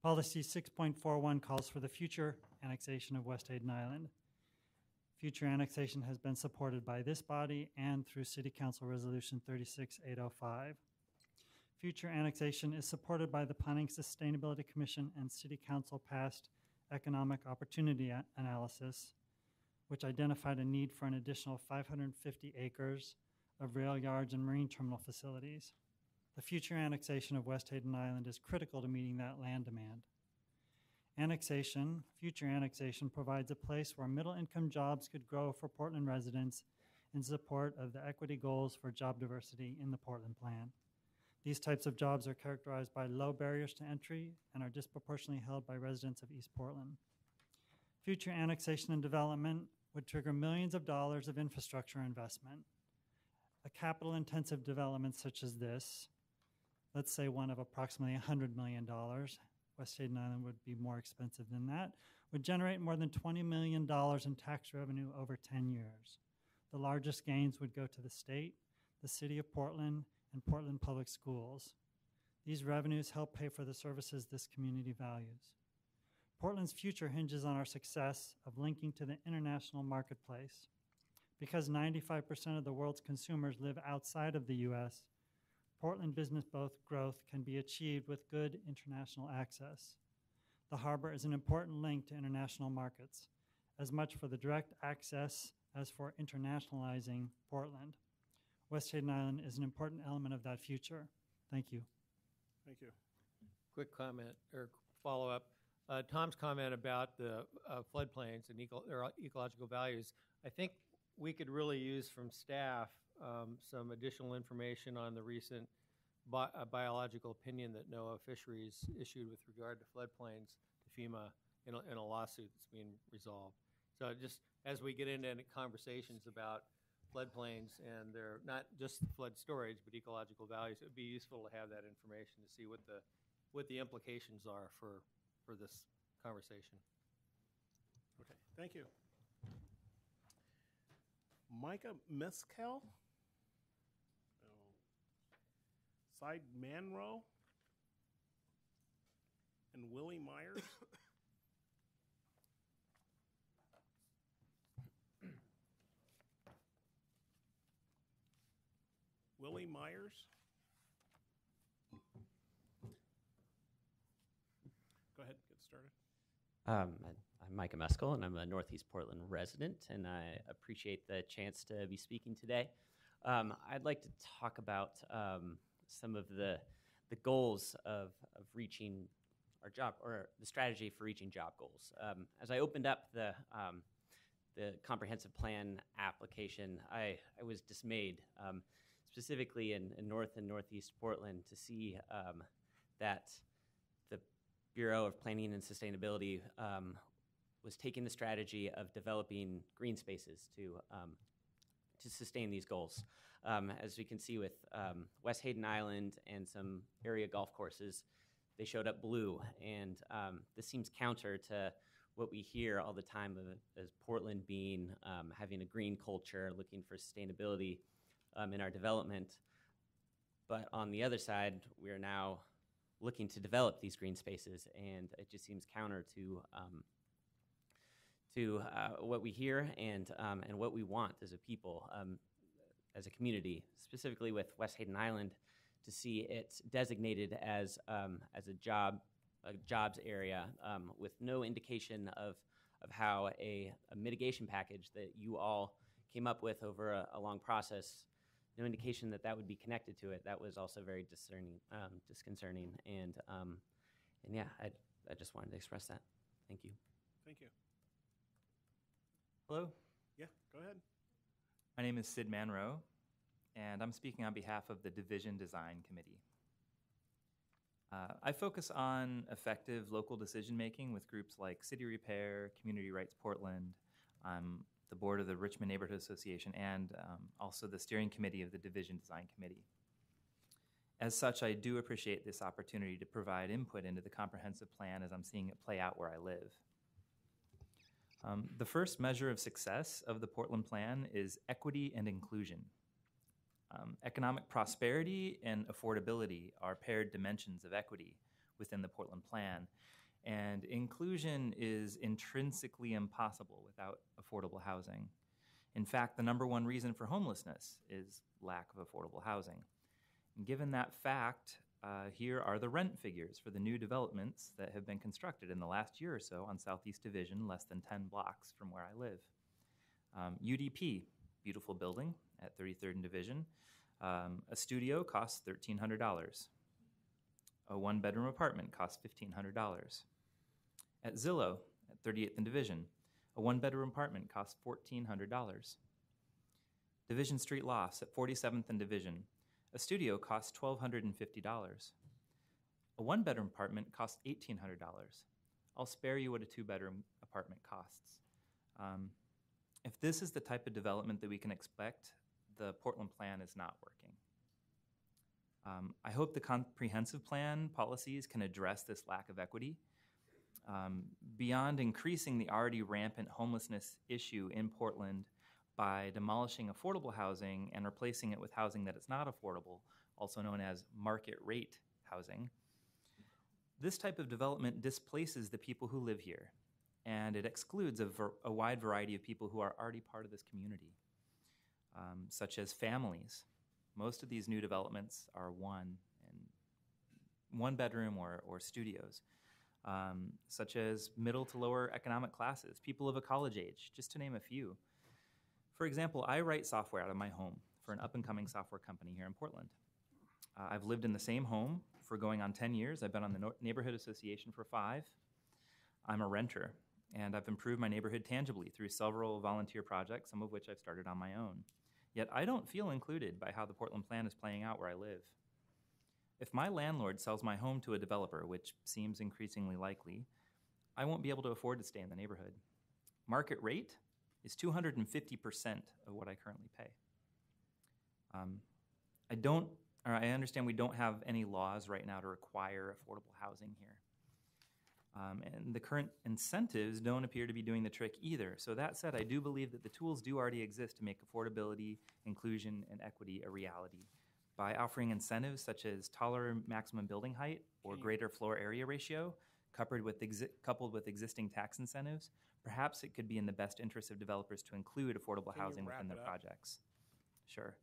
Policy 6.41 calls for the future annexation of West Hayden Island. Future annexation has been supported by this body and through City Council Resolution 36805. Future annexation is supported by the Planning Sustainability Commission and City Council passed economic opportunity analysis, which identified a need for an additional 550 acres of rail yards and marine terminal facilities. The future annexation of West Hayden Island is critical to meeting that land demand. Future annexation provides a place where middle-income jobs could grow for Portland residents in support of the equity goals for job diversity in the Portland Plan. These types of jobs are characterized by low barriers to entry and are disproportionately held by residents of East Portland. Future annexation and development would trigger millions of dollars of infrastructure investment. A capital-intensive development such as this, let's say one of approximately $100 million, West Hayden Island would be more expensive than that, would generate more than $20 million in tax revenue over 10 years. The largest gains would go to the state, the city of Portland, and Portland Public Schools. These revenues help pay for the services this community values. Portland's future hinges on our success of linking to the international marketplace. Because 95% of the world's consumers live outside of the U.S., Portland business growth can be achieved with good international access. The harbor is an important link to international markets, as much for the direct access as for internationalizing Portland. West Hayden Island is an important element of that future. Thank you. Thank you. Quick comment or follow-up. Tom's comment about the floodplains and ecological values, I think we could really use from staff some additional information on the recent biological opinion that NOAA Fisheries issued with regard to floodplains to FEMA in a lawsuit that's being resolved. So just as we get into conversations about floodplains and they're not just flood storage, but ecological values, it would be useful to have that information to see what the implications are for this conversation. Okay, thank you. Micah Mescal, Side Manro, and Willie Myers. Willie Myers. Go ahead, get started. I'm Micah Mescal, and I'm a Northeast Portland resident, and I appreciate the chance to be speaking today. I'd like to talk about some of the goals of reaching our job, or the strategy for reaching job goals. As I opened up the comprehensive plan application, I was dismayed, specifically in North and Northeast Portland, to see that the Bureau of Planning and Sustainability was taking the strategy of developing green spaces to sustain these goals. As we can see with West Hayden Island and some area golf courses, they showed up blue, and this seems counter to what we hear all the time as Portland being having a green culture, looking for sustainability in our development. But on the other side, we are now looking to develop these green spaces, and it just seems counter to what we hear and what we want as a people, as a community, specifically with West Hayden Island, to see it designated as a jobs area with no indication of how a mitigation package that you all came up with over a long process, no indication that would be connected to it. That was also very disconcerting, and yeah, I just wanted to express that. Thank you. Thank you. Hello. Yeah, go ahead. My name is Sid Manroe, and I'm speaking on behalf of the Division Design Committee. I focus on effective local decision-making with groups like City Repair, Community Rights Portland. I'm the board of the Richmond Neighborhood Association, and also the steering committee of the Division Design Committee. As such, I do appreciate this opportunity to provide input into the comprehensive plan as I'm seeing it play out where I live. The first measure of success of the Portland Plan is equity and inclusion. Economic prosperity and affordability are paired dimensions of equity within the Portland Plan, and inclusion is intrinsically impossible without affordable housing. In fact, the #1 reason for homelessness is lack of affordable housing. And given that fact, here are the rent figures for the new developments that have been constructed in the last year or so on Southeast Division, less than 10 blocks from where I live. UDP, beautiful building at 33rd and Division. A studio costs $1,300. A one-bedroom apartment costs $1,500. At Zillow, at 38th and Division, a one-bedroom apartment costs $1,400. Division Street Lofts at 47th and Division, a studio costs $1,250. A one-bedroom apartment costs $1,800. I'll spare you what a two-bedroom apartment costs. If this is the type of development that we can expect, the Portland Plan is not working. I hope the comprehensive plan policies can address this lack of equity. Beyond increasing the already rampant homelessness issue in Portland by demolishing affordable housing and replacing it with housing that is not affordable, also known as market rate housing, this type of development displaces the people who live here, and it excludes a wide variety of people who are already part of this community, such as families. Most of these new developments are one bedroom or studios, such as middle to lower economic classes, people of a college age, just to name a few. For example, I write software out of my home for an up-and-coming software company here in Portland. I've lived in the same home for going on 10 years. I've been on the Neighborhood Association for 5. I'm a renter, and I've improved my neighborhood tangibly through several volunteer projects, some of which I've started on my own. Yet I don't feel included by how the Portland Plan is playing out where I live. If my landlord sells my home to a developer, which seems increasingly likely, I won't be able to afford to stay in the neighborhood. Market rate is 250% of what I currently pay. I understand we don't have any laws right now to require affordable housing here. And the current incentives don't appear to be doing the trick either. So that said, I do believe that the tools do already exist to make affordability, inclusion, and equity a reality. By offering incentives such as taller maximum building height or greater floor area ratio, coupled with existing tax incentives, perhaps it could be in the best interest of developers to include affordable housing within their projects. Sure.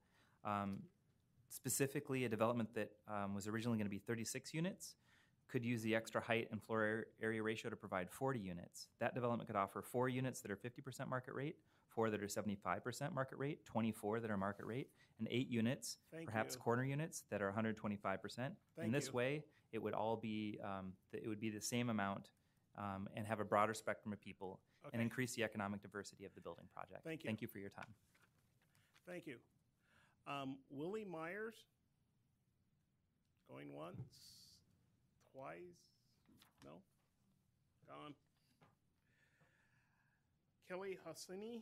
Specifically, a development that was originally going to be 36 units could use the extra height and floor area ratio to provide 40 units. That development could offer 4 units that are 50% market rate, 4 that are 75% market rate, 24 that are market rate, and 8 units, perhaps corner units, that are 125%. In this way, it would all be it would be the same amount and have a broader spectrum of people and increase the economic diversity of the building project. Thank you. Thank you for your time. Thank you. Willie Myers, going once, twice, no, gone. Kelly Hassini,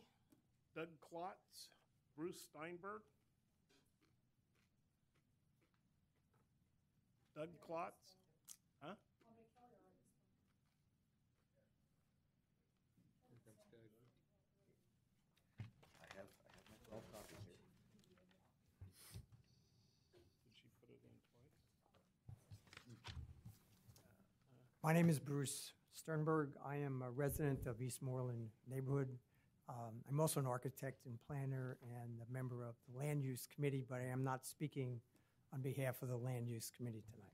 Doug Klotz, Bruce Steinberg. Doug Klotz, huh? I have my 12 copies here. Did she put it in twice? My name is Bruce Sternberg. I am a resident of Eastmoreland neighborhood. I'm also an architect and planner and a member of the Land Use Committee, but I am not speaking on behalf of the Land Use Committee tonight.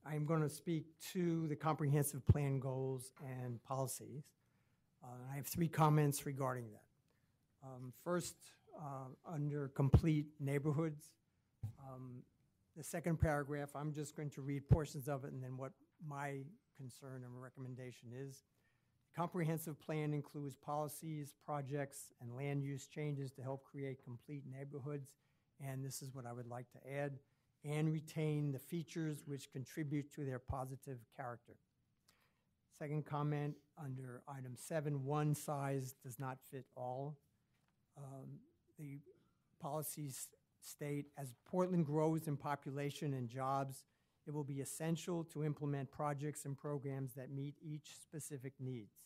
I am going to speak to the comprehensive plan goals and policies. I have 3 comments regarding that. First, under complete neighborhoods, the second paragraph, I'm just going to read portions of it and then what my concern and recommendation is. Comprehensive plan includes policies, projects, and land use changes to help create complete neighborhoods, and this is what I would like to add, and retain the features which contribute to their positive character. Second comment, under item 7, one size does not fit all. The policies state, as Portland grows in population and jobs, it will be essential to implement projects and programs that meet each specific needs.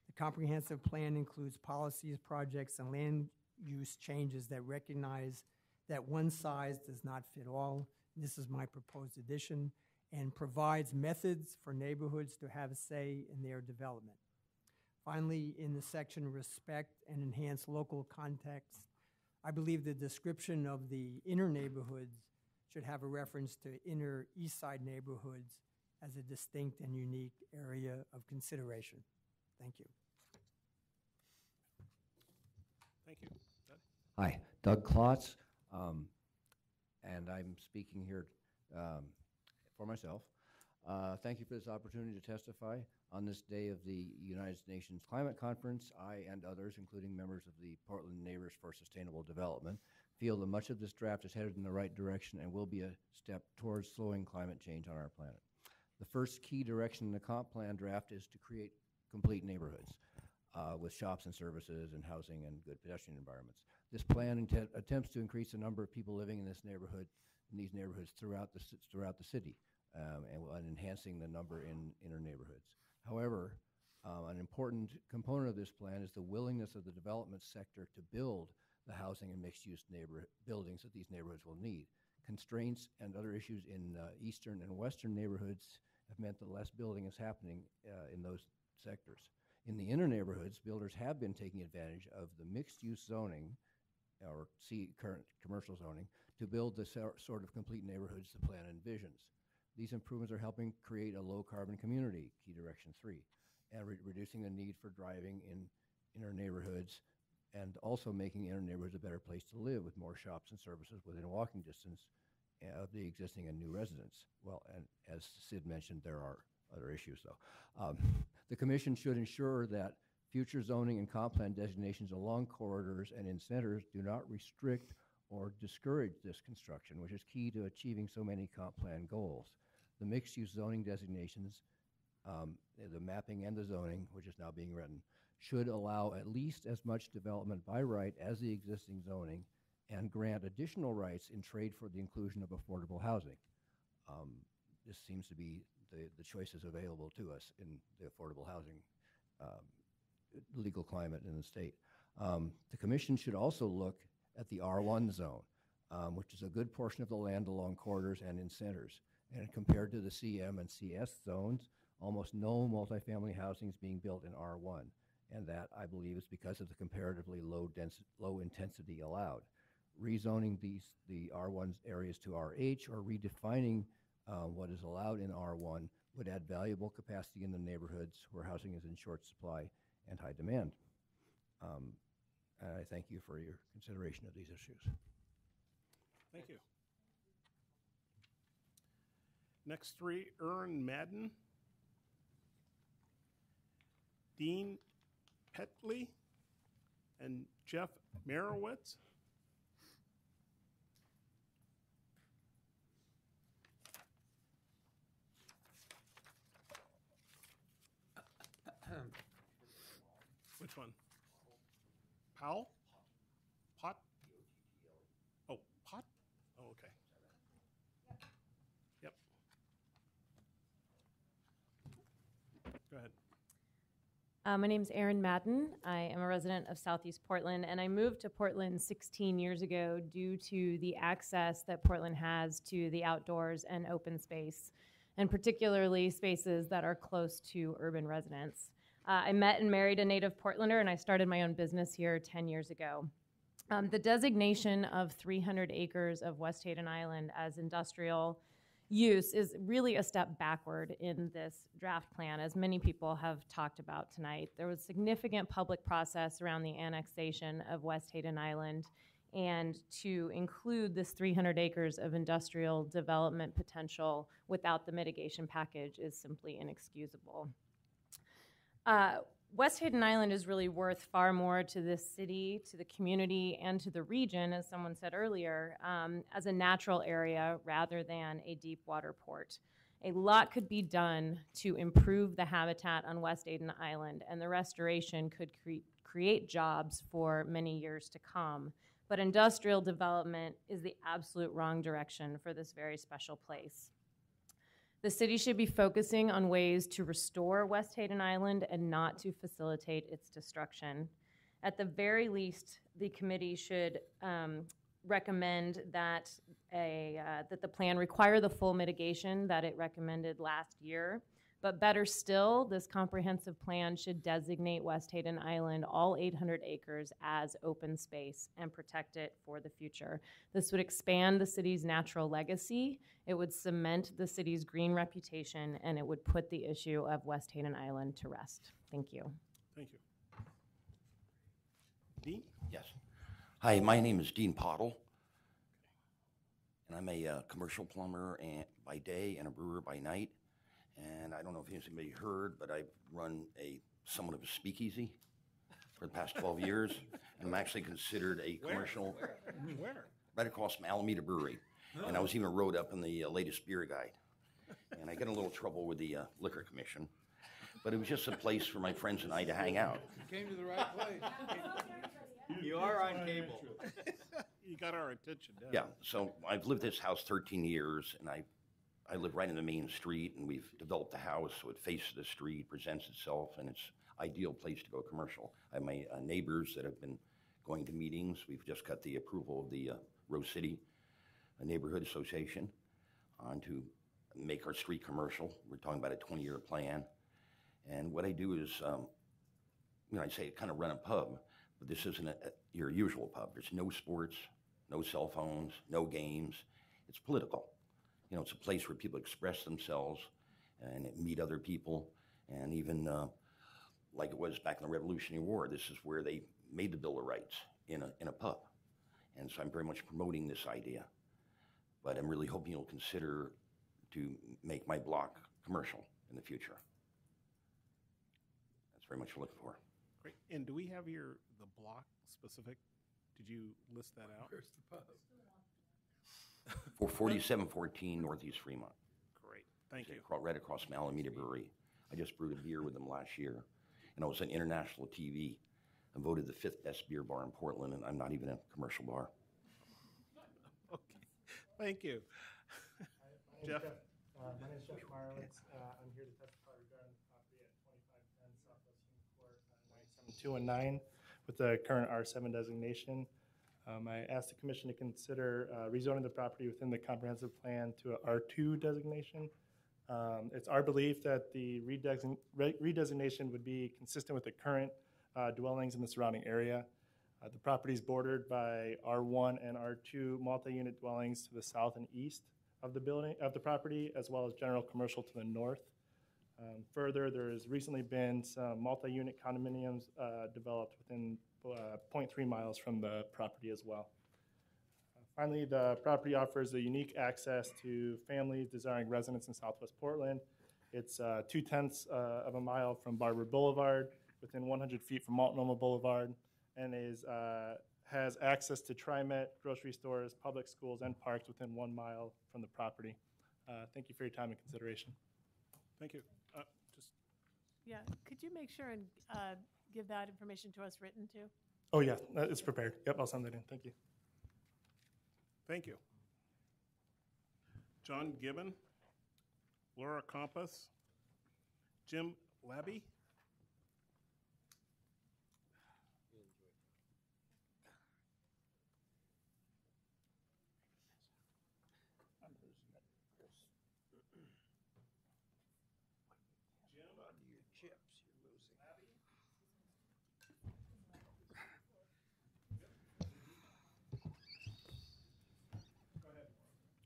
The comprehensive plan includes policies, projects, and land use changes that recognize that one size does not fit all. This is my proposed addition, and provides methods for neighborhoods to have a say in their development. Finally, in the section respect and enhance local context, I believe the description of the inner neighborhoods should have a reference to inner east side neighborhoods as a distinct and unique area of consideration. Thank you. Thank you. Doug? Hi, Doug Klotz, and I'm speaking here for myself. Thank you for this opportunity to testify on this day of the United Nations Climate Conference. I and others, including members of the Portland Neighbors for Sustainable Development, feel that much of this draft is headed in the right direction and will be a step towards slowing climate change on our planet. The first key direction in the comp plan draft is to create complete neighborhoods with shops and services and housing and good pedestrian environments. This plan attempts to increase the number of people living in these neighborhoods throughout the city and enhancing the number in inner neighborhoods. However, an important component of this plan is the willingness of the development sector to build the housing and mixed-use buildings that these neighborhoods will need. Constraints and other issues in eastern and western neighborhoods have meant that less building is happening in those sectors. In the inner neighborhoods, builders have been taking advantage of the mixed-use zoning, or current commercial zoning, to build the sort of complete neighborhoods the plan envisions. These improvements are helping create a low-carbon community, key direction 3, and reducing the need for driving in inner neighborhoods, and also making inner neighborhoods a better place to live with more shops and services within walking distance of the existing and new residents. Well, and as Sid mentioned, there are other issues, though. The Commission should ensure that future zoning and comp plan designations along corridors and in centers do not restrict or discourage this construction, which is key to achieving so many comp plan goals. The mixed-use zoning designations the mapping and the zoning, which is now being written, should allow at least as much development by right as the existing zoning and grant additional rights in trade for the inclusion of affordable housing. This seems to be the choices available to us in the affordable housing legal climate in the state. The commission should also look at the R1 zone, which is a good portion of the land along corridors and in centers. And compared to the CM and CS zones, almost no multifamily housing is being built in R1. And that, I believe, is because of the comparatively low intensity allowed. Rezoning the R1 areas to RH or redefining what is allowed in R1 would add valuable capacity in the neighborhoods where housing is in short supply and high demand. And I thank you for your consideration of these issues. Thank you. Next three, Ern Madden, Dean Petley, and Jeff Merowitz. Which one? Powell? Pot? Oh, Pot? Oh, okay. Yep. Go ahead. My name's Erin Madden. I am a resident of Southeast Portland, and I moved to Portland 16 years ago due to the access that Portland has to the outdoors and open space, and particularly spaces that are close to urban residents. I met and married a native Portlander, and I started my own business here 10 years ago. The designation of 300 acres of West Hayden Island as industrial use is really a step backward in this draft plan, as many people have talked about tonight. There was significant public process around the annexation of West Hayden Island, and to include this 300 acres of industrial development potential without the mitigation package is simply inexcusable. West Hayden Island is really worth far more to this city, to the community, and to the region, as someone said earlier, as a natural area rather than a deep water port. A lot could be done to improve the habitat on West Hayden Island, and the restoration could create jobs for many years to come. But industrial development is the absolute wrong direction for this very special place. The city should be focusing on ways to restore West Hayden Island and not to facilitate its destruction. At the very least, the committee should recommend that that the plan require the full mitigation that it recommended last year. But better still, this comprehensive plan should designate West Hayden Island, all 800 acres, as open space and protect it for the future. This would expand the city's natural legacy, it would cement the city's green reputation, and it would put the issue of West Hayden Island to rest. Thank you. Thank you. Dean? Yes. Hi, my name is Dean Pottle, and I'm a commercial plumber by day and a brewer by night. And I don't know if anybody heard, but I've run somewhat of a speakeasy for the past 12 years. And I'm actually considered a commercial. Where? Right across from Alameda Brewery. And I was even wrote up in the latest beer guide. And I got in a little trouble with the Liquor Commission. But it was just a place for my friends and I to hang out. You came to the right place. You are on cable. You got our attention. Yeah, so I've lived this house 13 years, and I live right in the main street, and we've developed a house so it faces the street, presents itself, and it's an ideal place to go commercial. I have my neighbors that have been going to meetings. We've just got the approval of the Rose City Neighborhood Association to make our street commercial. We're talking about a 20-year plan. And what I do is, I'd say kind of run a pub, but this isn't your usual pub. There's no sports, no cell phones, no games. It's political. It's a place where people express themselves and meet other people, and even like it was back in the Revolutionary War, this is where they made the Bill of Rights in a pub. And so I'm very much promoting this idea. But I'm really hoping you'll consider to make my block commercial in the future. That's very much what we're looking for. Great. And do we have the block specific? Did you list that out? Where's the pub? For 4714 Northeast Fremont. Great. Thank you. Right across from Alameda Brewery. I just brewed a beer with them last year, and I was on international TV. I voted the 5th best beer bar in Portland, and I'm not even a commercial bar. Okay, thank you. Jeff? My name is Jeff Marlitz. I'm here to testify regarding the property at 2510 Southwest Hume Court, 97219, with the current R7 designation. I asked the commission to consider rezoning the property within the comprehensive plan to a R2 designation. It's our belief that the redesignation would be consistent with the current dwellings in the surrounding area. The property is bordered by R1 and R2 multi-unit dwellings to the south and east of the property, as well as general commercial to the north. Further, there has recently been some multi-unit condominiums developed within 0.3 miles from the property as well. Finally, the property offers a unique access to families desiring residence in Southwest Portland. It's 0.2 of a mile from Barber Boulevard, within 100 feet from Multnomah Boulevard, and has access to TriMet, grocery stores, public schools, and parks within 1 mile from the property. Thank you for your time and consideration. Thank you. Yeah, could you make sure and give that information to us written too? Oh yeah, it's prepared. Yep, I'll send it in. Thank you. Thank you. John Gibbon, Laura Compass, Jim Labby.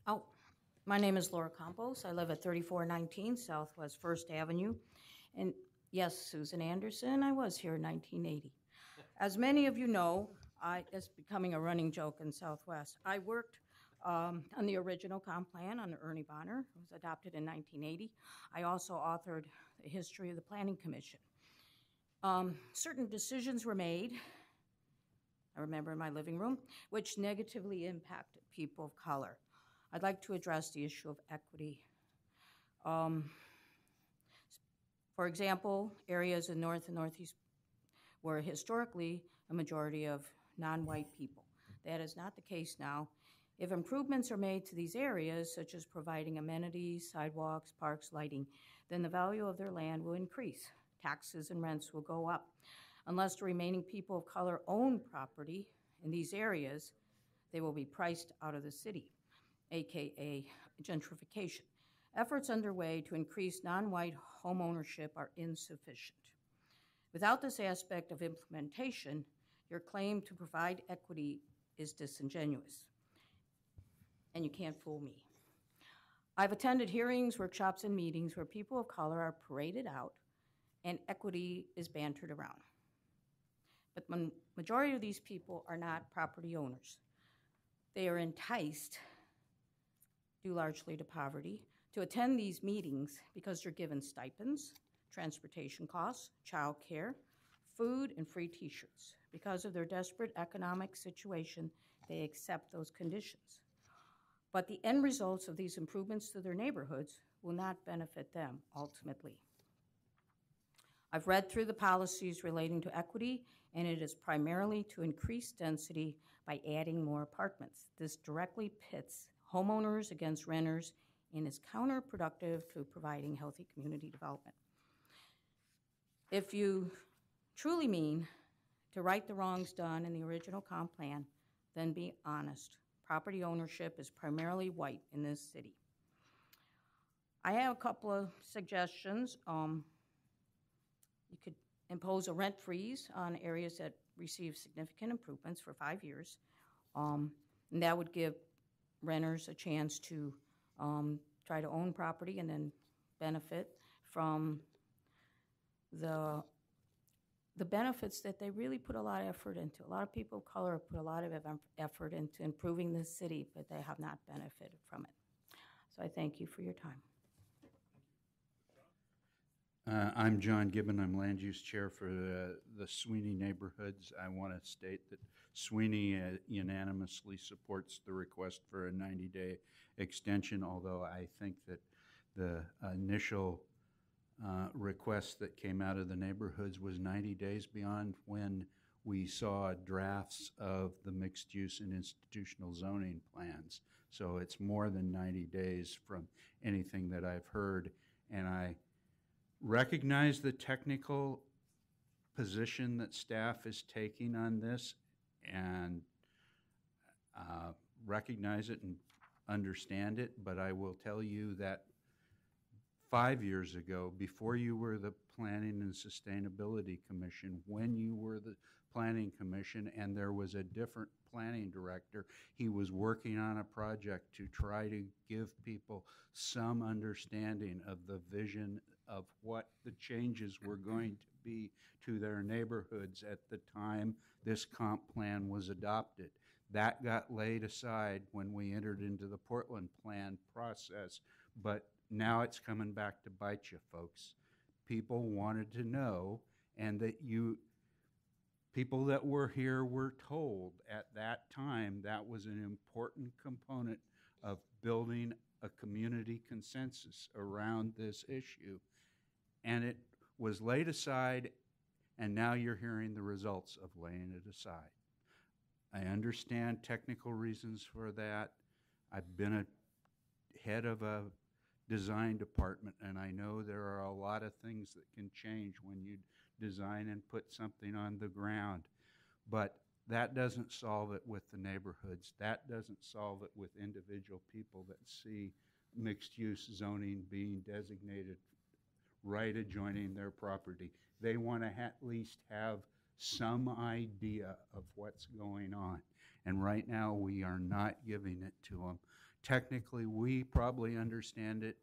Oh, my name is Laura Campos. I live at 3419 Southwest 1st Avenue. And yes, Susan Anderson, I was here in 1980. As many of you know, it's becoming a running joke in Southwest. I worked on the original comp plan under Ernie Bonner. It was adopted in 1980. I also authored the history of the Planning Commission. Certain decisions were made, I remember in my living room, which negatively impacted people of color. I'd like to address the issue of equity. For example, areas in North and Northeast were historically a majority of non-white people. That is not the case now. If improvements are made to these areas, such as providing amenities, sidewalks, parks, lighting, then the value of their land will increase. Taxes and rents will go up. Unless the remaining people of color own property in these areas, they will be priced out of the city, AKA gentrification. Efforts underway to increase non-white home ownership are insufficient. Without this aspect of implementation, your claim to provide equity is disingenuous, and you can't fool me. I've attended hearings, workshops, and meetings where people of color are paraded out and equity is bantered around. But the majority of these people are not property owners. They are enticed, due largely to poverty, to attend these meetings because they're given stipends, transportation costs, child care, food, and free t-shirts. Because of their desperate economic situation, they accept those conditions. But the end results of these improvements to their neighborhoods will not benefit them ultimately. I've read through the policies relating to equity, and it is primarily to increase density by adding more apartments. This directly pits homeowners against renters and is counterproductive to providing healthy community development. If you truly mean to right the wrongs done in the original comp plan, then be honest. Property ownership is primarily white in this city. I have a couple of suggestions. You could impose a rent freeze on areas that receive significant improvements for 5 years. And that would give renters a chance to try to own property and then benefit from the benefits that they really put a lot of effort into. A lot of people of color have put a lot of effort into improving this city, but they have not benefited from it. So I thank you for your time. I'm John Gibbon. I'm Land Use Chair for the Sweeney neighborhoods. I want to state that Sweeney unanimously supports the request for a 90-day extension, although I think that the initial request that came out of the neighborhoods was 90 days beyond when we saw drafts of the mixed-use and institutional zoning plans. So it's more than 90 days from anything that I've heard. And I recognize the technical position that staff is taking on this and recognize it and understand it, but I will tell you that 5 years ago, before you were the Planning and Sustainability Commission, when you were the Planning Commission and there was a different planning director, he was working on a project to try to give people some understanding of the vision of what the changes were going to be to their neighborhoods at the time this comp plan was adopted. That got laid aside when we entered into the Portland plan process, but now it's coming back to bite you, folks. People wanted to know, and that people that were here were told at that time that was an important component of building a community consensus around this issue. And it was laid aside, and now you're hearing the results of laying it aside. I understand technical reasons for that. I've been a head of a design department, and I know there are a lot of things that can change when you design and put something on the ground. But that doesn't solve it with the neighborhoods. That doesn't solve it with individual people that see mixed-use zoning being designated right adjoining their property. They want to at least have some idea of what's going on. And right now, we are not giving it to them. Technically, we probably understand it.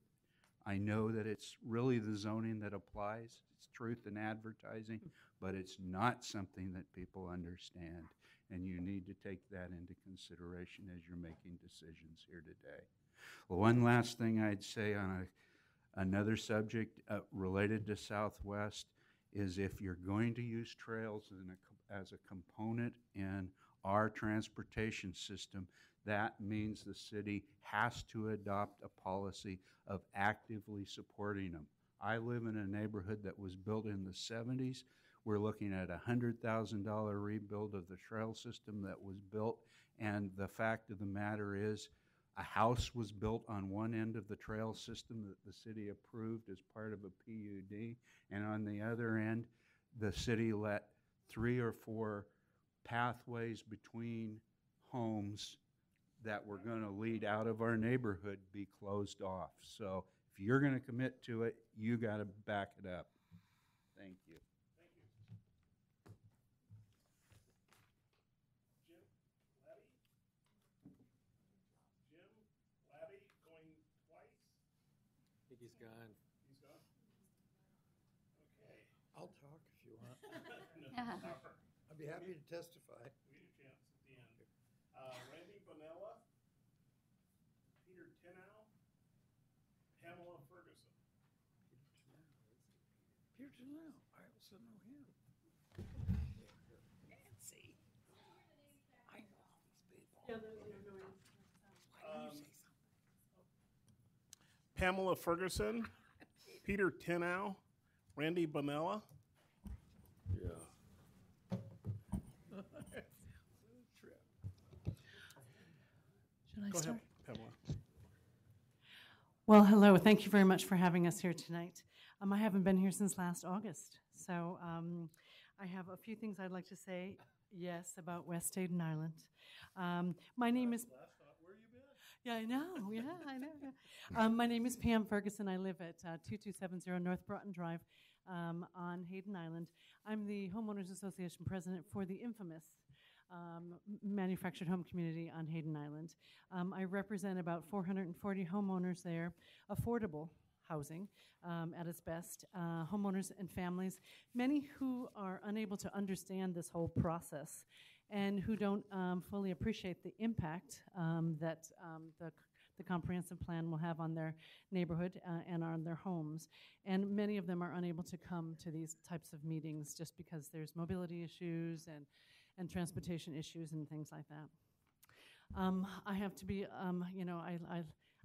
I know that it's really the zoning that applies. It's truth in advertising, but it's not something that people understand. And you need to take that into consideration as you're making decisions here today. Well, one last thing I'd say on another subject related to Southwest is if you're going to use trails as a component in our transportation system, that means the city has to adopt a policy of actively supporting them. I live in a neighborhood that was built in the 70s. We're looking at a $100,000 rebuild of the trail system that was built, and the fact of the matter is a house was built on one end of the trail system that the city approved as part of a PUD, and on the other end, the city let 3 or 4 pathways between homes that were going to lead out of our neighborhood be closed off. So if you're going to commit to it, you got to back it up. Thank you. I think he's gone. He's gone? Okay. I'll talk if you want. No. I'd be happy to testify. We get a chance at the end. Randy Bonella, Peter Tenow, Pamela Ferguson. Peter Janelle, I also know him. Nancy. I know all these people. Why don't you say something? Pamela Ferguson, Peter Tenow, Randy Bonella. Yeah. Should I Go start? ahead, Pamela. Well, hello. Thank you very much for having us here tonight. I haven't been here since last August, so I have a few things I'd like to say, yes, about West Hayden Island. My name is... Yeah, I know. Yeah, I know. Yeah. My name is Pam Ferguson. I live at 2270 North Broughton Drive on Hayden Island. I'm the Homeowners Association president for the infamous manufactured home community on Hayden Island. I represent about 440 homeowners there, affordable housing at its best, homeowners and families, many who are unable to understand this whole process and who don't fully appreciate the impact that the comprehensive plan will have on their neighborhood and on their homes. And many of them are unable to come to these types of meetings just because there's mobility issues and transportation issues and things like that. I have to be,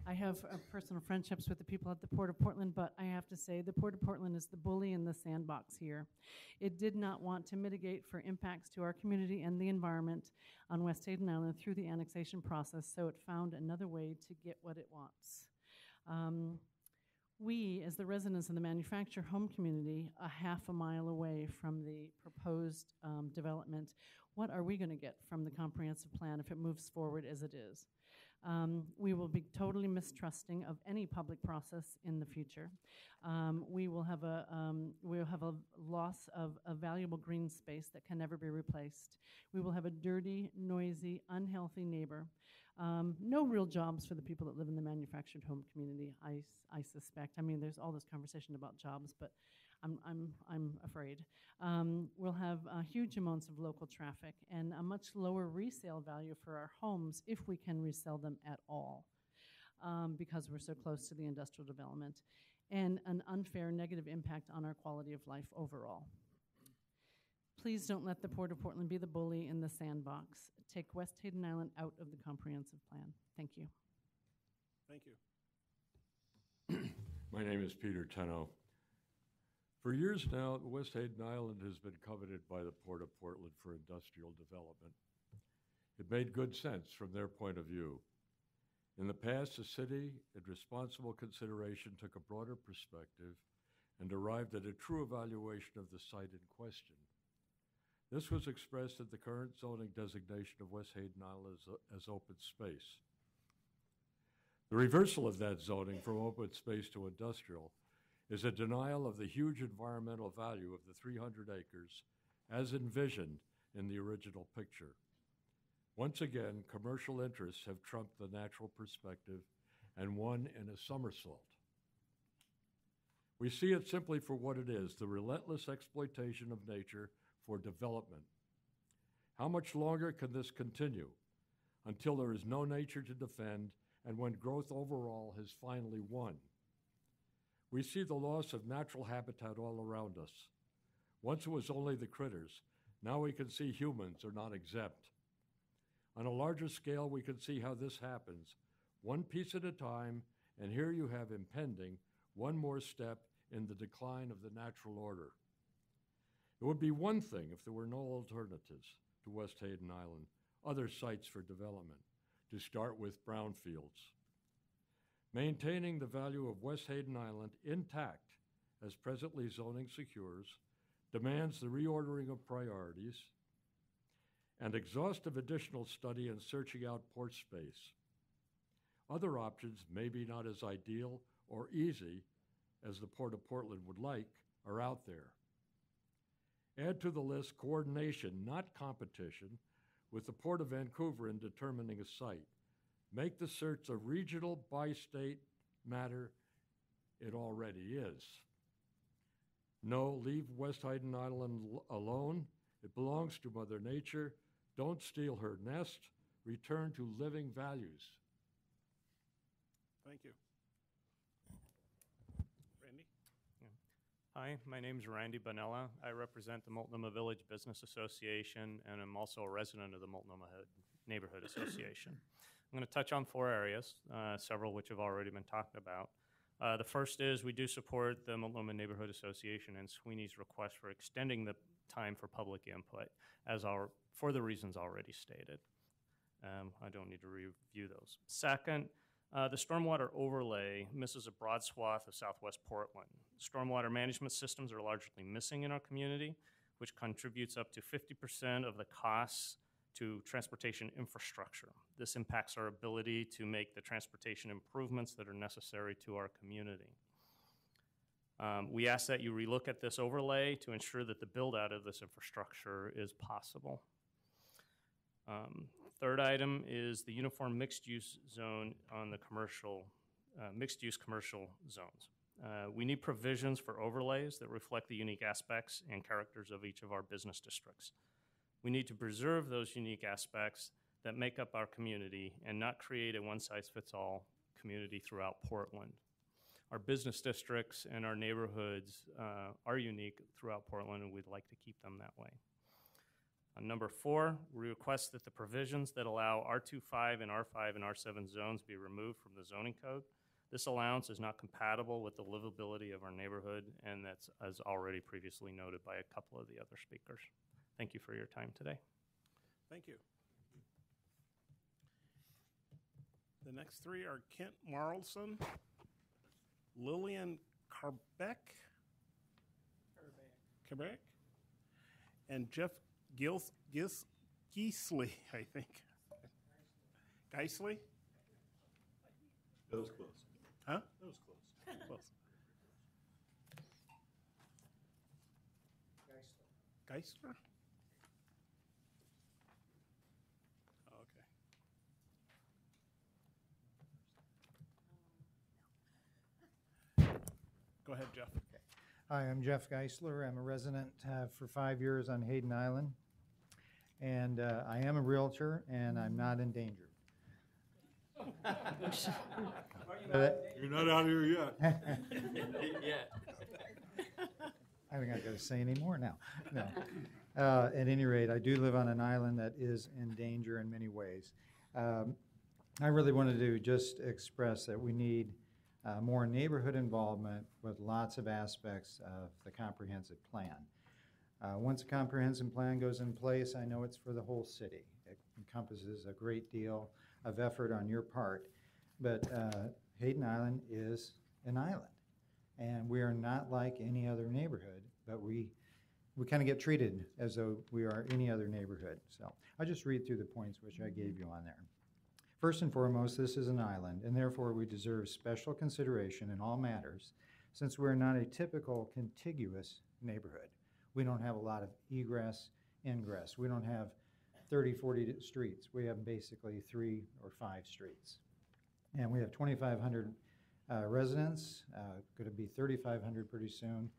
I have personal friendships with the people at the Port of Portland, but I have to say the Port of Portland is the bully in the sandbox here. It did not want to mitigate for impacts to our community and the environment on West Hayden Island through the annexation process, so it found another way to get what it wants. We, as the residents of the manufactured home community, a half a mile away from the proposed development, what are we going to get from the comprehensive plan if it moves forward as it is? We will be totally mistrusting of any public process in the future. We will have a loss of a valuable green space that can never be replaced. We will have a dirty, noisy, unhealthy neighbor. No real jobs for the people that live in the manufactured home community, I suspect. I mean, there's all this conversation about jobs, but I'm afraid. We'll have huge amounts of local traffic and a much lower resale value for our homes if we can resell them at all, because we're so close to the industrial development, and an unfair negative impact on our quality of life overall. Please don't let the Port of Portland be the bully in the sandbox. Take West Hayden Island out of the comprehensive plan. Thank you. Thank you. My name is Peter Tenno. For years now, West Hayden Island has been coveted by the Port of Portland for industrial development. It made good sense from their point of view. In the past, the city, in responsible consideration, took a broader perspective and arrived at a true evaluation of the site in question. This was expressed in the current zoning designation of West Hayden Island as open space. The reversal of that zoning from open space to industrial is a denial of the huge environmental value of the 300 acres as envisioned in the original picture. Once again, commercial interests have trumped the natural perspective and won in a somersault. We see it simply for what it is, the relentless exploitation of nature for development. How much longer can this continue until there is no nature to defend and when growth overall has finally won? We see the loss of natural habitat all around us. Once it was only the critters. Now we can see humans are not exempt. On a larger scale, we can see how this happens, one piece at a time, and here you have impending one more step in the decline of the natural order. It would be one thing if there were no alternatives to West Hayden Island, other sites for development, to start with brownfields. Maintaining the value of West Hayden Island intact, as presently zoning secures, demands the reordering of priorities and exhaustive additional study and searching out port space. Other options, maybe not as ideal or easy as the Port of Portland would like, are out there. Add to the list coordination, not competition, with the Port of Vancouver in determining a site. Make the search a regional bi-state matter. It already is. No, leave West Hayden Island alone. It belongs to Mother Nature. Don't steal her nest. Return to living values. Thank you. Randy? Hi, my name is Randy Bonella. I represent the Multnomah Village Business Association, and I'm also a resident of the Multnomah Neighborhood Association. I'm going to touch on 4 areas, several which have already been talked about. The first is we do support the Multnomah Neighborhood Association and Sweeney's request for extending the time for public input for the reasons already stated. I don't need to review those. Second, the stormwater overlay misses a broad swath of southwest Portland. Stormwater management systems are largely missing in our community, which contributes up to 50% of the costs to transportation infrastructure. This impacts our ability to make the transportation improvements that are necessary to our community. We ask that you relook at this overlay to ensure that the build out of this infrastructure is possible. Third item is the uniform mixed use zone on the mixed use commercial zones. We need provisions for overlays that reflect the unique aspects and characters of each of our business districts. We need to preserve those unique aspects that make up our community and not create a one-size-fits-all community throughout Portland. Our business districts and our neighborhoods are unique throughout Portland, and we'd like to keep them that way. Number 4, we request that the provisions that allow R25 and R5 and R7 zones be removed from the zoning code. This allowance is not compatible with the livability of our neighborhood, and that's as already previously noted by a couple of the other speakers. Thank you for your time today. Thank you. The next 3 are Kent Marlson, Lillian Carbeck, and Jeff Geesley, I think. Geisley? That was close. Huh? That was close. Close. Geisler? Okay. Go ahead, Jeff. Hi, I'm Jeff Geisler. I'm a resident for 5 years on Hayden Island. And I am a realtor, and I'm not endangered. You're not out here yet. I think I got to say any more now. No. At any rate, I do live on an island that is in danger in many ways. I really wanted to just express that we need more neighborhood involvement with lots of aspects of the comprehensive plan. Once a comprehensive plan goes in place, I know it's for the whole city. It encompasses a great deal of effort on your part, but Hayden Island is an island, and we are not like any other neighborhood, but we kind of get treated as though we are any other neighborhood. So I'll just read through the points which I gave you on there. First and foremost, this is an island, and therefore we deserve special consideration in all matters, since we're not a typical contiguous neighborhood. We don't have a lot of egress, ingress. We don't have 30, 40 streets. We have basically 3 or 5 streets. And we have 2,500 residents, going to be 3,500 pretty soon.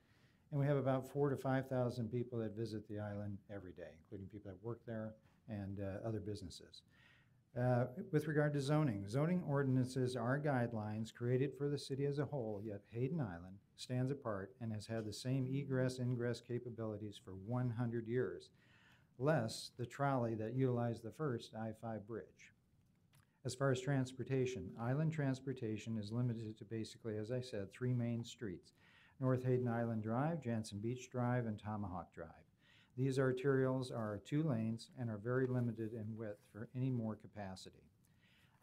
And we have about 4,000 to 5,000 people that visit the island every day, including people that work there and other businesses. With regard to zoning, zoning ordinances are guidelines created for the city as a whole, yet Hayden Island stands apart and has had the same egress-ingress capabilities for 100 years, less the trolley that utilized the first I-5 bridge. As far as transportation, island transportation is limited to basically, as I said, 3 main streets: North Hayden Island Drive, Jansen Beach Drive, and Tomahawk Drive. These arterials are 2 lanes and are very limited in width for any more capacity.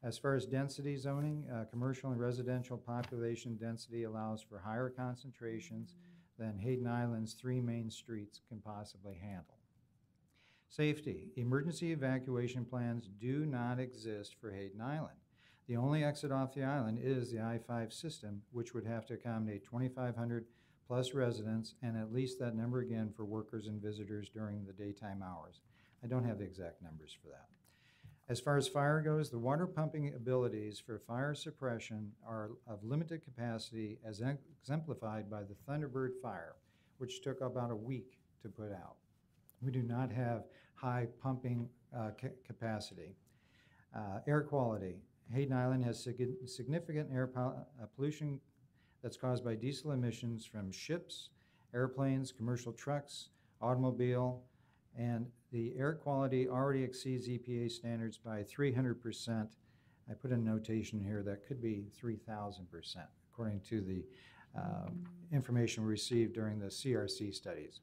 As far as density zoning, commercial and residential population density allows for higher concentrations than Hayden Island's 3 main streets can possibly handle. Safety. Emergency evacuation plans do not exist for Hayden Island. The only exit off the island is the I-5 system, which would have to accommodate 2,500 plus residents, and at least that number again for workers and visitors during the daytime hours. I don't have the exact numbers for that. As far as fire goes, the water pumping abilities for fire suppression are of limited capacity, as exemplified by the Thunderbird fire, which took about a week to put out. We do not have high pumping capacity. Air quality. Hayden Island has significant air pollution that's caused by diesel emissions from ships, airplanes, commercial trucks, automobile, and the air quality already exceeds EPA standards by 300%. I put a notation here that could be 3,000%, according to the information we received during the CRC studies.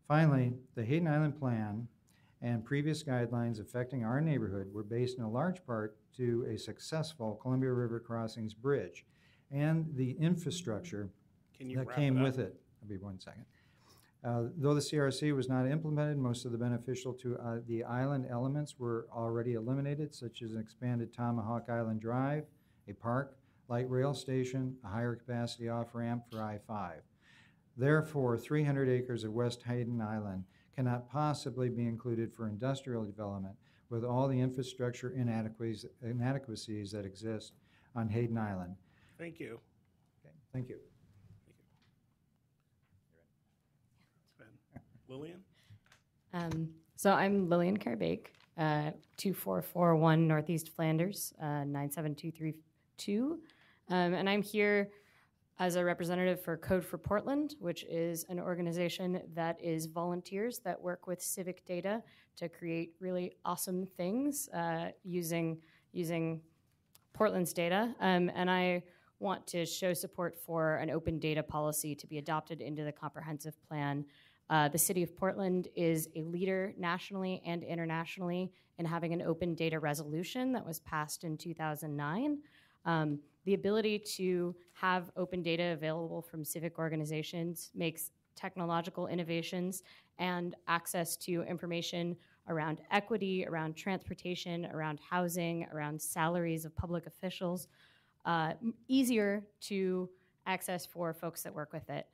Finally, the Hayden Island Plan and previous guidelines affecting our neighborhood were based in a large part to a successful Columbia River Crossings Bridge and the infrastructure that came with it. I'll be 1 second. Though the CRC was not implemented, most of the beneficial to the island elements were already eliminated, such as an expanded Tomahawk Island Drive, a park, light rail station, a higher capacity off-ramp for I-5. Therefore, 300 acres of West Hayden Island cannot possibly be included for industrial development with all the infrastructure inadequacies that exist on Hayden Island. Thank you. Okay, thank you. Lillian? So I'm Lillian Carbeck, 2441 Northeast Flanders, 97232. And I'm here as a representative for Code for Portland, which is an organization that is volunteers that work with civic data to create really awesome things using Portland's data. And I want to show support for an open data policy to be adopted into the comprehensive plan. The City of Portland is a leader nationally and internationally in having an open data resolution that was passed in 2009. The ability to have open data available from civic organizations makes technological innovations and access to information around equity, around transportation, around housing, around salaries of public officials easier to access for folks that work with it.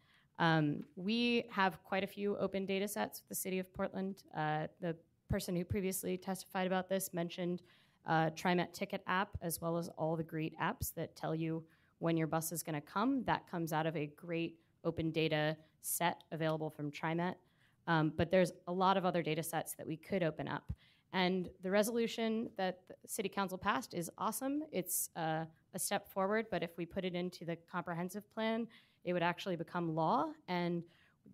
We have quite a few open data sets with the City of Portland. The person who previously testified about this mentioned TriMet Ticket app, as well as all the great apps that tell you when your bus is going to come. That comes out of a great open data set available from TriMet. But there's a lot of other data sets that we could open up. And the resolution that the City Council passed is awesome. It's a step forward, but if we put it into the comprehensive plan, it would actually become law. And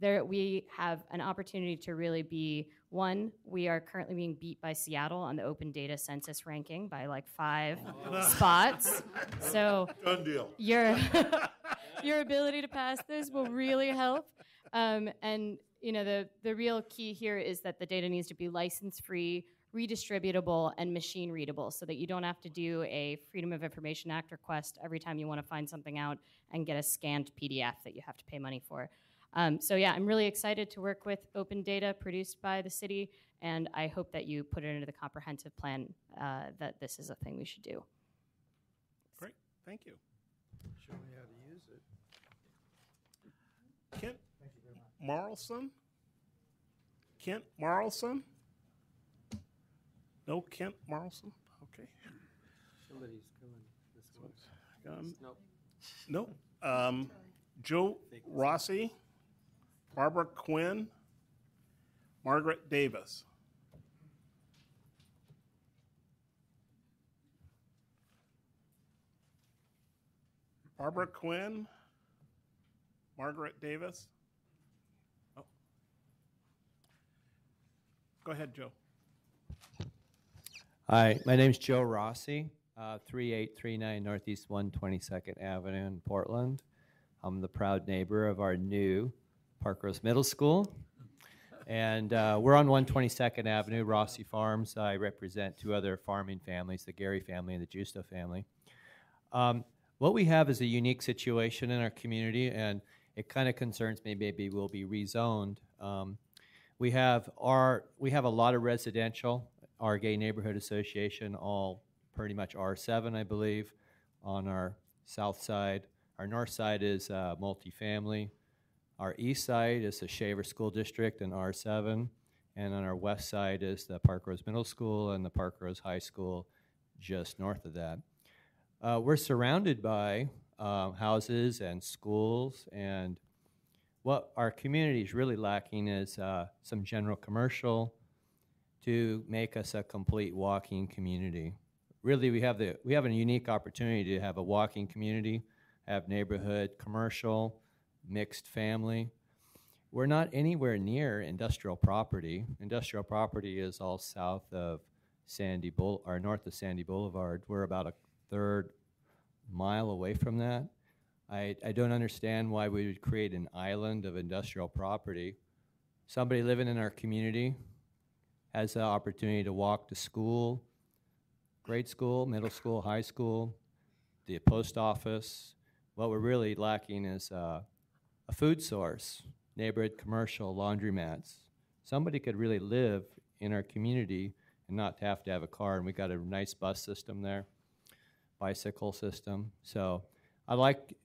there we have an opportunity to really be, one, we are currently being beat by Seattle on the open data census ranking by like 5 spots. So Done deal. Your ability to pass this will really help. And you know, the real key here is that the data needs to be license-free, redistributable, and machine readable so that you don't have to do a Freedom of Information Act request every time you want to find something out and get a scanned PDF that you have to pay money for. So yeah, I'm really excited to work with open data produced by the city, and I hope that you put it into the comprehensive plan that this is a thing we should do. Great, thank you. Show me how to use it. Kent Marlson? Kent Marlson? No Kent Marlson? Okay. Somebody's going this way. Nope. No. Joe Rossi, Barbara Quinn, Margaret Davis. Barbara Quinn, Margaret Davis. Oh. Go ahead, Joe. Hi, my name's Joe Rossi, 3839 Northeast 122nd Avenue in Portland. I'm the proud neighbor of our new Parkrose Middle School. And we're on 122nd Avenue, Rossi Farms. I represent 2 other farming families, the Gary family and the Justo family. What we have is a unique situation in our community, and it kind of concerns me. Maybe we'll be rezoned. We have a lot of residential. Our Gay Neighborhood Association, all pretty much R7, I believe, on our south side. Our north side is multifamily. Our east side is the Shaver School District and R7. And on our west side is the Parkrose Middle School and the Parkrose High School just north of that. We're surrounded by houses and schools, and what our community is really lacking is some general commercial to make us a complete walking community. Really, we have a unique opportunity to have a walking community, have neighborhood, commercial, mixed family. We're not anywhere near industrial property. Industrial property is all south of north of Sandy Boulevard. We're about a 1/3 mile away from that. I don't understand why we would create an island of industrial property. Somebody living in our community has the opportunity to walk to school, grade school, middle school, high school, the post office. What we're really lacking is a food source, neighborhood commercial, laundromats. Somebody could really live in our community and not have to have a car, and we got a nice bus system there, bicycle system. So I like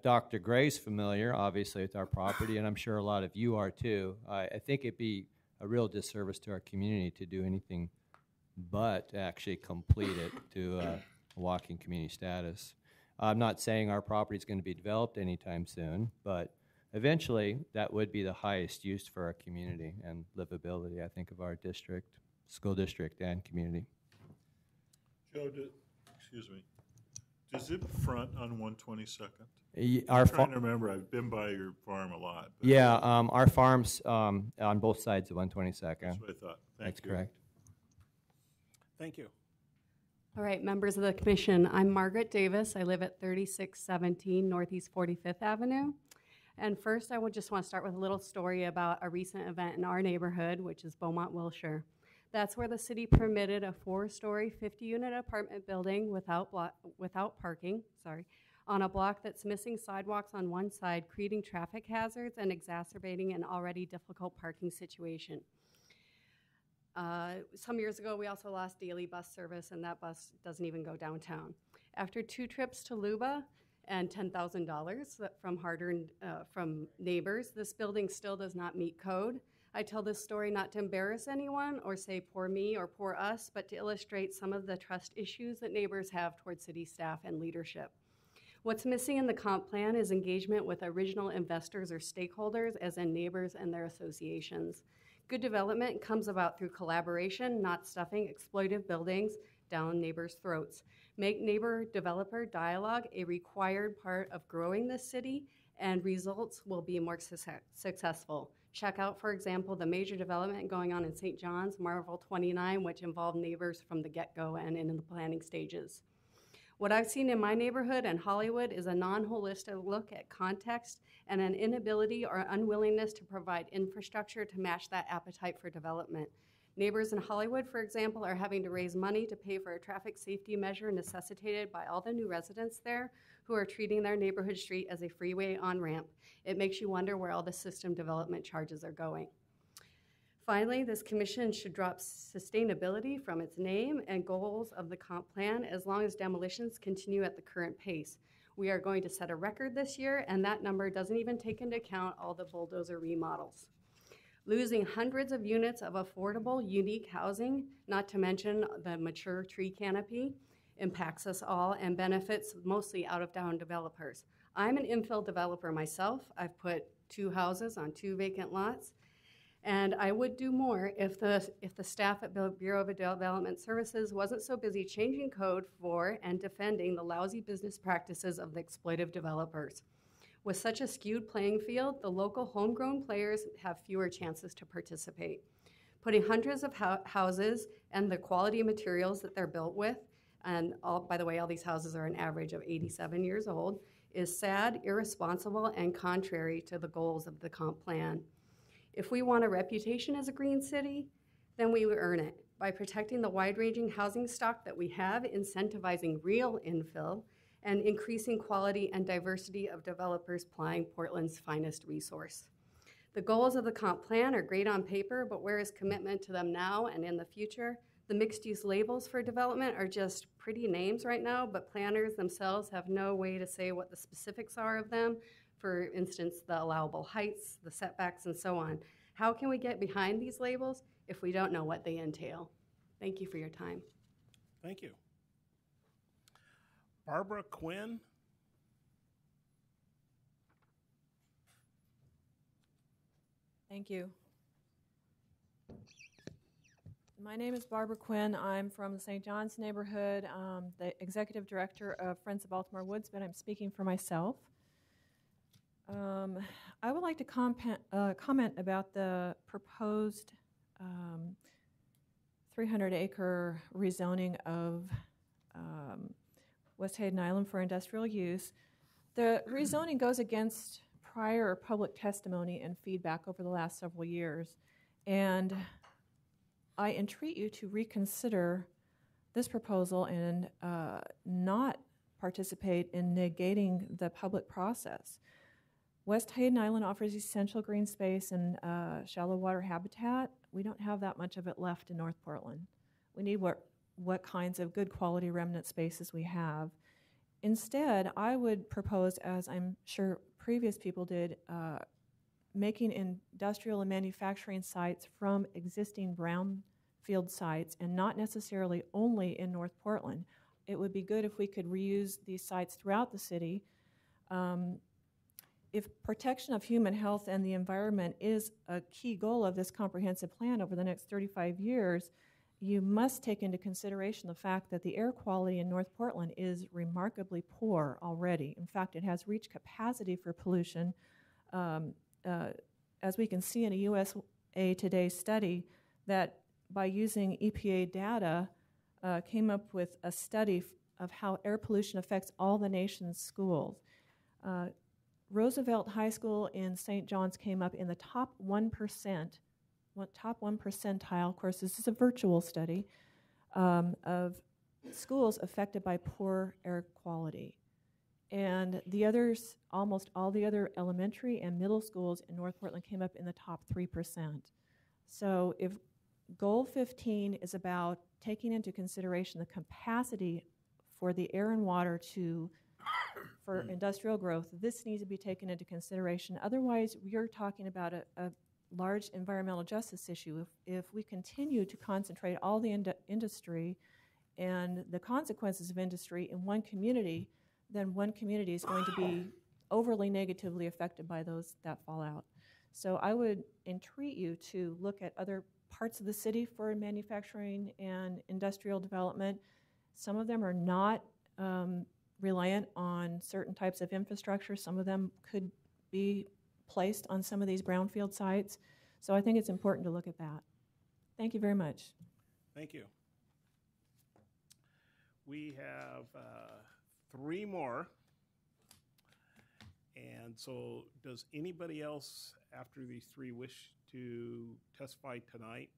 Dr. Gray's familiar, obviously, with our property, and I'm sure a lot of you are too. I think it'd be a real disservice to our community to do anything but actually complete it to a walking community status. I'm not saying our property is going to be developed anytime soon, but eventually that would be the highest use for our community and livability, I think, of our district, school district, and community. Joe, excuse me. Does it front on 122nd? Our I'm trying fa- to remember. I've been by your farm a lot. but Yeah, our farm's on both sides of 122nd. That's what I thought. Thank That's you. correct. Thank you. All right, members of the commission, I'm Margaret Davis. I live at 3617 Northeast 45th Avenue. And first, I would just want to start with a little story about a recent event in our neighborhood, which is Beaumont, Wilshire. That's where the city permitted a 4-story, 50-unit apartment building without parking, on a block that's missing sidewalks on one side, creating traffic hazards and exacerbating an already difficult parking situation. Some years ago, we also lost daily bus service, and that bus doesn't even go downtown. After 2 trips to Luba and $10,000 from neighbors, this building still does not meet code. I tell this story not to embarrass anyone or say poor me or poor us, but to illustrate some of the trust issues that neighbors have towards city staff and leadership. What's missing in the comp plan is engagement with original investors or stakeholders, as in neighbors and their associations. Good development comes about through collaboration, not stuffing exploitive buildings down neighbors' throats. Make neighbor-developer dialogue a required part of growing this city, and results will be more successful. Check out, for example, the major development going on in St. John's, Marvel 29, which involved neighbors from the get-go and in the planning stages. What I've seen in my neighborhood and Hollywood is a non-holistic look at context and an inability or unwillingness to provide infrastructure to match that appetite for development. Neighbors in Hollywood, for example, are having to raise money to pay for a traffic safety measure necessitated by all the new residents there who are treating their neighborhood street as a freeway on-ramp. It makes you wonder where all the system development charges are going. Finally, this commission should drop sustainability from its name and goals of the comp plan as long as demolitions continue at the current pace. We are going to set a record this year, and that number doesn't even take into account all the bulldozer remodels. Losing hundreds of units of affordable, unique housing, not to mention the mature tree canopy, impacts us all and benefits mostly out-of-town developers. I'm an infill developer myself. I've put 2 houses on 2 vacant lots. And I would do more if the staff at Bureau of Development Services wasn't so busy changing code for and defending the lousy business practices of the exploitive developers. With such a skewed playing field, the local homegrown players have fewer chances to participate. Putting hundreds of houses and the quality materials that they're built with, and by the way, all these houses are an average of 87 years old, is sad, irresponsible, and contrary to the goals of the comp plan. If we want a reputation as a green city, then we will earn it by protecting the wide-ranging housing stock that we have, incentivizing real infill, and increasing quality and diversity of developers plying Portland's finest resource. The goals of the comp plan are great on paper, but where is commitment to them now and in the future? The mixed-use labels for development are just pretty names right now, but planners themselves have no way to say what the specifics are of them. For instance, the allowable heights, the setbacks, and so on. How can we get behind these labels if we don't know what they entail? Thank you for your time. Thank you. Barbara Quinn. Thank you. My name is Barbara Quinn. I'm from the St. John's neighborhood, the executive director of Friends of Baltimore Woods, but I'm speaking for myself. I would like to comment about the proposed 300-acre rezoning of West Hayden Island for industrial use. The rezoning goes against prior public testimony and feedback over the last several years, and I entreat you to reconsider this proposal and not participate in negating the public process. West Hayden Island offers essential green space and shallow water habitat. We don't have that much of it left in North Portland. We need what kinds of good quality remnant spaces we have. Instead, I would propose, as I'm sure previous people did, making industrial and manufacturing sites from existing brownfield sites and not necessarily only in North Portland. It would be good if we could reuse these sites throughout the city. If protection of human health and the environment is a key goal of this comprehensive plan over the next 35 years, you must take into consideration the fact that the air quality in North Portland is remarkably poor already. In fact, it has reached capacity for pollution. As we can see in a USA Today study, that by using EPA data, came up with a study of how air pollution affects all the nation's schools. Roosevelt High School in St. John's came up in the top 1%, top 1 percentile. Of course, this is a virtual study of schools affected by poor air quality. And the others, almost all the other elementary and middle schools in North Portland came up in the top 3%. So if Goal 15 is about taking into consideration the capacity for the air and water for industrial growth, this needs to be taken into consideration. Otherwise, we are talking about a large environmental justice issue. If we continue to concentrate all the industry and the consequences of industry in one community, then one community is going to be overly negatively affected by those that fall out. So I would entreat you to look at other parts of the city for manufacturing and industrial development. Some of them are not reliant on certain types of infrastructure. Some of them could be placed on some of these brownfield sites. So I think it's important to look at that. Thank you very much. Thank you. We have 3 more. And so does anybody else after these 3 wish to testify tonight?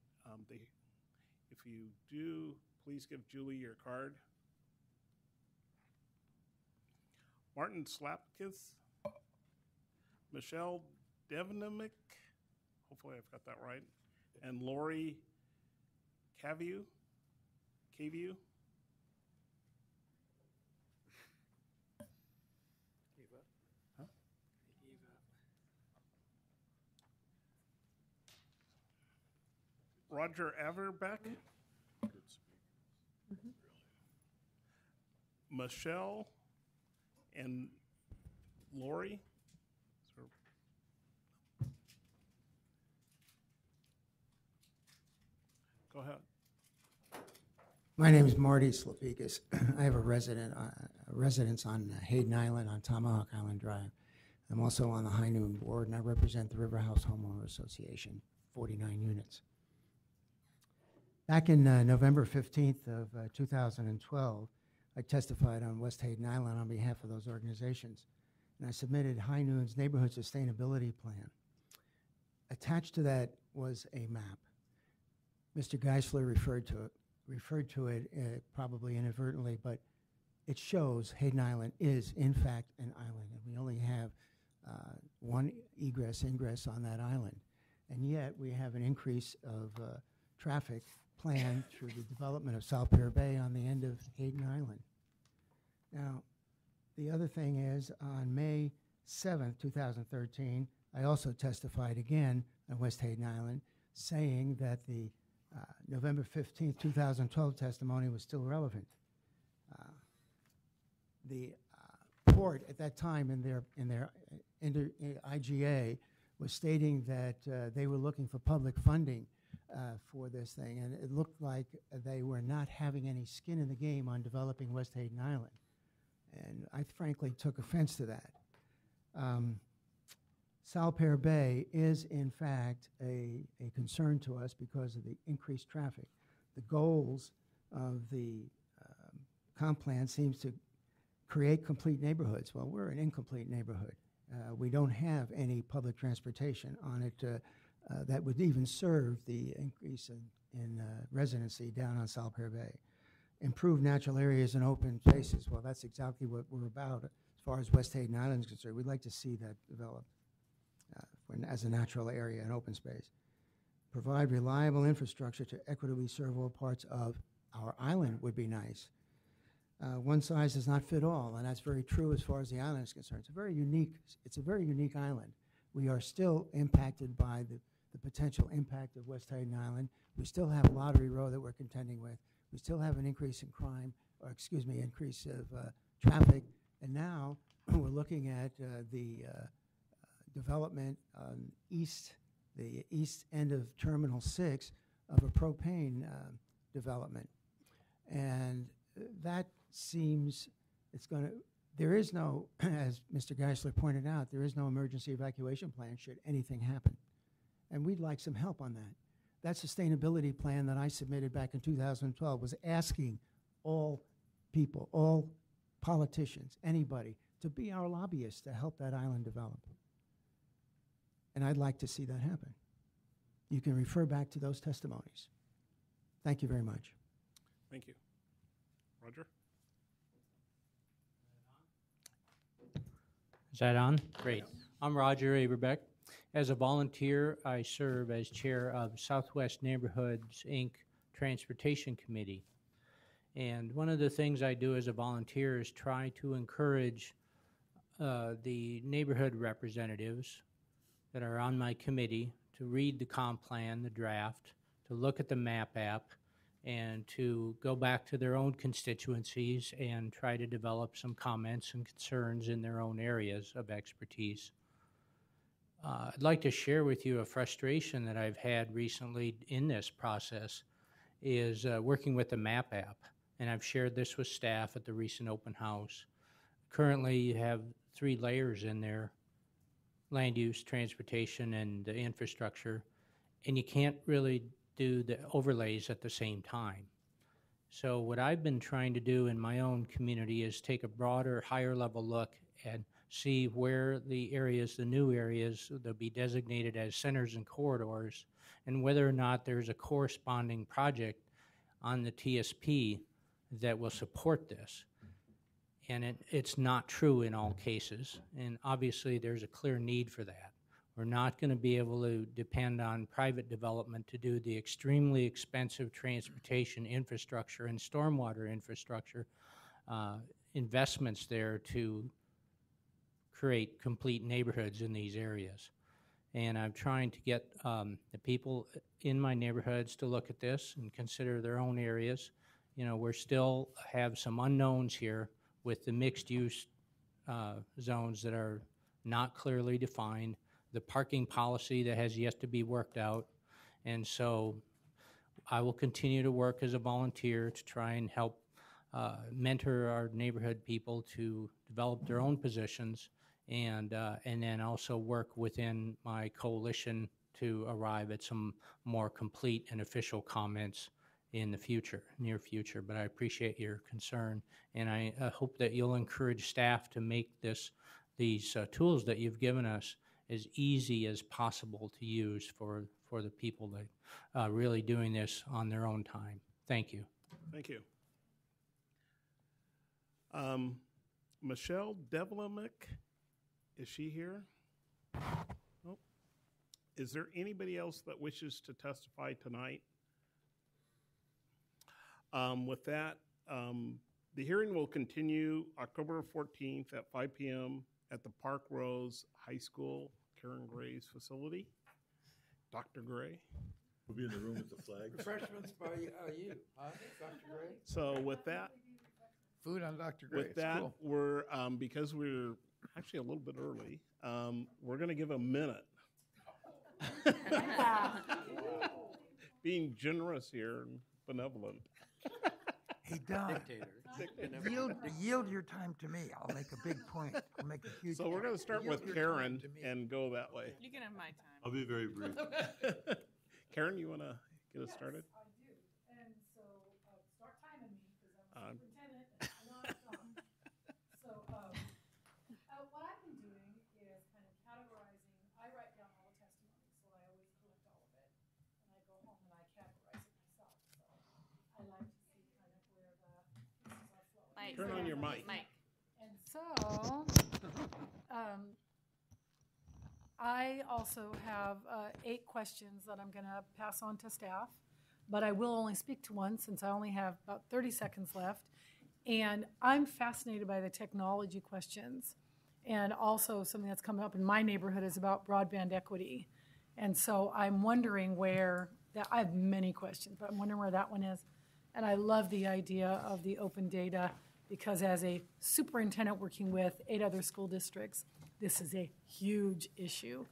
If you do, please give Julie your card. Martin Slapkis, Michelle Devnamick, hopefully I've got that right, and Lori Cavu. Roger Averbeck, Michelle, and Lori. Go ahead. My name is Marty Slapikis. I have a residence on Hayden Island on Tomahawk Island Drive. I'm also on the High Noon Board, and I represent the River House Homeowner Association, 49 units. Back in November 15th of 2012, I testified on West Hayden Island on behalf of those organizations, and I submitted High Noon's Neighborhood Sustainability Plan. Attached to that was a map. Mr. Geisler referred to it probably inadvertently, but it shows Hayden Island is in fact an island, and we only have one ingress on that island. And yet we have an increase of traffic planned through the development of South Pier Bay on the end of Hayden Island. Now, the other thing is on May 7th, 2013, I also testified again on West Hayden Island saying that the November 15th, 2012 testimony was still relevant. The port at that time in their IGA was stating that they were looking for public funding for this thing, and it looked like they were not having any skin in the game on developing West Hayden Island. And I frankly took offense to that. South Pier Bay is in fact a concern to us because of the increased traffic. The goals of the comp plan seems to create complete neighborhoods. Well, we're an incomplete neighborhood. We don't have any public transportation on it that would even serve the increase in residency down on South Pier Bay. Improve natural areas and open spaces. Well, that's exactly what we're about as far as West Hayden Island is concerned. We'd like to see that develop as a natural area and open space. Provide reliable infrastructure to equitably serve all parts of our island would be nice. One size does not fit all, and that's very true as far as the island is concerned. It's a very unique island. We are still impacted by the potential impact of West Hayden Island. We still have Lottery Row that we're contending with. We still have an increase in crime, or excuse me, increase of traffic. And now we're looking at the development on the east end of Terminal 6 of a propane development. And that seems, there is no, as Mr. Geisler pointed out, there is no emergency evacuation plan should anything happen. And we'd like some help on that. That sustainability plan that I submitted back in 2012 was asking all people, all politicians, anybody, to be our lobbyists to help that island develop. And I'd like to see that happen. You can refer back to those testimonies. Thank you very much. Thank you. Roger? Is that on? Great. I'm Roger Averbeck. As a volunteer, I serve as chair of Southwest Neighborhoods, Inc. Transportation Committee. And one of the things I do as a volunteer is try to encourage the neighborhood representatives that are on my committee to read the comp plan, the draft, to look at the map app, and to go back to their own constituencies and try to develop some comments and concerns in their own areas of expertise. I'd like to share with you a frustration that I've had recently in this process is working with the map app, and I've shared this with staff at the recent open house. Currently, you have 3 layers in there: land use, transportation, and the infrastructure, and you can't really do the overlays at the same time. So what I've been trying to do in my own community is take a broader, higher level look and see where the areas, the new areas, they'll be designated as centers and corridors, and whether or not there's a corresponding project on the TSP that will support this. And it's not true in all cases, and obviously there's a clear need for that. We're not going to be able to depend on private development to do the extremely expensive transportation infrastructure and stormwater infrastructure investments there to create complete neighborhoods in these areas. And I'm trying to get the people in my neighborhoods to look at this and consider their own areas. You know, we're still have some unknowns here with the mixed use zones that are not clearly defined, the parking policy that has yet to be worked out. And so I will continue to work as a volunteer to try and help mentor our neighborhood people to develop their own positions, and then also work within my coalition to arrive at some more complete and official comments in the future, near future. But I appreciate your concern, and I hope that you'll encourage staff to make these tools that you've given us as easy as possible to use for the people that really doing this on their own time. Thank you. Thank you. Michelle Devlamick, is she here? Nope. Is there anybody else that wishes to testify tonight? With that, the hearing will continue October 14th at 5 p.m. at the Park Rose High School, Karen Gray's facility. Dr. Gray. We'll be in the room with the flag. Refreshments by you, huh, Dr. Gray? So with that, Food on Dr. Gray. with that, Cool. we're because we're actually a little bit early. We're going to give a minute. Being generous here and benevolent. Hey, Don, yield your time to me. I'll make a big point. I'll make a huge So we're going to start Yield with your Karen time to me. and go that way. You can have my time. I'll be very brief. Karen, you want to get us started? I do. And so start timing me because I'm Um, superintendent and I know how to talk. So what I've been doing is kind of categorizing. I write down all the testimony, so I always collect all of it. And I go home and I categorize it myself. So I like to see kind of where the pieces are flowing. Turn on your mic. And so I also have 8 questions that I'm going to pass on to staff, but I will only speak to one since I only have about 30 seconds left. And I'm fascinated by the technology questions. And also something that's coming up in my neighborhood is about broadband equity. And so I'm wondering where, I have many questions, but I'm wondering where that one is. And I love the idea of the open data because as a superintendent working with 8 other school districts, this is a huge issue,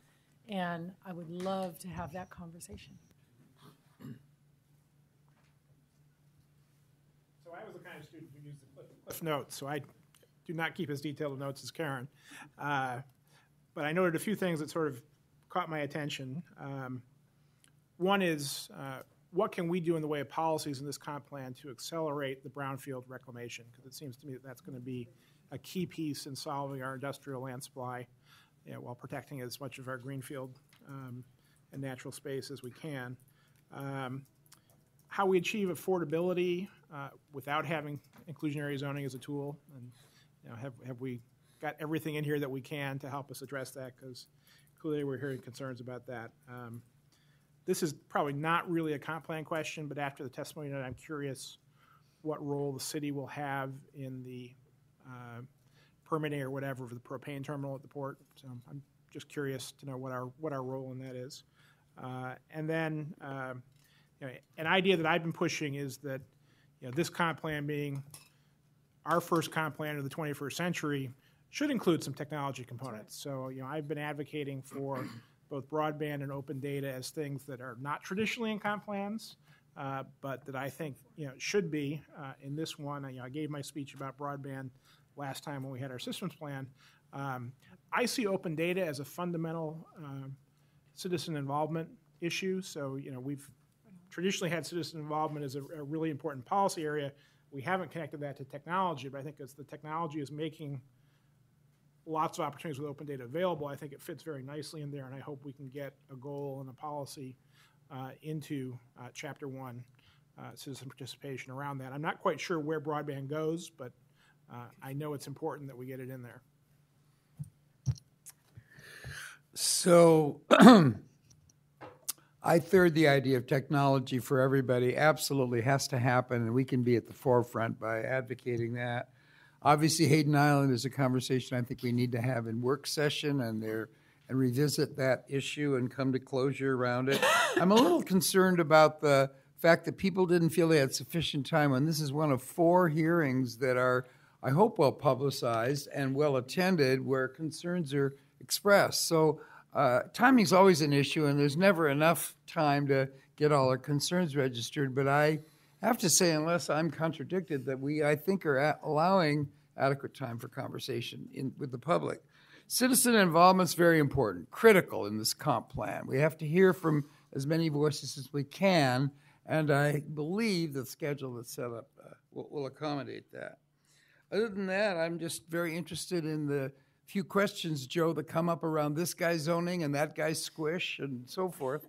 and I would love to have that conversation. I was the kind of student who used the Cliff Notes, so I do not keep as detailed notes as Karen. But I noted a few things that sort of caught my attention. One is, what can we do in the way of policies in this comp plan to accelerate the brownfield reclamation? Because it seems to me that that's going to be a key piece in solving our industrial land supply, while protecting as much of our greenfield and natural space as we can. How we achieve affordability without having inclusionary zoning as a tool, and have we got everything in here that we can to help us address that? Because clearly we're hearing concerns about that. This is probably not really a comp plan question, but after the testimony tonight, I'm curious what role the city will have in the permitting or whatever for the propane terminal at the port. So I'm just curious to know what our role in that is. And then an idea that I've been pushing is that this comp plan, being our first comp plan of the 21st century, should include some technology components. So I've been advocating for both broadband and open data as things that are not traditionally in comp plans, but that I think should be in this one. I gave my speech about broadband last time when we had our systems plan. I see open data as a fundamental citizen involvement issue. So we've traditionally had citizen involvement as a really important policy area. We haven't connected that to technology, but I think as the technology is making lots of opportunities with open data available, I think it fits very nicely in there, and I hope we can get a goal and a policy into Chapter 1, citizen participation around that. I'm not quite sure where broadband goes, but I know it's important that we get it in there. So I third the idea of technology for everybody absolutely has to happen, and we can be at the forefront by advocating that. Obviously, Hayden Island is a conversation I think we need to have in work session and revisit that issue and come to closure around it. I'm a little concerned about the fact that people didn't feel they had sufficient time, and this is one of 4 hearings that are, I hope, well publicized and well attended, where concerns are expressed. So timing's always an issue, and there's never enough time to get all our concerns registered. But I have to say, unless I'm contradicted, that we, I think, are allowing adequate time for conversation with the public. Citizen involvement's very important, critical in this comp plan. We have to hear from as many voices as we can, and I believe the schedule that's set up will accommodate that. Other than that, I'm just very interested in the few questions, Joe, that come up around this guy's zoning and that guy's squish and so forth.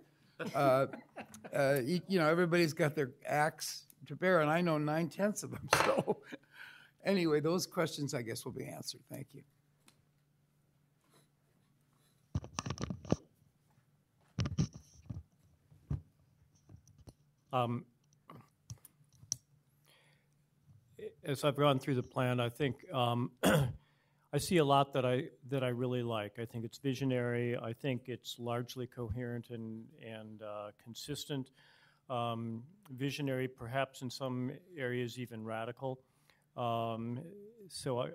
Everybody's got their axe to bear, and I know 9/10 of them. So anyway, those questions, I guess, will be answered. Thank you. As I've gone through the plan, I think I see a lot that I really like. I think it's visionary. I think it's largely coherent and consistent. Visionary, perhaps in some areas even radical. So I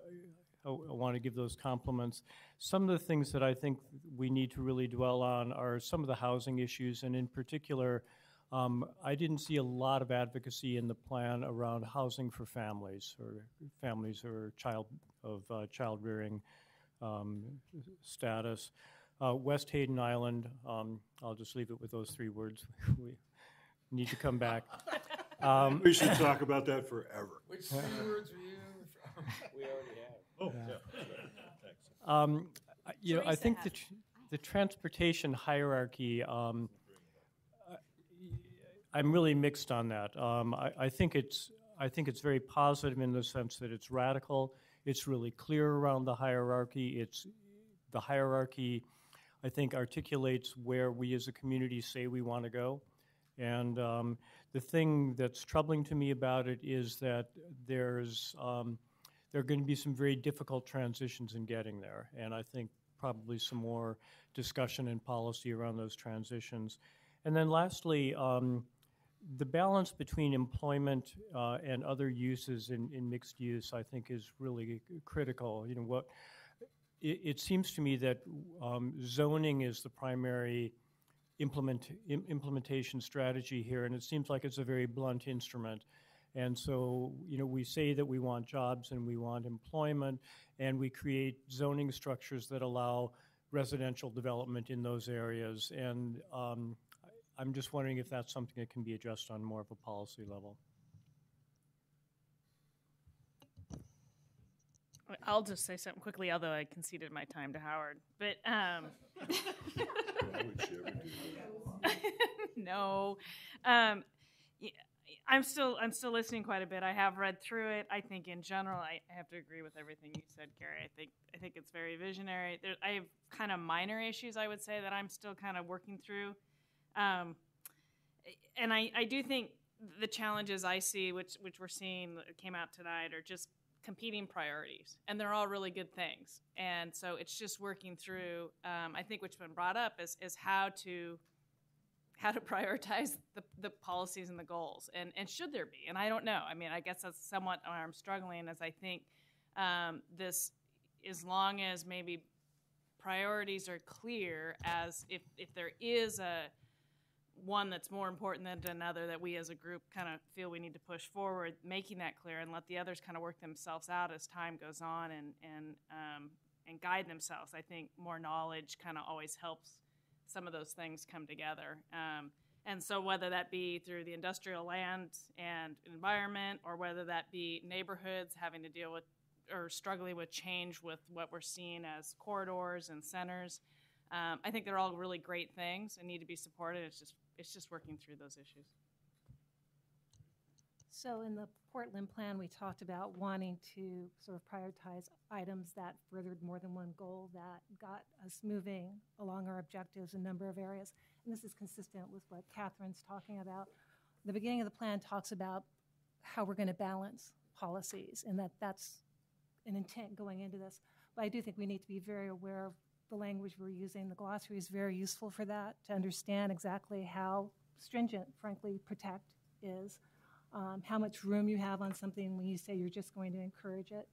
want to give those compliments. Some of the things that I think we need to really dwell on are some of the housing issues, and in particular, I didn't see a lot of advocacy in the plan around housing for families or child-rearing status. West Hayden Island, I'll just leave it with those 3 words. We need to come back. We should talk about that forever. Which 3 words were you from? We already have. Oh, yeah. I think the transportation hierarchy, I'm really mixed on that. I think it's very positive in the sense that it's radical. It's really clear around the hierarchy. The hierarchy, I think, articulates where we as a community say we want to go. And the thing that's troubling to me about it is that there are going to be some very difficult transitions in getting there. And I think probably some more discussion and policy around those transitions. And then lastly, the balance between employment and other uses in mixed use, I think, is really critical. It seems to me that zoning is the primary implementation strategy here, and it seems like it's a very blunt instrument. And so, we say that we want jobs and we want employment, and we create zoning structures that allow residential development in those areas. And I'm just wondering if that's something that can be addressed on more of a policy level. I'll just say something quickly, although I conceded my time to Howard. But no, I'm still listening quite a bit. I have read through it. I think in general, I have to agree with everything you said, Gary. I think it's very visionary. I have kind of minor issues, I would say, that I'm still kind of working through. And I do think the challenges I see, which we're seeing that came out tonight, are just competing priorities, and they're all really good things. And so it's just working through. I think what's been brought up is how to prioritize the policies and the goals, and should there be? And I don't know. I mean, I guess that's somewhat where I'm struggling, as I think this, as long as maybe priorities are clear, as if there is one that's more important than another that we as a group kind of feel we need to push forward, making that clear and let the others kind of work themselves out as time goes on and guide themselves. I think more knowledge kind of always helps some of those things come together. And so whether that be through the industrial land and environment, or whether that be neighborhoods having to deal with or struggling with change with what we're seeing as corridors and centers, I think they're all really great things and need to be supported. It's just working through those issues. So in the Portland plan, we talked about wanting to sort of prioritize items that furthered more than one goal, that got us moving along our objectives in a number of areas. And this is consistent with what Catherine's talking about. The beginning of the plan talks about how we're going to balance policies, and that's an intent going into this. But I do think we need to be very aware of the language we're using. The glossary is very useful for that, to understand exactly how stringent, frankly, protect is, how much room you have on something when you say you're just going to encourage it.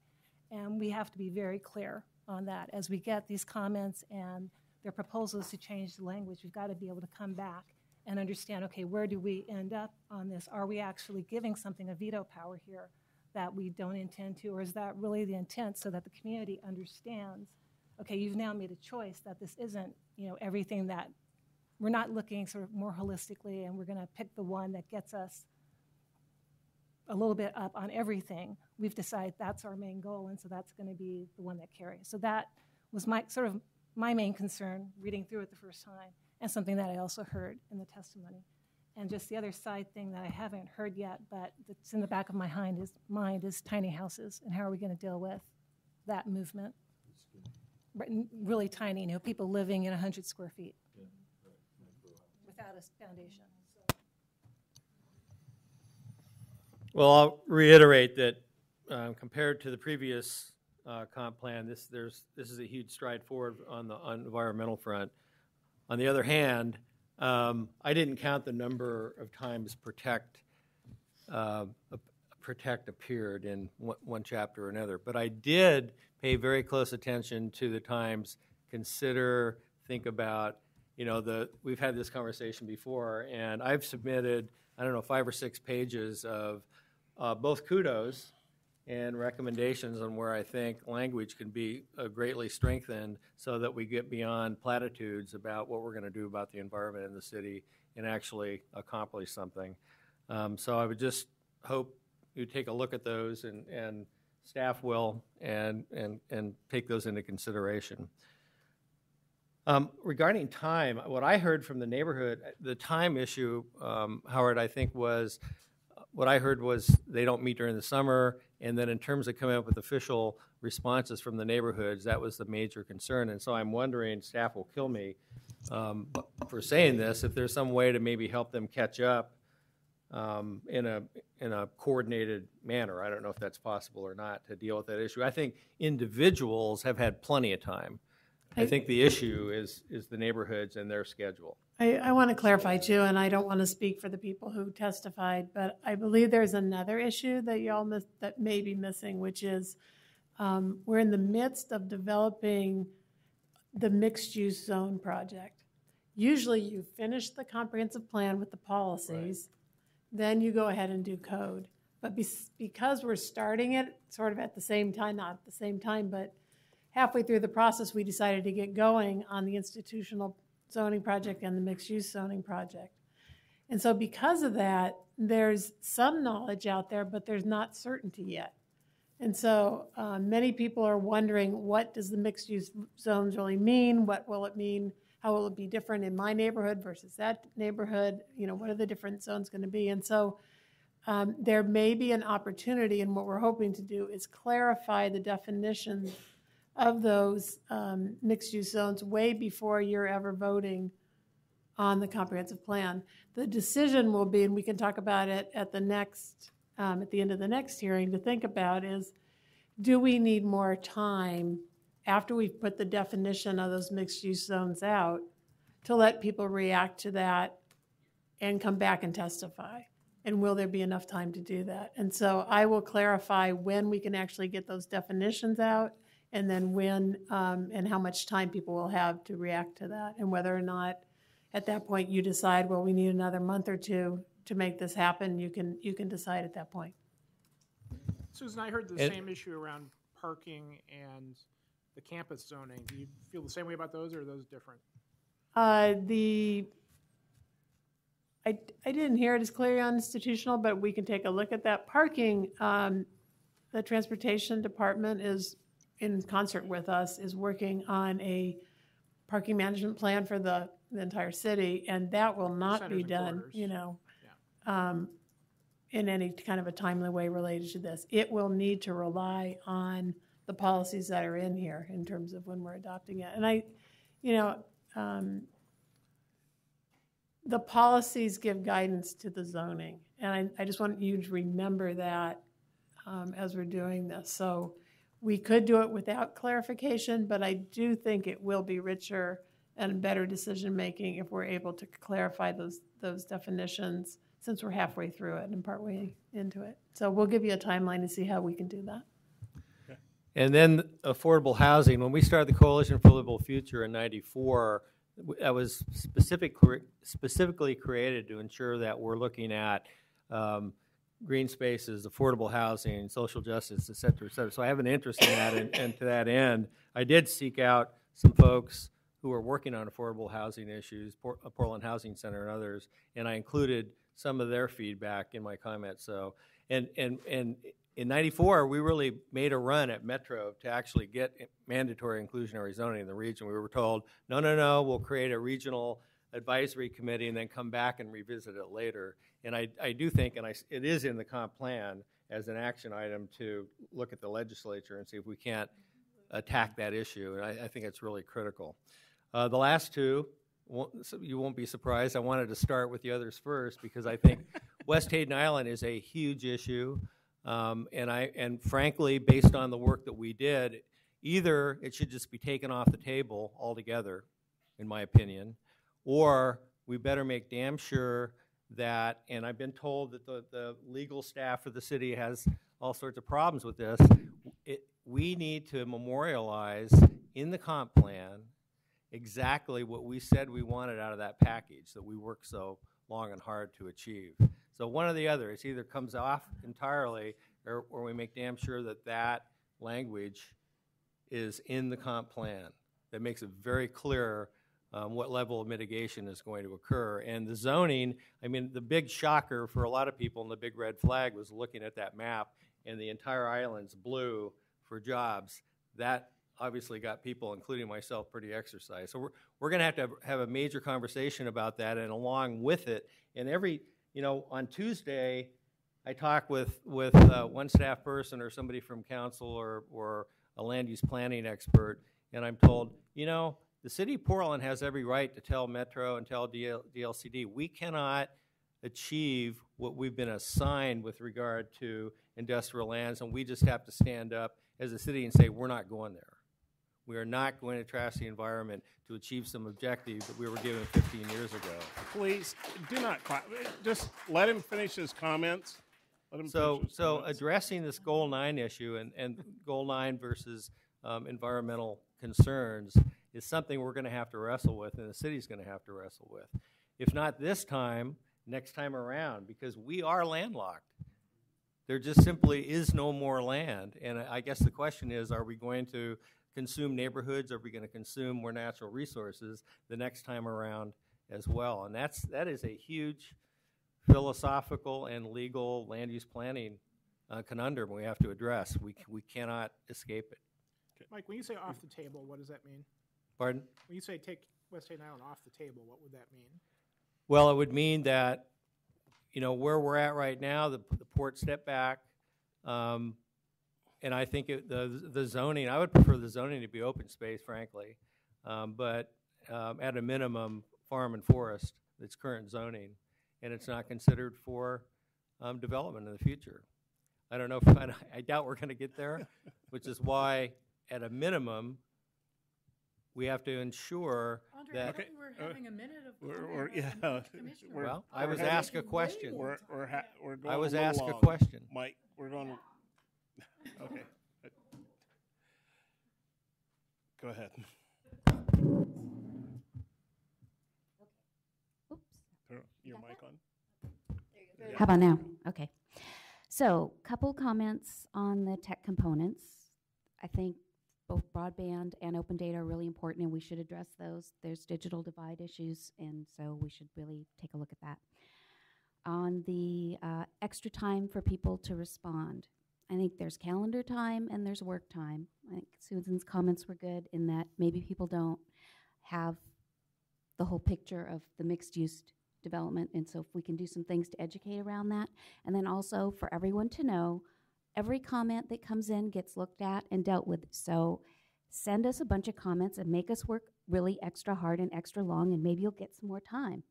And we have to be very clear on that. As we get these comments and their proposals to change the language, we've got to be able to come back and understand, okay, where do we end up on this? Are we actually giving something a veto power here that we don't intend to, or is that really the intent, so that the community understands, okay, you've now made a choice that this isn't, everything, that we're not looking sort of more holistically and we're going to pick the one that gets us a little bit up on everything. We've decided that's our main goal, and so that's going to be the one that carries. So that was my main concern reading through it the first time, and something that I also heard in the testimony. And just the other side thing that I haven't heard yet, but that's in the back of my mind is tiny houses, and how are we going to deal with that movement? Really tiny, people living in 100 square feet without a foundation. Well, I'll reiterate that compared to the previous comp plan, this is a huge stride forward on the environmental front. On the other hand, I didn't count the number of times protect appeared in one chapter or another, but I did pay very close attention to the times consider, think about. We've had this conversation before, and I've submitted, 5 or 6 pages of both kudos and recommendations on where I think language can be greatly strengthened, so that we get beyond platitudes about what we're going to do about the environment in the city and actually accomplish something. So I would just hope you take a look at those, and staff will, and take those into consideration. Regarding time, what I heard from the neighborhood, the time issue, Howard, I think what I heard was they don't meet during the summer, and then in terms of coming up with official responses from the neighborhoods, that was the major concern. And so I'm wondering, staff will kill me for saying this, if there's some way to maybe help them catch up in a coordinated manner. I don't know if that's possible or not, to deal with that issue. I think individuals have had plenty of time. I think the issue is the neighborhoods and their schedule. I want to clarify too, and I don't want to speak for the people who testified, but I believe there's another issue that that may be missing, which is we're in the midst of developing the mixed-use zone project. Usually you finish the comprehensive plan with the policies, then you go ahead and do code. But because we're starting it sort of at the same time, not at the same time, but halfway through the process, we decided to get going on the institutional zoning project and the mixed-use zoning project. And so because of that, there's some knowledge out there, but there's not certainty yet. And so many people are wondering, what does the mixed-use zones really mean? What will it mean? How will it be different in my neighborhood versus that neighborhood? You know, what are the different zones going to be? And so there may be an opportunity, and what we're hoping to do is clarify the definitions of those mixed-use zones way before you're ever voting on the comprehensive plan. The decision will be, and we can talk about it at the next, at the end of the next hearing, to think about is, do we need more time after we've put the definition of those mixed-use zones out to let people react to that and come back and testify? And will there be enough time to do that? And so I will clarify when we can actually get those definitions out, and then when and how much time people will have to react to that, and whether or not at that point you decide, well, we need another month or two to make this happen. You can decide at that point. Susan, I heard the same issue around parking and the campus zoning. Do you feel the same way about those, or are those different? I didn't hear it as clearly on institutional, but we can take a look at that. Parking, the transportation department is, in concert with us, is working on a parking management plan for the entire city, and that will not be done, you know, in any kind of a timely way related to this. It will need to rely on the policies that are in here in terms of when we're adopting it. And the policies give guidance to the zoning, and I just want you to remember that as we're doing this. So we could do it without clarification, but I do think it will be richer and better decision-making if we're able to clarify those definitions, since we're halfway through it and partway into it. So we'll give you a timeline to see how we can do that. And then affordable housing. When we started the Coalition for a Livable Future in '94, that was specifically created to ensure that we're looking at green spaces, affordable housing, social justice, et cetera, et cetera. So I have an interest in that, and to that end, I did seek out some folks who are working on affordable housing issues, Portland Housing Center and others, and I included some of their feedback in my comments. So, and in '94, we really made a run at Metro to actually get mandatory inclusionary zoning in the region. We were told, no, we'll create a regional advisory committee and then come back and revisit it later. And I do think, and it is in the comp plan as an action item to look at the legislature and see if we can't attack that issue. And I think it's really critical. The last two, you won't be surprised. I wanted to start with the others first because I think West Hayden Island is a huge issue. And frankly, based on the work that we did, either it should just be taken off the table altogether, in my opinion, or we better make damn sure that, and I've been told that the legal staff of the city has all sorts of problems with this, we need to memorialize in the comp plan exactly what we said we wanted out of that package that we worked so long and hard to achieve. So one or the other, it either comes off entirely or we make damn sure that that language is in the comp plan that makes it very clear what level of mitigation is going to occur. And the zoning, I mean, the big shocker for a lot of people and the big red flag was looking at that map and the entire island's blue for jobs. That obviously got people, including myself, pretty exercised. So we're going to have a major conversation about that, and along with it, and on Tuesday, I talk with one staff person or somebody from council or a land use planning expert, and I'm told, the city of Portland has every right to tell Metro and tell DLCD, we cannot achieve what we've been assigned with regard to industrial lands, and we just have to stand up as a city and say, we're not going there. We are not going to trash the environment to achieve some objective that we were given 15 years ago. Please, do not clap. Just let him finish his comments. So addressing this Goal 9 issue and Goal 9 versus environmental concerns is something we're going to have to wrestle with, and the city's going to have to wrestle with. If not this time, next time around, because we are landlocked. there just simply is no more land. And I guess the question is, are we going to consume neighborhoods? Are we going to consume more natural resources the next time around as well? And that is a huge philosophical and legal land use planning conundrum we have to address. We cannot escape it. Mike, when you say off the table, what does that mean? Pardon? When you say take West Hayden Island off the table, what would that mean? Well, it would mean that, where we're at right now, the port step back, and I think the zoning, I would prefer the zoning to be open space, frankly, but at a minimum, farm and forest, its current zoning, and it's not considered for development in the future. I don't know if, I doubt we're going to get there, which is why, at a minimum, we have to ensure Andre, that. I thought we were having a minute of Well, I was asked a question. We're going I was a little asked a long. question. Mike, we're going. Okay. Go ahead. Turn your mic on. How about now? Okay. So, couple comments on the tech components. I think both broadband and open data are really important, and we should address those. There's digital divide issues, and so we should really take a look at that. On the extra time for people to respond, I think there's calendar time and there's work time. I think Susan's comments were good in that maybe people don't have the whole picture of the mixed-use development, and so if we can do some things to educate around that. And then also for everyone to know, every comment that comes in gets looked at and dealt with. So send us a bunch of comments and make us work really extra hard and extra long, and maybe you'll get some more time.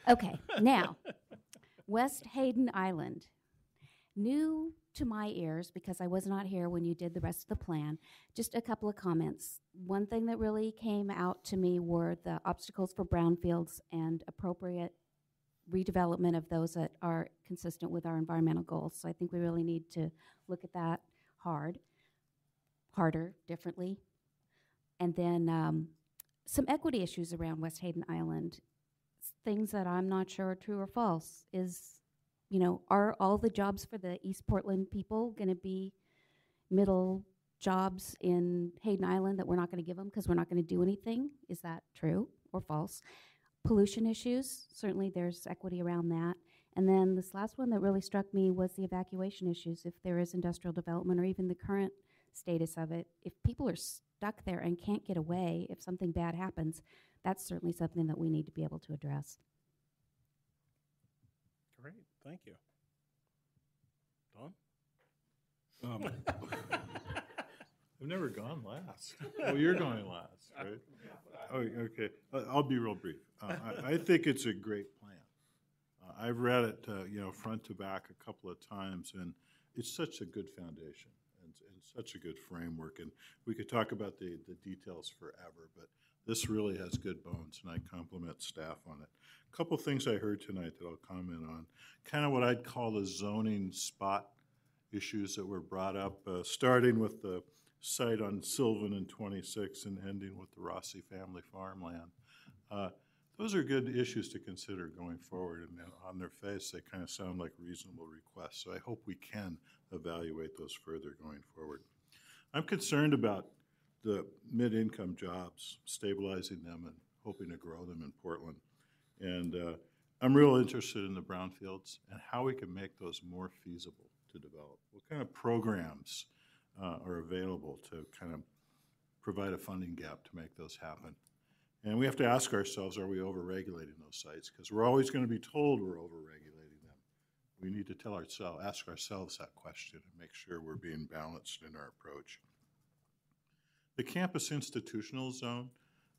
Okay, now, West Hayden Island. New to my ears, because I was not here when you did the rest of the plan, just a couple of comments. One thing that really came out to me were the obstacles for brownfields and appropriate redevelopment of those that are consistent with our environmental goals. So I think we really need to look at that harder, differently. And then some equity issues around West Hayden Island. Things that I'm not sure are true or false is, are all the jobs for the East Portland people going to be middle jobs in Hayden Island that we're not going to give them because we're not going to do anything? Is that true or false? Pollution issues, certainly there's equity around that. And then this last one that really struck me was the evacuation issues. If there is industrial development or even the current status of it, if people are stuck there and can't get away, if something bad happens, that's certainly something that we need to be able to address. Great, thank you. Don? I've never gone last. Oh, you're going last, right? Oh, okay. I'll be real brief. I think it's a great plan. I've read it, front to back a couple of times, and it's such a good foundation and such a good framework. And we could talk about the details forever, but this really has good bones, and I compliment staff on it. A couple of things I heard tonight that I'll comment on. Kind of what I'd call the zoning spot issues that were brought up, starting with the site on Sylvan and 26 and ending with the Rossi family farmland. Those are good issues to consider going forward, and on their face, they kind of sound like reasonable requests. So I hope we can evaluate those further going forward. I'm concerned about the mid-income jobs, stabilizing them and hoping to grow them in Portland. And I'm real interested in the brownfields and how we can make those more feasible to develop. What kind of programs are available to kind of provide a funding gap to make those happen? And we have to ask ourselves, are we over-regulating those sites? Because we're always going to be told we're over-regulating them. We need to ask ourselves that question and make sure we're being balanced in our approach. The campus institutional zone,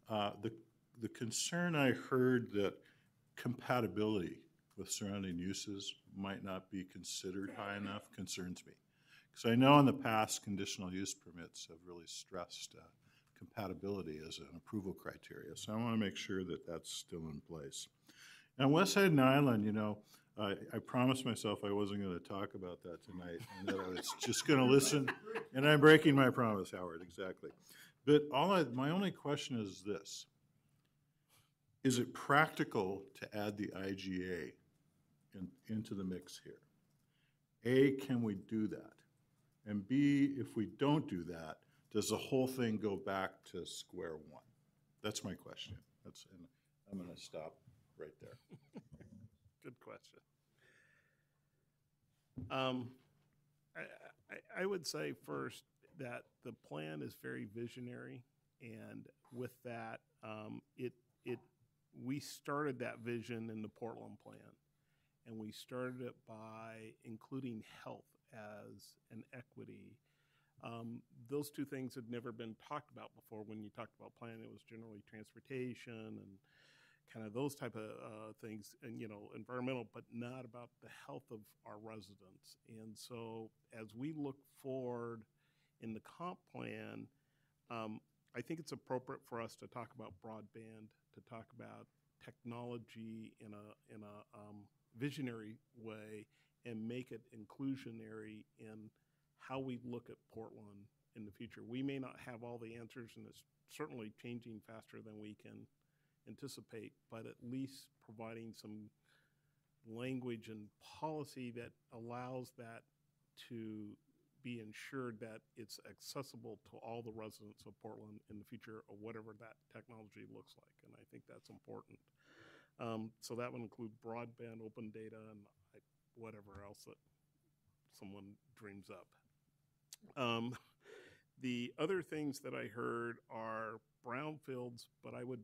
the concern I heard that compatibility with surrounding uses might not be considered high enough concerns me. Because I know in the past, conditional use permits have really stressed compatibility as an approval criteria. So I want to make sure that that's still in place. And West Hayden Island, I promised myself I wasn't going to talk about that tonight, and that I was just going to listen. And I'm breaking my promise, Howard, exactly. But my only question is this. Is it practical to add the IGA into the mix here. A, can we do that? And B, if we don't do that, does the whole thing go back to square one? That's my question. And I'm going to stop right there. Good question. I would say first that the plan is very visionary, and with that, we started that vision in the Portland plan, and we started it by including health as an equity. Those two things had never been talked about before. When you talked about plan, it was generally transportation and kind of those type of things, and environmental, but not about the health of our residents. And so as we look forward in the comp plan, I think it's appropriate for us to talk about broadband, to talk about technology in a visionary way, and make it inclusionary in how we look at Portland in the future. We may not have all the answers, and it's certainly changing faster than we can anticipate, but at least providing some language and policy that allows that to be ensured that it's accessible to all the residents of Portland in the future, or whatever that technology looks like. And I think that's important. So that would include broadband, open data, and whatever else that someone dreams up. The other things that I heard are brownfields, but I would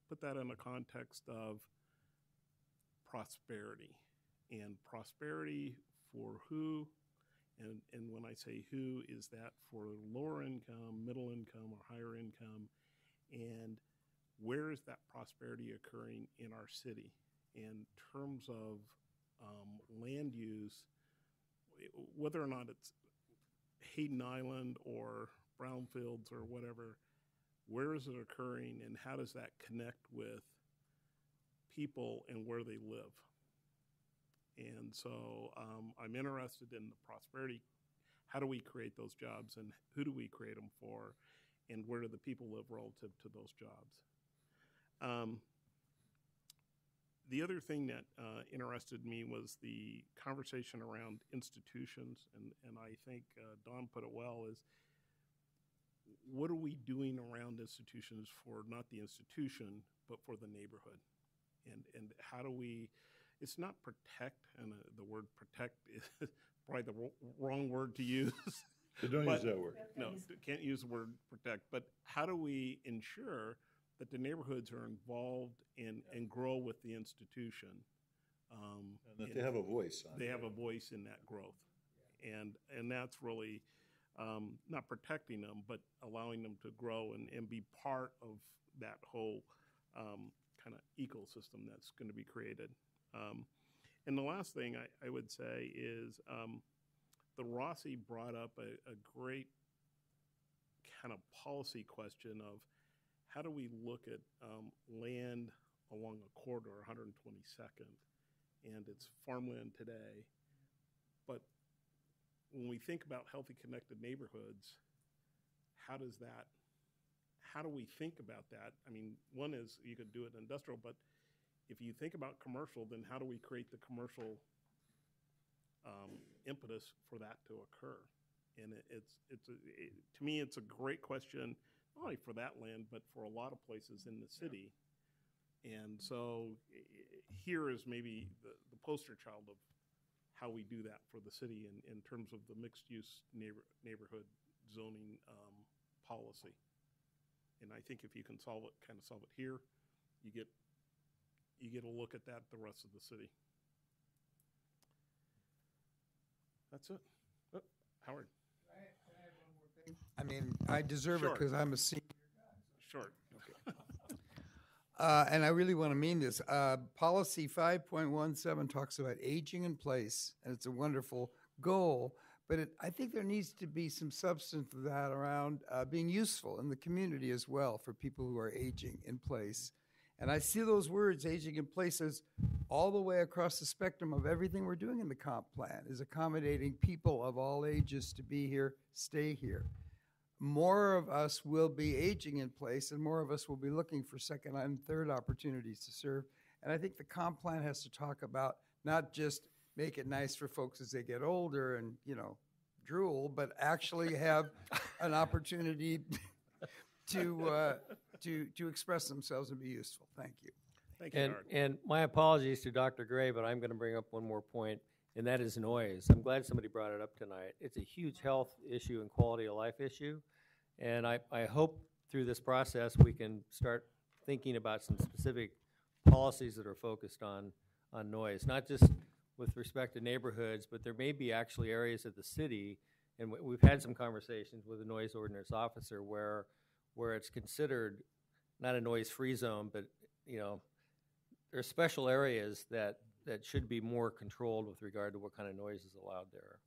put that in a context of prosperity. And prosperity for who? And when I say who, is that for lower income, middle income, or higher income? And where is that prosperity occurring in our city? In terms of land use, whether or not it's Hayden Island or brownfields or whatever, where is it occurring, and how does that connect with people and where they live? And so I'm interested in the prosperity. How do we create those jobs, and who do we create them for, and where do the people live relative to those jobs? The other thing that interested me was the conversation around institutions, and I think Don put it well, is what are we doing around institutions for not the institution, but for the neighborhood? And how do we, it's not protect, and the word protect is probably the wrong word to use. So don't use that word. No, can't use the word protect, but how do we ensure that the neighborhoods are involved and grow with the institution? And that they have a voice on it. They have a voice in that growth. And that's really not protecting them, but allowing them to grow and be part of that whole kind of ecosystem that's going to be created. And the last thing I would say is the Rossi brought up a great kind of policy question of how do we look at land along a corridor, 122nd, and it's farmland today. But when we think about healthy, connected neighborhoods, how do we think about that? I mean, one is you could do it industrial, but if you think about commercial, then how do we create the commercial impetus for that to occur? And to me, it's a great question, not only for that land, but for a lot of places in the city. And so here is maybe the poster child of how we do that for the city in terms of the mixed-use neighborhood zoning policy. And I think if you can solve it here, you get a look at that the rest of the city. That's it. Oh, Howard. I mean, I deserve it because I'm a senior guy. Short. Okay. And I really want to mean this. Policy 5.17 talks about aging in place, and it's a wonderful goal, but I think there needs to be some substance of that around being useful in the community as well for people who are aging in place. And I see those words, aging in place, as all the way across the spectrum of everything we're doing in the comp plan, is accommodating people of all ages to be here, stay here. More of us will be aging in place, and more of us will be looking for second and third opportunities to serve. And I think the comp plan has to talk about not just make it nice for folks as they get older and, drool, but actually have an opportunity to express themselves and be useful. Thank you. Thank you, Art. And my apologies to Dr. Gray, but I'm going to bring up one more point, and that is noise. I'm glad somebody brought it up tonight. It's a huge health issue and quality of life issue, and I hope through this process we can start thinking about some specific policies that are focused on noise, not just with respect to neighborhoods, but there may be actually areas of the city, and we've had some conversations with the noise ordinance officer where it's considered not a noise-free zone, but there are special areas that should be more controlled with regard to what kind of noise is allowed there.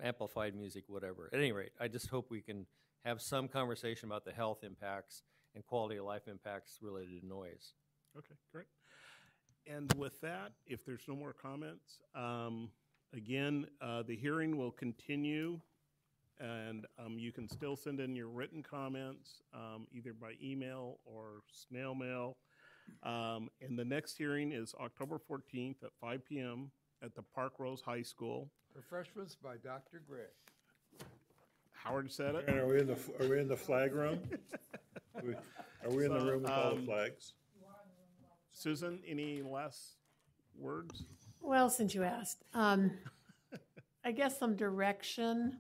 Amplified music, whatever. At any rate, I just hope we can have some conversation about the health impacts and quality of life impacts related to noise. Okay, great. And with that, if there's no more comments, again, the hearing will continue, and you can still send in your written comments either by email or snail mail. And the next hearing is October 14th at 5 p.m. at the Park Rose High School. Refreshments by Dr. Gray. Howard said it. And are we in the flag room? Are we in the room with all the flags? Susan, any last words? Well, since you asked, I guess some direction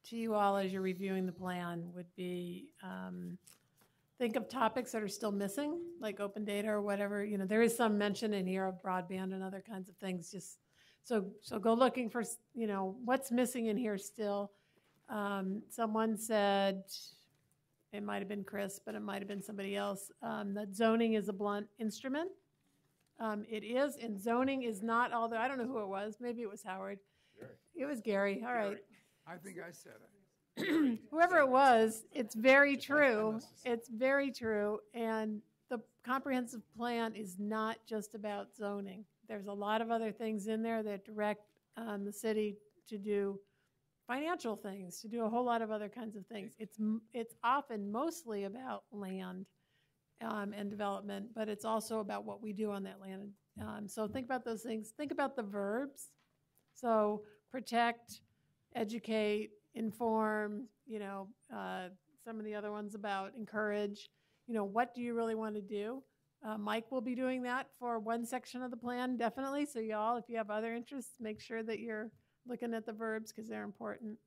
to you all as you're reviewing the plan would be think of topics that are still missing, like open data or whatever. There is some mention in here of broadband and other kinds of things. Just so go looking for what's missing in here still. Someone said, it might have been Chris, but it might have been somebody else, that zoning is a blunt instrument. It is, and zoning is not, although I don't know who it was. Maybe it was Howard. Gary. It was Gary. All right. I think I said it. Whoever it was, it's very true. It's very true. And the comprehensive plan is not just about zoning. There's a lot of other things in there that direct the city to do financial things, to do a whole lot of other kinds of things. It's often mostly about land and development, but it's also about what we do on that land. So think about those things. Think about the verbs. So protect, educate, inform, some of the other ones about encourage. What do you really want to do? Mike will be doing that for one section of the plan, definitely. So y'all, if you have other interests, make sure that you're looking at the verbs because they're important.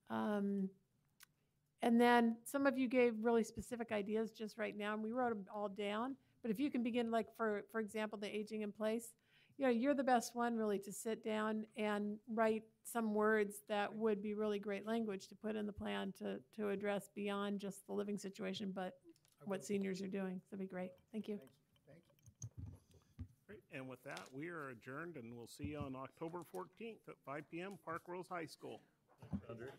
And then some of you gave really specific ideas just right now, and we wrote them all down. But if you can begin, like, for example, the aging in place, you're the best one really to sit down and write some words that would be really great language to put in the plan to address beyond just the living situation, but what seniors are doing. That'd be great. Thank you. Thank you. Great. And with that, we are adjourned, and we'll see you on October 14th at 5 p.m. Park Rose High School. Thanks, Roger.